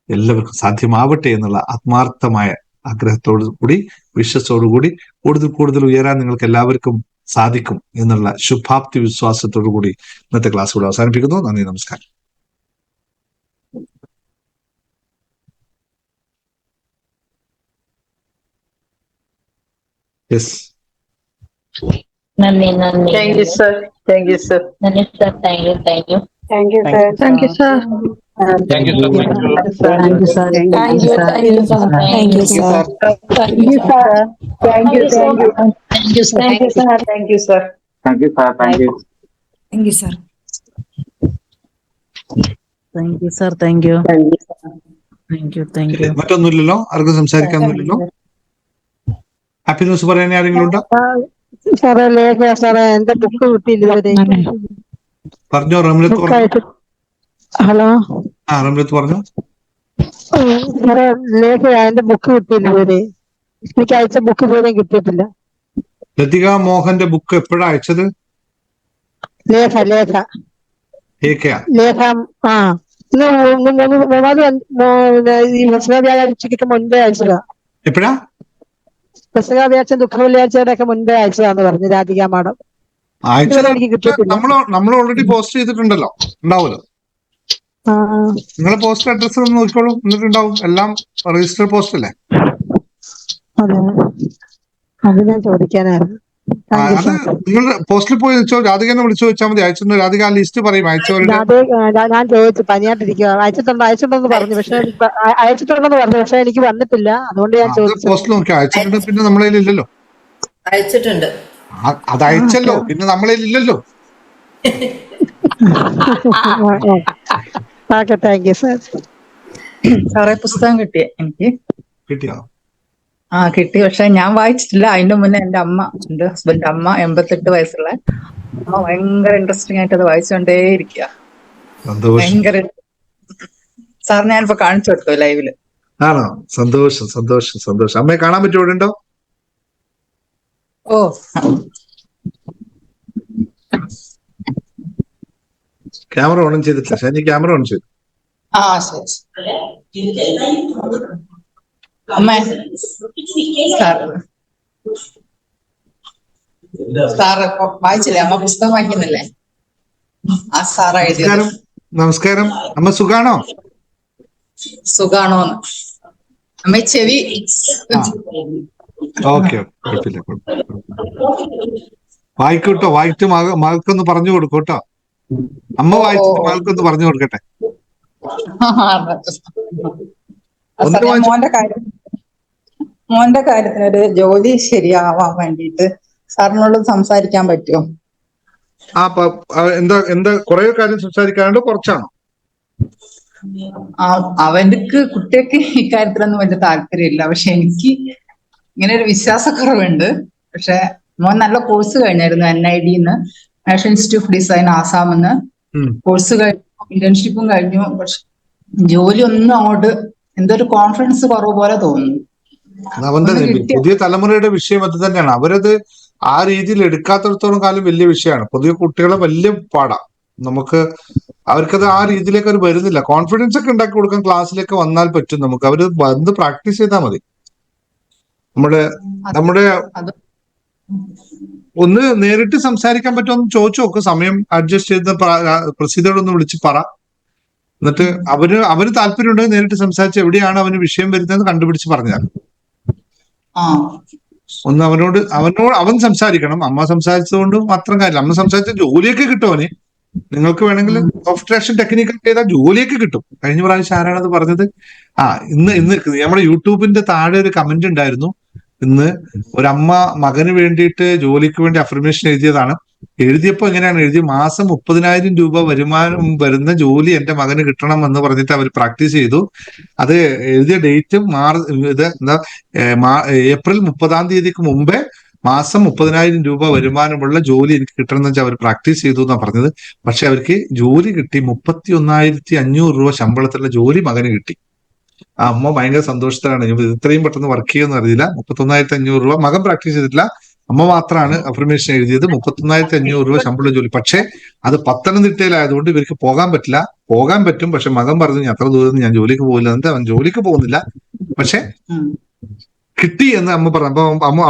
എല്ലാവർക്കും സാധ്യമാവട്ടെ എന്നുള്ള ആത്മാർത്ഥമായ ആഗ്രഹത്തോടു കൂടി, വിശ്വാസത്തോടുകൂടി കൂടുതൽ ഉയരാൻ നിങ്ങൾക്ക് എല്ലാവർക്കും സാധിക്കും എന്നുള്ള ശുഭാപ്തി വിശ്വാസത്തോടു കൂടി ഇന്നത്തെ ക്ലാസ് കൂടെ അവസാനിപ്പിക്കുന്നു. നന്ദി, നമസ്കാരം. യെസ്, നന്ദി. Thank you sir. Thank you sir. നന്ദി sir. Thank you. Thank you, sir. Thank you, sir. Thank you, sir. Thank you, sir. Thank you, sir. Thank you, thank you, sir. Thank you, sir. Thank you, sir. Thank you, thank you. Thank you, sir. Thank you, sir. Thank you, sir. Thank you, sir. Thank you. Thank you, sir. Thank you, sir. Thank you. Thank you, sir. Thank you, thank you. മറ്റൊന്നുമില്ലല്ലോ? ആർക്കും സംസാരിക്കാനൊന്നുമില്ലല്ലോ? Happy news പറയാൻ ആരെങ്കിലും ഉണ്ടോ? സാറേ ലേഖ സാറേ എന്റെ book കിട്ടിയില്ല. പറഞ്ഞോ Ramlath. Hello, Ramlath പറഞ്ഞോ. സാറേ ലേഖ എന്റെ ബുക്ക് കിട്ടിയില്ല ഇതുവരെ. എനിക്ക് അയച്ച ബുക്ക് ഇതുവരെ കിട്ടിയിട്ടില്ല. ലതിക മോഹന്റെ ബുക്ക് എപ്പോഴാ അയച്ചത്? ലേഖ കേക്കയാ? ലേഖ ആ ഇന്ന് ഈ പ്രസംഗ വ്യാഴാഴ്ചക്ക് മുൻപേ അയച്ചതാ. എപ്പോഴാ? പ്രസംഗ വ്യാഴ്ച ദുഃഖ വെള്ളിയാഴ്ചയുടെ ഒക്കെ മുൻപേ അയച്ചതാന്ന് പറഞ്ഞു രാധിക മാഡം. അയച്ചത് ഇതുവരെ എനിക്ക് കിട്ടിയിട്ടില്ല. നമ്മൾ ഓൾറെഡി പോസ്റ്റ് ചെയ്തിട്ടുണ്ടല്ലോ, ഉണ്ടാവുമല്ലോ. ആ നിങ്ങൾ പോസ്റ്റ് അഡ്രസ് ഒന്ന് നോക്കിക്കോളൂ, എന്നിട്ടുണ്ടാവും. എല്ലാം രജിസ്റ്റർ പോസ്റ്റ് അല്ലേ? അതെ, അത് ഞാൻ ചോദിക്കാനായിരുന്നു. താങ്ക് യു അത് സാർ. നിങ്ങൾ പോസ്റ്റിൽ പോയി വെച്ചോ, രാധികനെ വിളിച്ചു വെച്ചാൽ മതി. അയച്ചിട്ടുണ്ട്. രാധിക ആ ലിസ്റ്റ് പറയും അയച്ചവരുടെ. ഞാൻ ചോദിച്ചു പനിയായിട്ടിരിക്കുക, അയച്ചിട്ടുണ്ടെന്ന് പറഞ്ഞു. പക്ഷെ അയച്ചിട്ടുണ്ടെന്ന് പറഞ്ഞു, പക്ഷെ എനിക്ക് വന്നിട്ടില്ല. അതുകൊണ്ട് ഞാൻ അത് ചോദിച്ചു. പോസ്റ്റിൽ നോക്കി അയച്ചിട്ടുണ്ട്. പിന്നെ നമ്മളെ ഇല്ലല്ലോ. അയച്ചിട്ടുണ്ട്. അത് അയച്ചല്ലോ, പിന്നെ നമ്മളെ ഇല്ലല്ലോ. Okay, thank you sir. സാറേ പുസ്തകം കിട്ടിയ എനിക്ക് കിട്ടിയോ? കിട്ടി. പക്ഷെ ഞാൻ വായിച്ചിട്ടില്ല. അതിന്റെ മുന്നേ എന്റെ ഹസ്ബൻഡ് അമ്മ 88 വയസ്സുള്ള അമ്മ ഭയങ്കര ഇൻട്രസ്റ്റിംഗ് ആയിട്ട് അത് വായിച്ചുകൊണ്ടേയിരിക്കുക. സന്തോഷം. ഭയങ്കര സാറിന് ഞാനിപ്പോ കാണിച്ചു കൊടുത്തു ലൈവില്. ആണോ? സന്തോഷം. അമ്മയെ കാണാൻ പറ്റുമോ? ഇവിടെ ഉണ്ടോ? ഓ ക്യാമറ ഓൺ ചെയ്തിട്ടില്ല. ഷാനി ക്യാമറ ഓൺ ചെയ്തു. ശരി. അമ്മ സാറ് വായിച്ചില്ലേ? അമ്മ പുസ്തകം വായിക്കുന്നില്ലേ? സാറാ എഴുതിയത്. നമസ്കാരം. അമ്മ സുഖാണോ? സുഖാണോന്ന് അമ്മ ചെവി. ഓക്കെ, കുഴപ്പമില്ല. വായിക്കൂട്ടോ, വായിച്ച് മകൾക്കൊന്ന് പറഞ്ഞു കൊടുക്കൂട്ടോ. അമ്മ വായിച്ചിട്ട് മകൾക്കൊന്ന് പറഞ്ഞു കൊടുക്കട്ടെ. മോന്റെ കാര്യത്തിനൊരു ജോലി ശരിയാവാൻ വേണ്ടിയിട്ട് സാറിനോട് സംസാരിക്കാൻ പറ്റുമോ? എന്താ കുറെ കാര്യം സംസാരിക്കാനുണ്ട്, കുറച്ചാണോ? അവർക്ക് കുട്ടിയൊക്കെ ഇക്കാര്യത്തിലൊന്നും വലിയ താല്പര്യമില്ല. പക്ഷെ എനിക്ക് ഇങ്ങനെ ഒരു വിശ്വാസക്കുറവുണ്ട്. പക്ഷെ മോൻ നല്ല കോഴ്സ് കഴിഞ്ഞായിരുന്നു NID-ന്ന്, നാഷണൽ ഇൻസ്റ്റിറ്റ്യൂട്ട് ഓഫ് ഡിസൈൻ ആസാമെന്ന്. കോഴ്സ് കഴിഞ്ഞു, ഇന്റേൺഷിപ്പും കഴിഞ്ഞു. പക്ഷെ ജോലി ഒന്നും അങ്ങോട്ട് എന്തോ ഒരു കോൺഫിഡൻസ് കുറവ് പോലെ തോന്നുന്നു. പുതിയ തലമുറയുടെ വിഷയം അത് തന്നെയാണ്. അവരത് ആ രീതിയിൽ എടുക്കാത്തിടത്തോളം കാലം വലിയ വിഷയമാണ്. പുതിയ കുട്ടികളെ വലിയ പാടാ. അവർക്കത് ആ രീതിയിലേക്ക് അവർ വരുന്നില്ല. കോൺഫിഡൻസ് ഒക്കെ ഉണ്ടാക്കി കൊടുക്കാൻ ക്ലാസ്സിലേക്ക് വന്നാൽ പറ്റും. നമുക്ക് അവര് വന്ന് പ്രാക്ടീസ് ചെയ്താൽ മതി. നമ്മുടെ ഒന്ന് നേരിട്ട് സംസാരിക്കാൻ പറ്റുമെന്ന് ചോദിച്ചു നോക്ക്. സമയം അഡ്ജസ്റ്റ് ചെയ്ത് പ്രസിദ്ധയോടൊന്ന് വിളിച്ച് പറ. എന്നിട്ട് അവര് താല്പര്യം ഉണ്ടെങ്കിൽ നേരിട്ട് സംസാരിച്ച് എവിടെയാണ് അവന് വിഷയം വരുന്നത് കണ്ടുപിടിച്ച് പറഞ്ഞാൽ ഒന്ന് അവൻ സംസാരിക്കണം. അമ്മ സംസാരിച്ചതുകൊണ്ട് മാത്രം കാര്യമില്ല. അമ്മ സംസാരിച്ച ജോലിയൊക്കെ കിട്ടും അവന്. നിങ്ങൾക്ക് വേണമെങ്കിൽ സോഫ്റ്റ്വെയർ ടെക്നിക്കൽ ചെയ്താൽ ജോലിയൊക്കെ കിട്ടും. കഴിഞ്ഞ പ്രാവശ്യം ആരാണത് പറഞ്ഞത്? ഇന്ന് നമ്മുടെ യൂട്യൂബിന്റെ താഴെ ഒരു കമന്റ് ഉണ്ടായിരുന്നു. ഇന്ന് ഒരമ്മ മകന് വേണ്ടിയിട്ട് ജോലിക്ക് വേണ്ടി അഫർമേഷൻ എഴുതിയതാണ്. എഴുതിയപ്പോ എങ്ങനെയാണ് എഴുതി? മാസം 30,000 രൂപ വരുമാനം വരുന്ന ജോലി എന്റെ മകന് കിട്ടണം എന്ന് പറഞ്ഞിട്ട് അവർ പ്രാക്ടീസ് ചെയ്തു. അത് എഴുതിയ ഡേറ്റും ഏപ്രിൽ 30-ാം തീയതിക്ക് മുമ്പേ മാസം 30,000 രൂപ വരുമാനമുള്ള ജോലി എനിക്ക് കിട്ടണമെന്ന് വെച്ചാൽ അവർ പ്രാക്ടീസ് ചെയ്തു എന്നാണ് പറഞ്ഞത്. പക്ഷെ അവർക്ക് ജോലി കിട്ടി. 31,500 രൂപ ശമ്പളത്തിലുള്ള ജോലി മകന് കിട്ടി. ആ അമ്മ ഭയങ്കര സന്തോഷത്തിലാണ്. ഇത്രയും പെട്ടെന്ന് വർക്ക് ചെയ്യുമെന്ന് അറിയില്ല. 31,500 രൂപ മകൻ പ്രാക്ടീസ് ചെയ്തിട്ടില്ല. അമ്മ മാത്രമാണ് അഫർമേഷൻ എഴുതിയത്. 31,500 രൂപ ശമ്പള ജോലി. പക്ഷെ അത് പത്തനംതിട്ടയിലായതുകൊണ്ട് ഇവർക്ക് പോകാൻ പറ്റില്ല. പോകാൻ പറ്റും, പക്ഷെ മകൻ പറഞ്ഞു അത്ര ദൂരം ഞാൻ ജോലിക്ക് പോകില്ല എന്നിട്ട് അവൻ ജോലിക്ക് പോകുന്നില്ല. പക്ഷെ കിട്ടി എന്ന് അമ്മ പറഞ്ഞു. അപ്പൊ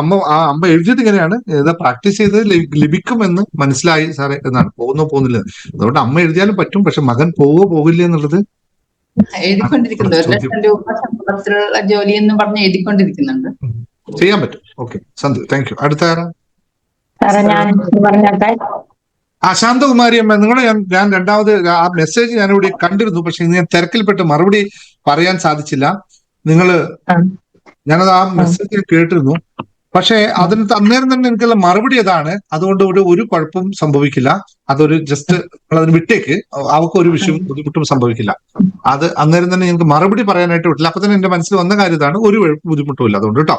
അമ്മ എഴുതിയത് ഇങ്ങനെയാണ്, പ്രാക്ടീസ് ചെയ്ത് ലഭിക്കുമെന്ന് മനസ്സിലായി സാറേ എന്നാണ്. പോകുന്നില്ല. അതുകൊണ്ട് അമ്മ എഴുതിയാലും പറ്റും, പക്ഷെ മകൻ പോകില്ല എന്നുള്ളത് എഴുതിക്കൊണ്ടിരിക്കുന്നുണ്ട്. 1 ലക്ഷം രൂപ ശമ്പളത്തിലുള്ള ജോലി എന്ന് പറഞ്ഞ് എഴുതിക്കൊണ്ടിരിക്കുന്നുണ്ട്. ചെയ്യാൻ പറ്റും. Okay, Sandhya, thank you. അടുത്ത ആരാ? ശാന്തകുമാരി അമ്മ. നിങ്ങളെ ഞാൻ രണ്ടാമത് ആ മെസ്സേജ് ഞാനിവിടെ കണ്ടിരുന്നു. പക്ഷെ ഞാൻ തിരക്കിൽപ്പെട്ട് മറുപടി പറയാൻ സാധിച്ചില്ല. ഞാനത് ആ മെസ്സേജ് കേട്ടിരുന്നു. പക്ഷെ അന്നേരം തന്നെ എനിക്കുള്ള മറുപടി അതാണ്. അതുകൊണ്ട് ഒരു കുഴപ്പവും സംഭവിക്കില്ല. അതൊരു ജസ്റ്റ് അതിന് വിട്ടേക്ക്. അവർക്ക് ഒരു വിഷയവും ബുദ്ധിമുട്ടും സംഭവിക്കില്ല. അത് അന്നേരം തന്നെ എനിക്ക് മറുപടി പറയാനായിട്ട് വിട്ടില്ല. അപ്പൊ തന്നെ എന്റെ മനസ്സിൽ വന്ന കാര്യം ഇതാണ്. ഒരു ബുദ്ധിമുട്ടും ഇല്ല. അതുകൊണ്ട് കേട്ടോ,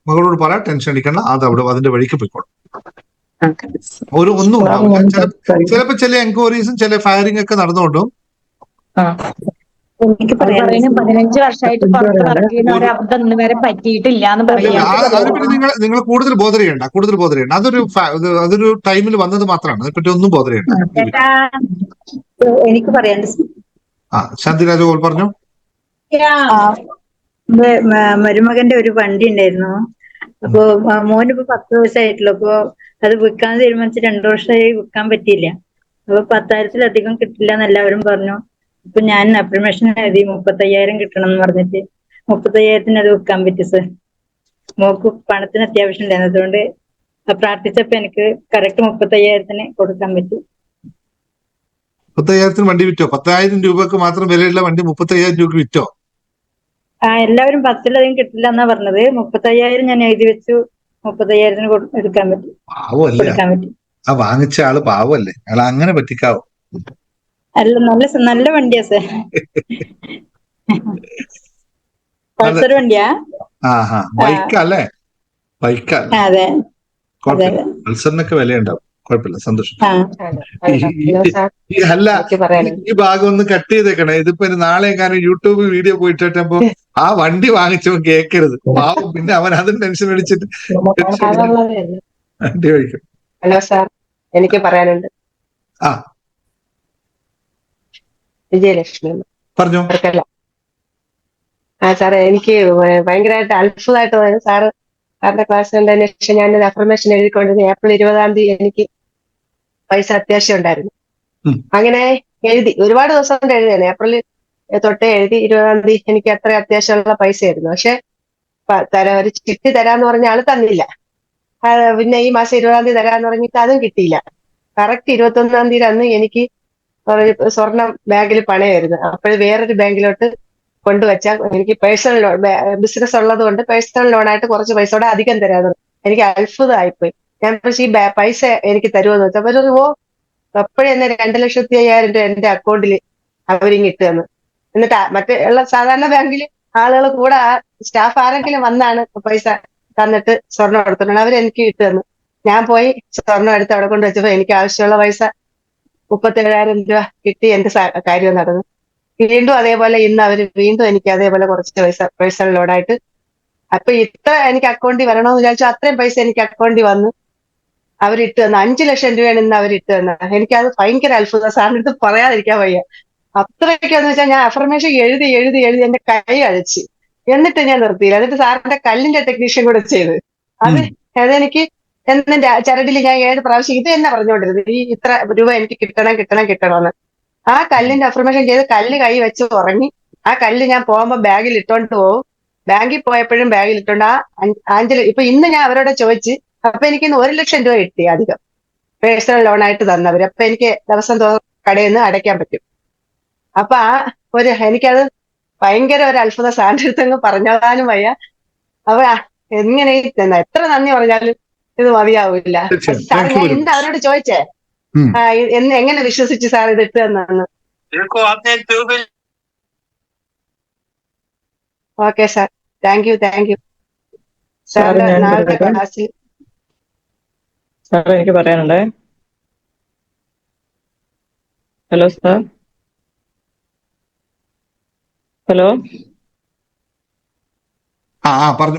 മകളോട് പറയാം ടെൻഷൻ അടിക്കണ്ട. അത് അതിന്റെ വഴിക്ക് പോയിക്കോളും. ഒന്നും ഉണ്ടാവില്ല. ചിലപ്പോ ചില എൻക്വയറീസും ചില ഫയറിംഗ് ഒക്കെ നടന്നുകൊണ്ടും എനിക്ക് പറയാനും 15 വർഷമായിട്ട് പുറത്ത് വർക്ക് ചെയ്യുന്ന ഒരു അബദ്ധം ഇന്ന് വരെ പറ്റിയിട്ടില്ല എന്ന് ഇല്ല പറയാം. അതിനെപ്പറ്റി നിങ്ങൾ കൂടുതൽ ബോധർ ചെയ്യണ്ട. അതൊരു ടൈമിൽ വന്നത് മാത്രമാണ്. അതിനെപ്പറ്റി ഒന്നും ബോധർ ചെയ്യണ്ട. എനിക്ക് പറയാണ്ട് ശാന്തി രാജഗോപാൽ പറഞ്ഞു. മരുമകന്റെ ഒരു വണ്ടി ഉണ്ടായിരുന്നു. അപ്പൊ മോനിപ്പോ 10 ദിവസമായിട്ടുള്ളൂ. അപ്പൊ അത് വിൽക്കാൻ തീരുമാനിച്ച് 2 വർഷമായി വിൽക്കാൻ പറ്റിയില്ല. അപ്പൊ 10,000-ലധികം കിട്ടില്ല എന്ന് എല്ലാവരും പറഞ്ഞു. അപ്പൊ ഞാൻ അപ്രിമേഷൻ എഴുതി 35,000 കിട്ടണം എന്ന് പറഞ്ഞിട്ട് 35,000-ന് അത് വിൽക്കാൻ പറ്റി സർ. മോക്ക് പണത്തിന് അത്യാവശ്യം ഉണ്ടായിരുന്നു. അതുകൊണ്ട് പ്രാർത്ഥിച്ചപ്പോ എനിക്ക് കറക്റ്റ് 35,000-ന് കൊടുക്കാൻ പറ്റി. 35,000 വണ്ടി വിറ്റോ? 10,000 രൂപക്ക് മാത്രം വിലയുള്ള വണ്ടി 35,000 രൂപക്ക് വിറ്റോ? എല്ലാവരും 10-ലധികം കിട്ടില്ല എന്നാ പറഞ്ഞത്. 35,000 ഞാൻ എഴുതി വെച്ചു. 35,000-ന് എടുക്കാൻ പറ്റി. പാവല്ലേ ആ വാങ്ങിച്ച ആള്? പാവല്ലേ അയാൾ? അങ്ങനെ പറ്റിക്കാവോ? അല്ല, നല്ല വണ്ടിയാ സർ. പൾസർ വണ്ടിയാ. ബൈക്കല്ലേ? ബൈക്കല്ലേ? അതെ. കുഴപ്പമില്ല, പൾസറിനൊക്കെ വിലയുണ്ടാവും. കുഴപ്പമില്ല, സന്തോഷം. അല്ല, ഈ ഭാഗം ഒന്ന് കട്ട് ചെയ്തേക്കണേ. ഇതിപ്പോ നാളെ എങ്ങാനും യൂട്യൂബ് വീഡിയോ പോയിട്ടപ്പോ ആ വണ്ടി വാങ്ങിച്ചവൻ കേൾക്കരുത്. പാവം, പിന്നെ അവൻ അതും ടെൻഷൻ അടിച്ചിട്ട് വണ്ടി കഴിക്കും. ഹലോ സാർ, എനിക്ക് പറയാനുണ്ട്. വിജയലക്ഷ്മി പറഞ്ഞോ. സാറേ, എനിക്ക് ഭയങ്കരമായിട്ട് അത്ഭുതമായിട്ട് തോന്നി. സാറിന്റെ ക്ലാസ് കണ്ടതിന് ശേഷം ഞാനൊരു അഫർമേഷൻ എഴുതിക്കൊണ്ടിരുന്നു. ഏപ്രിൽ 20 എനിക്ക് പൈസ അത്യാവശ്യം ഉണ്ടായിരുന്നു. അങ്ങനെ എഴുതി ഒരുപാട് ദിവസം കൊണ്ട് എഴുതിയാണ്. ഏപ്രിൽ തൊട്ടേ എഴുതി 20 എനിക്ക് അത്ര അത്യാവശ്യമുള്ള പൈസയായിരുന്നു. പക്ഷെ ഒരു ചിട്ടി തരാന്ന് പറഞ്ഞ ആള് തന്നില്ല. പിന്നെ ഈ മാസം 20 തരാന്ന് പറഞ്ഞിട്ട് അതും കിട്ടിയില്ല. കറക്റ്റ് 21 അന്ന് എനിക്ക് സ്വർണം ബാങ്കിൽ പണയായിരുന്നു. അപ്പോഴും വേറൊരു ബാങ്കിലോട്ട് കൊണ്ടുവച്ചാൽ എനിക്ക് പേഴ്സണൽ ലോൺ, ബിസിനസ് ഉള്ളത് കൊണ്ട് പേഴ്സണൽ ലോണായിട്ട് കുറച്ച് പൈസ കൂടെ അധികം തരാന്ന്. എനിക്ക് അത്ഭുതമായിപ്പോയി. ഞാൻ പക്ഷേ ഈ പൈസ എനിക്ക് തരുമെന്ന് വെച്ചാൽ എപ്പോഴും എന്നെ 2,50,000 രൂപ എന്റെ അക്കൗണ്ടിൽ അവരിങ് ഇട്ട് തന്നു. എന്നിട്ട് മറ്റേ ഉള്ള സാധാരണ ബാങ്കിൽ ആളുകൾ കൂടെ സ്റ്റാഫ് ആരെങ്കിലും വന്നാണ് പൈസ തന്നിട്ട് സ്വർണം എടുത്തിട്ടുണ്ട്. അവരെനിക്ക് ഇട്ട് തന്നു. ഞാൻ പോയി സ്വർണം എടുത്ത് അവിടെ കൊണ്ട് വെച്ചപ്പോ എനിക്ക് ആവശ്യമുള്ള പൈസ 37,000 രൂപ കിട്ടി. എന്റെ കാര്യം നടന്നു. വീണ്ടും അതേപോലെ ഇന്ന് അവര് വീണ്ടും എനിക്ക് അതേപോലെ കുറച്ച് പൈസ പേഴ്സണൽ ലോണായിട്ട്, അപ്പൊ ഇത്ര എനിക്ക് അക്കൗണ്ടിൽ വരണമെന്ന് വിചാരിച്ചു. അത്രയും പൈസ എനിക്ക് അക്കൗണ്ടിൽ വന്ന് അവരിട്ട് തന്നു. 5 ലക്ഷം രൂപയാണ് ഇന്ന് അവരിട്ട് തന്നത്. എനിക്കത് ഭയങ്കര അത്ഭുതം. സാറിന് അടുത്ത് പറയാതിരിക്കാൻ വയ്യ. അത്രയ്ക്കെന്ന് വെച്ചാൽ ഞാൻ അഫർമേഷൻ എഴുതി എന്റെ കൈ അഴിച്ച്. എന്നിട്ട് ഞാൻ നിർത്തിയില്ല. എന്നിട്ട് സാറിന്റെ കല്ലിന്റെ ടെക്നീഷ്യൻ കൂടെ ചെയ്ത് അതെനിക്ക് എന്നെ ചരടിൽ ഞാൻ 7 പ്രാവശ്യം ഇത് തന്നെ പറഞ്ഞുകൊണ്ടിരുന്നു. ഈ ഇത്ര രൂപ എനിക്ക് കിട്ടണമെന്ന്. ആ കല്ലിന്റെ അഫർമേഷൻ ചെയ്ത് കല്ല് കൈ വെച്ച് ഉറങ്ങി. ആ കല്ല് ഞാൻ പോകുമ്പോ ബാഗിൽ ഇട്ടോണ്ട് പോകും. ബാങ്കിൽ പോയപ്പോഴും ബാഗിൽ ഇട്ടോണ്ട് ഇപ്പൊ ഇന്ന് ഞാൻ അവരോട് ചോദിച്ച്, അപ്പൊ എനിക്ക് 1 ലക്ഷം രൂപ കിട്ടി അധികം പേഴ്സണൽ ലോണായിട്ട് തന്നവര്. അപ്പൊ എനിക്ക് ദിവസം കടയിൽ നിന്ന് അടയ്ക്കാൻ പറ്റും. അപ്പൊ എനിക്കത് ഭയങ്കര ഒരു അത്ഭുത. സാറിന്റെ പറഞ്ഞാലും വയ്യ. അപ്പൊ എങ്ങനെ എത്ര നന്ദി പറഞ്ഞാലും ഇത് മതിയാവില്ല. സാർ, ഞാൻ ഇന്ന് അവരോട് ചോദിച്ചേ എങ്ങനെ വിശ്വസിച്ച് സാർ ഇത് ഇട്ട് തന്നു. Okay sir, thank U. സാറിന്റെ നാളത്തെ ക്ലാസ്സിൽ സാർ എനിക്ക് പറയാനുണ്ടേ. Hello sir, hello.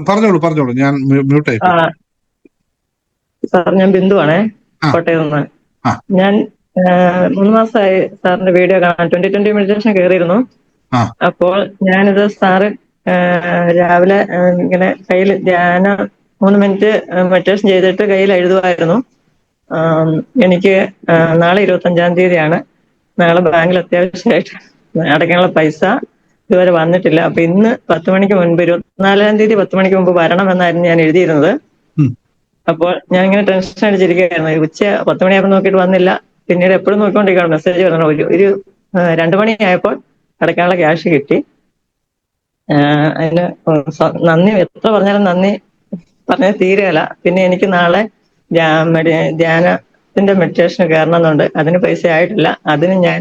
പറഞ്ഞോളൂ. ഞാൻ മ്യൂട്ടായി. സാർ, ഞാൻ ബിന്ദുവാണേ, കോട്ടയം നിന്ന്. ഞാൻ 3 മാസമായി സാറിന്റെ വീഡിയോ കാണാൻ 2020 മെഡിറ്റേഷൻ കയറിയിരുന്നു. അപ്പോൾ ഞാനിത് സാറ് രാവിലെ ഇങ്ങനെ കയ്യിൽ ധ്യാനം 3 മിനിറ്റ് മെഡിറ്റേഷൻ ചെയ്തിട്ട് കയ്യിൽ എഴുതുമായിരുന്നു. എനിക്ക് നാളെ 25-ാം തീയതിയാണ്. നാളെ ബാങ്കിൽ അത്യാവശ്യമായിട്ട് അടയ്ക്കാനുള്ള പൈസ ഇതുവരെ വന്നിട്ടില്ല. അപ്പൊ ഇന്ന് 10 മണിക്ക് മുൻപ് 24-ാം തീയതി 10 മണിക്ക് മുമ്പ് വരണമെന്നായിരുന്നു ഞാൻ എഴുതിയിരുന്നത്. അപ്പോൾ ഞാൻ ഇങ്ങനെ ടെൻഷൻ അടിച്ചിരിക്കുകയായിരുന്നു. ഉച്ച 10 മണിയായപ്പോൾ നോക്കിയിട്ട് വന്നില്ല. പിന്നീട് എപ്പോഴും നോക്കിക്കൊണ്ടിരിക്കുകയാണ്, മെസ്സേജ് വരണം. ഒരു 2 മണിയായപ്പോൾ അടയ്ക്കാനുള്ള ക്യാഷ് കിട്ടി. അതിന് നന്ദി എത്ര പറഞ്ഞാലും നന്ദി പറഞ്ഞത് തീരെയല്ല. പിന്നെ എനിക്ക് നാളെ ധ്യാനത്തിന്റെ മെഡിറ്റേഷന് കയറണമെന്നുണ്ട്. അതിന് പൈസ ആയിട്ടില്ല. അതിന് ഞാൻ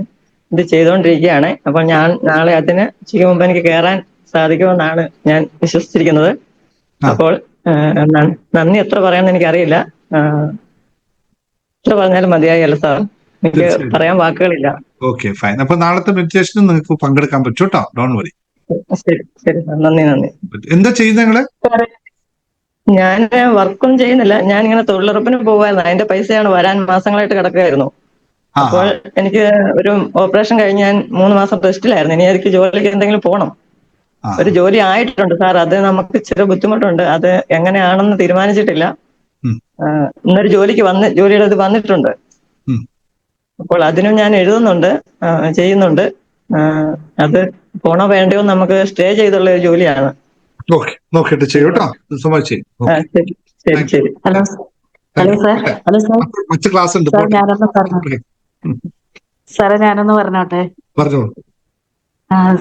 ഇത് ചെയ്തുകൊണ്ടിരിക്കുകയാണ്. അപ്പോൾ ഞാൻ നാളെ അതിന് ഉച്ചയ്ക്ക് മുമ്പ് എനിക്ക് കയറാൻ സാധിക്കുമെന്നാണ് ഞാൻ വിശ്വസിച്ചിരിക്കുന്നത്. അപ്പോൾ നന്ദി എത്ര പറയാമെന്ന് എനിക്കറിയില്ല. എത്ര പറഞ്ഞാലും മതിയായല്ലോ സാർ. എനിക്ക് പറയാൻ വാക്കുകളില്ല. Okay, fine. അപ്പൊ നാളത്തെ മെഡിറ്റേഷനും നിങ്ങൾക്ക് പങ്കെടുക്കാൻ പറ്റും കേട്ടോ, ഡോൺ വറി. ശരി ശരി സാർ, നന്ദി. എന്താ ചെയ്യുന്നത് നിങ്ങള്? ഞാൻ വർക്കൊന്നും ചെയ്യുന്നില്ല, ഞാൻ ഇങ്ങനെ തൊഴിലുറപ്പിന് പോകുമായിരുന്നു. അതിന്റെ പൈസയാണ് വരാൻ മാസങ്ങളായിട്ട് കിടക്കുകയായിരുന്നു. അപ്പോൾ എനിക്ക് ഒരു ഓപ്പറേഷൻ കഴിഞ്ഞ് ഞാൻ 3 മാസം റെസ്റ്റിലായിരുന്നു. ഇനി എനിക്ക് ജോലിക്ക് എന്തെങ്കിലും പോകണം. ഒരു ജോലി ആയിട്ടുണ്ട് സാർ, അത് നമുക്ക് ഇച്ചിരി ബുദ്ധിമുട്ടുണ്ട്. അത് എങ്ങനെയാണെന്ന് തീരുമാനിച്ചിട്ടില്ല. ഇന്നൊരു ജോലിയുടെ ഇത് വന്നിട്ടുണ്ട്. അപ്പോൾ അതിനും ഞാൻ എഴുതുന്നുണ്ട്, ചെയ്യുന്നുണ്ട്. അത് പോണോ വേണ്ടയോ നമുക്ക് സ്റ്റേ ചെയ്തുള്ള ഒരു ജോലിയാണ്. നോക്കിയിട്ട് ചെയ്യൂ കേട്ടോ. ശരി. Hello sir. മറ്റു ക്ലാസ് ഉണ്ട്. സാറേ ഞാനൊന്ന് പറഞ്ഞോട്ടെ. പറഞ്ഞോളൂ.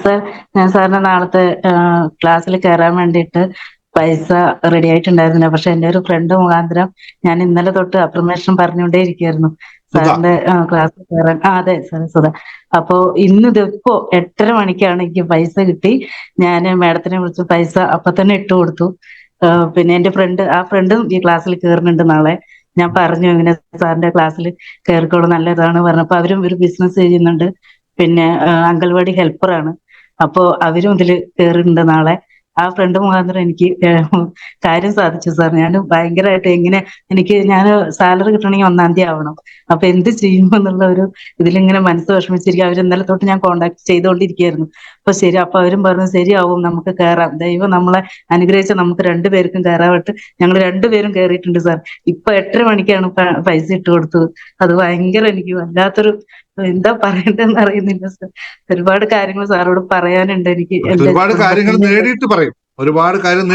സാർ, ഞാൻ സാറിന് നാളത്തെ ക്ലാസ്സിൽ കയറാൻ വേണ്ടിയിട്ട് പൈസ റെഡി ആയിട്ടുണ്ടായിരുന്നില്ല. പക്ഷെ എന്റെ ഒരു ഫ്രണ്ട് മുഖാന്തരം ഞാൻ ഇന്നലെ തൊട്ട് അഫർമേഷൻ പറഞ്ഞുകൊണ്ടേ ഇരിക്കുകയായിരുന്നു സാറിന്റെ ക്ലാസ്സിൽ കയറാൻ. അതെ സാറേ, സുധ. അപ്പോ ഇതിപ്പോ 8:30 മണിക്കാണ് എനിക്ക് പൈസ കിട്ടി. ഞാൻ മാഡത്തിനെ വിളിച്ചു പൈസ അപ്പൊ തന്നെ ഇട്ട് കൊടുത്തു. പിന്നെ എന്റെ ഫ്രണ്ടും ഈ ക്ലാസ്സിൽ കയറുന്നുണ്ട് നാളെ. ഞാൻ പറഞ്ഞു ഇങ്ങനെ സാറിന്റെ ക്ലാസ്സിൽ കയറിക്കോളും, നല്ലതാണ് പറഞ്ഞപ്പോ അവരും ഒരു ബിസിനസ് ചെയ്യുന്നുണ്ട്. പിന്നെ അംഗൻവാടി ഹെൽപ്പറാണ്. അപ്പോ അവരും ഇതിൽ കയറുന്നുണ്ട് നാളെ. ആ ഫ്രണ്ട് മുഖാന്തരം എനിക്ക് കാര്യം സാധിച്ചു സാർ. ഞാൻ ഭയങ്കരമായിട്ട് ഞാൻ സാലറി കിട്ടണമെങ്കിൽ 1-ാം തീയതി ആവണം. അപ്പൊ എന്ത് ചെയ്യുമെന്നുള്ള ഒരു ഇതിലിങ്ങനെ മനസ്സ് വിഷമിച്ചിരിക്കും. അവർ ഇന്നലെ തൊട്ട് ഞാൻ കോണ്ടാക്ട് ചെയ്തുകൊണ്ടിരിക്കുകയായിരുന്നു. അപ്പൊ അവരും പറഞ്ഞു ശരിയാവും, നമുക്ക് കയറാം, ദൈവം നമ്മളെ അനുഗ്രഹിച്ച നമുക്ക് 2 പേർക്കും കയറാവട്ട്. ഞങ്ങൾ 2 പേരും കയറിയിട്ടുണ്ട് സാർ. ഇപ്പൊ 8:30 മണിക്കാണ് പൈസ ഇട്ട് കൊടുത്തത്. അത് ഭയങ്കര എനിക്ക് വല്ലാത്തൊരു എന്താ പറയണ്ടെന്ന് അറിയുന്നില്ല സാർ. ഒരുപാട് കാര്യങ്ങൾ സാറോട് പറയാനുണ്ട് എനിക്ക്. ഒരുപാട് കാര്യങ്ങൾ നേടിയിട്ട് പറയും. ഒരുപാട് കാര്യം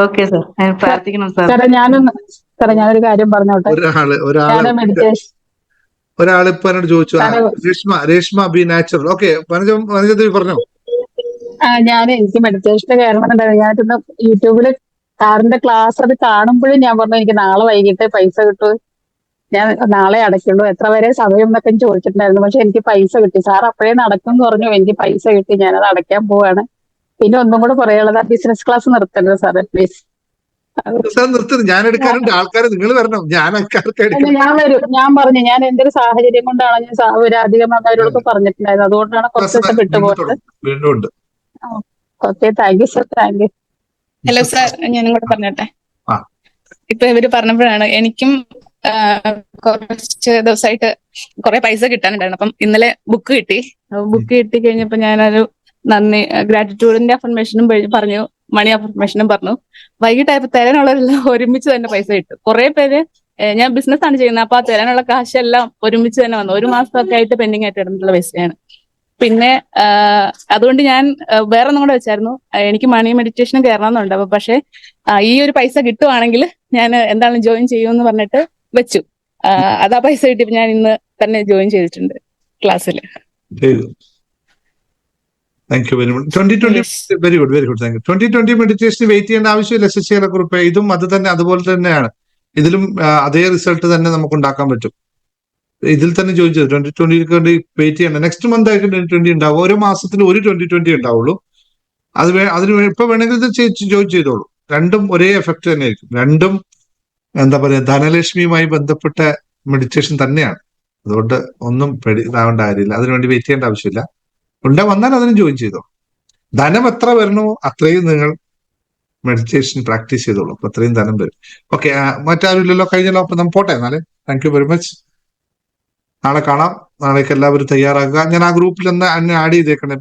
ഓക്കെ സാർ, പ്രാർത്ഥിക്കണം സാർ. ഞാനൊരു കാര്യം പറഞ്ഞോട്ടെ. ഒരാളിപ്പോ എന്നോട് ചോദിച്ചു, രേഷ്മ ബി നാച്ചുറൽ. ഓക്കെ, പറഞ്ഞോ. എനിക്ക് മെഡിറ്റേഷന് കയറണമെന്നുണ്ടായിരുന്നു. ഞാനിന്ന് യൂട്യൂബില് സാറിന്റെ ക്ലാസ് അത് കാണുമ്പോഴും ഞാൻ പറഞ്ഞു എനിക്ക് നാളെ വൈകിട്ട് പൈസ കിട്ടൂ, ഞാൻ നാളെ അടയ്ക്കുള്ളൂ, എത്ര വരെ സമയം എന്നൊക്കെ ചോദിച്ചിട്ടുണ്ടായിരുന്നു. പക്ഷെ എനിക്ക് പൈസ കിട്ടി. സാർ അപ്പോഴേ നടക്കും എന്ന് പറഞ്ഞു. എനിക്ക് പൈസ കിട്ടി, ഞാനത് അടയ്ക്കാൻ പോവാണ്. പിന്നെ ഒന്നും കൂടെ പറയാനുള്ളത്, ബിസിനസ് ക്ലാസ് നിർത്തരുത് സാറേ പ്ലീസ്. ഞാൻ എടുക്കാറുണ്ട് ആൾക്കാരെ, നിങ്ങൾ വരണം. ഞാൻ വരും. ഞാൻ പറഞ്ഞു ഞാൻ എന്റെ ഒരു സാഹചര്യം കൊണ്ടാണ് ഞാൻ അധികം അവരോടൊക്കെ പറഞ്ഞിട്ടുണ്ടായിരുന്നു. അതുകൊണ്ടാണ് കുറച്ച് ദിവസം വിട്ടുപോയത്. Okay, thank you sir, thank you. Hello sir, ഞാനും കൂടെ പറഞ്ഞോട്ടെ. ഇപ്പൊ ഇവര് പറഞ്ഞപ്പോഴാണ് എനിക്കും കുറച്ച് ദിവസമായിട്ട് കുറെ പൈസ കിട്ടാനുണ്ടായിരുന്നു. അപ്പം ഇന്നലെ ബുക്ക് കിട്ടി കഴിഞ്ഞപ്പോ ഞാനൊരു ഗ്രാറ്റിറ്റ്യൂഡിന്റെ അഫർമേഷനും പറഞ്ഞു, മണി അഫർമേഷനും പറഞ്ഞു. വൈകിട്ടായപ്പോ തരാനുള്ളതെല്ലാം ഒരുമിച്ച് തന്നെ പൈസ കിട്ടും. കുറെ പേര്, ഞാൻ ബിസിനസ് ആണ് ചെയ്യുന്നത്, അപ്പൊ ആ തരാനുള്ള കാശെല്ലാം ഒരുമിച്ച് തന്നെ വന്നു. 1 മാസമൊക്കെ ആയിട്ട് പെൻഡിങ് ആയിട്ട് ഇടുന്നുള്ള പൈസയാണ്. പിന്നെ അതുകൊണ്ട് ഞാൻ വേറെ ഒന്നും കൂടെ വെച്ചായിരുന്നു, എനിക്ക് മണി മെഡിറ്റേഷനും കയറണമെന്നുണ്ട്. അപ്പൊ പക്ഷെ ഈ ഒരു പൈസ കിട്ടുവാണെങ്കിൽ ഞാൻ എന്താണ് ജോയിൻ ചെയ്യുമെന്ന് പറഞ്ഞിട്ട് വെച്ചു. അതാ പൈസ കിട്ടിയപ്പോ ഞാൻ ഇന്ന് തന്നെ ജോയിൻ ചെയ്തിട്ടുണ്ട് ക്ലാസ്സിൽ. Thank you very much. 2020 very good, thank you. 2020 മെഡിറ്റേഷന് വെയിറ്റ് ചെയ്യേണ്ട ആവശ്യമില്ല ശശികല കുറിപ്പ്. ഇതും അതുപോലെ തന്നെയാണ്. ഇതിലും അതേ റിസൾട്ട് തന്നെ നമുക്ക് ഉണ്ടാക്കാൻ പറ്റും. ഇതിൽ തന്നെ ചോദിച്ചത് 2020 വേണ്ടി വെയിറ്റ് ചെയ്യണം. നെക്സ്റ്റ് മന്ത് ആയിട്ട് 2020 ഉണ്ടാവും. ഓരോ മാസത്തിൽ ഒരു 2020 ഉണ്ടാവുള്ളൂ. അതിന് ഇപ്പൊ വേണമെങ്കിൽ ജോയിൻ ചെയ്തോളൂ. രണ്ടും ഒരേ എഫക്ട് തന്നെ ആയിരിക്കും. രണ്ടും എന്താ പറയാ, ധനലക്ഷ്മിയുമായി ബന്ധപ്പെട്ട മെഡിറ്റേഷൻ തന്നെയാണ്. അതുകൊണ്ട് ഒന്നും ഇതാവേണ്ട കാര്യമില്ല. അതിനുവേണ്ടി വെയിറ്റ് ചെയ്യേണ്ട ആവശ്യമില്ല. വന്നാൽ അതിന് ജോയിൻ ചെയ്തോ. ധനം എത്ര വരണോ അത്രയും നിങ്ങൾ മെഡിറ്റേഷൻ പ്രാക്ടീസ് ചെയ്തോളൂ. അപ്പൊ അത്രയും ധനം വരും. ഓക്കെ, മറ്റാരും ഇല്ലല്ലോ, കഴിഞ്ഞല്ലോ. അപ്പൊ നമുക്ക് പോട്ടെ എന്നാലേ. Thank you very much. നാളെ കാണാം. നാളേക്ക് എല്ലാവരും തയ്യാറാക്കുക. ഞാൻ ആ ഗ്രൂപ്പിൽ എന്നെ ആഡ് ചെയ്തേക്കണേ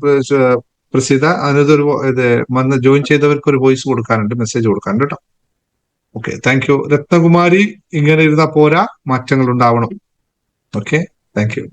പ്രസീത. അതിനൊരു വന്ന് ജോയിൻ ചെയ്തവർക്ക് ഒരു വോയിസ് കൊടുക്കാനുണ്ട്, മെസ്സേജ് കൊടുക്കാനുണ്ട് കേട്ടോ. Okay, thank U. രത്നകുമാരി, ഇങ്ങനെ ഇരുന്നാ പോരാ, മാറ്റങ്ങൾ ഉണ്ടാവണം. Okay, thank U.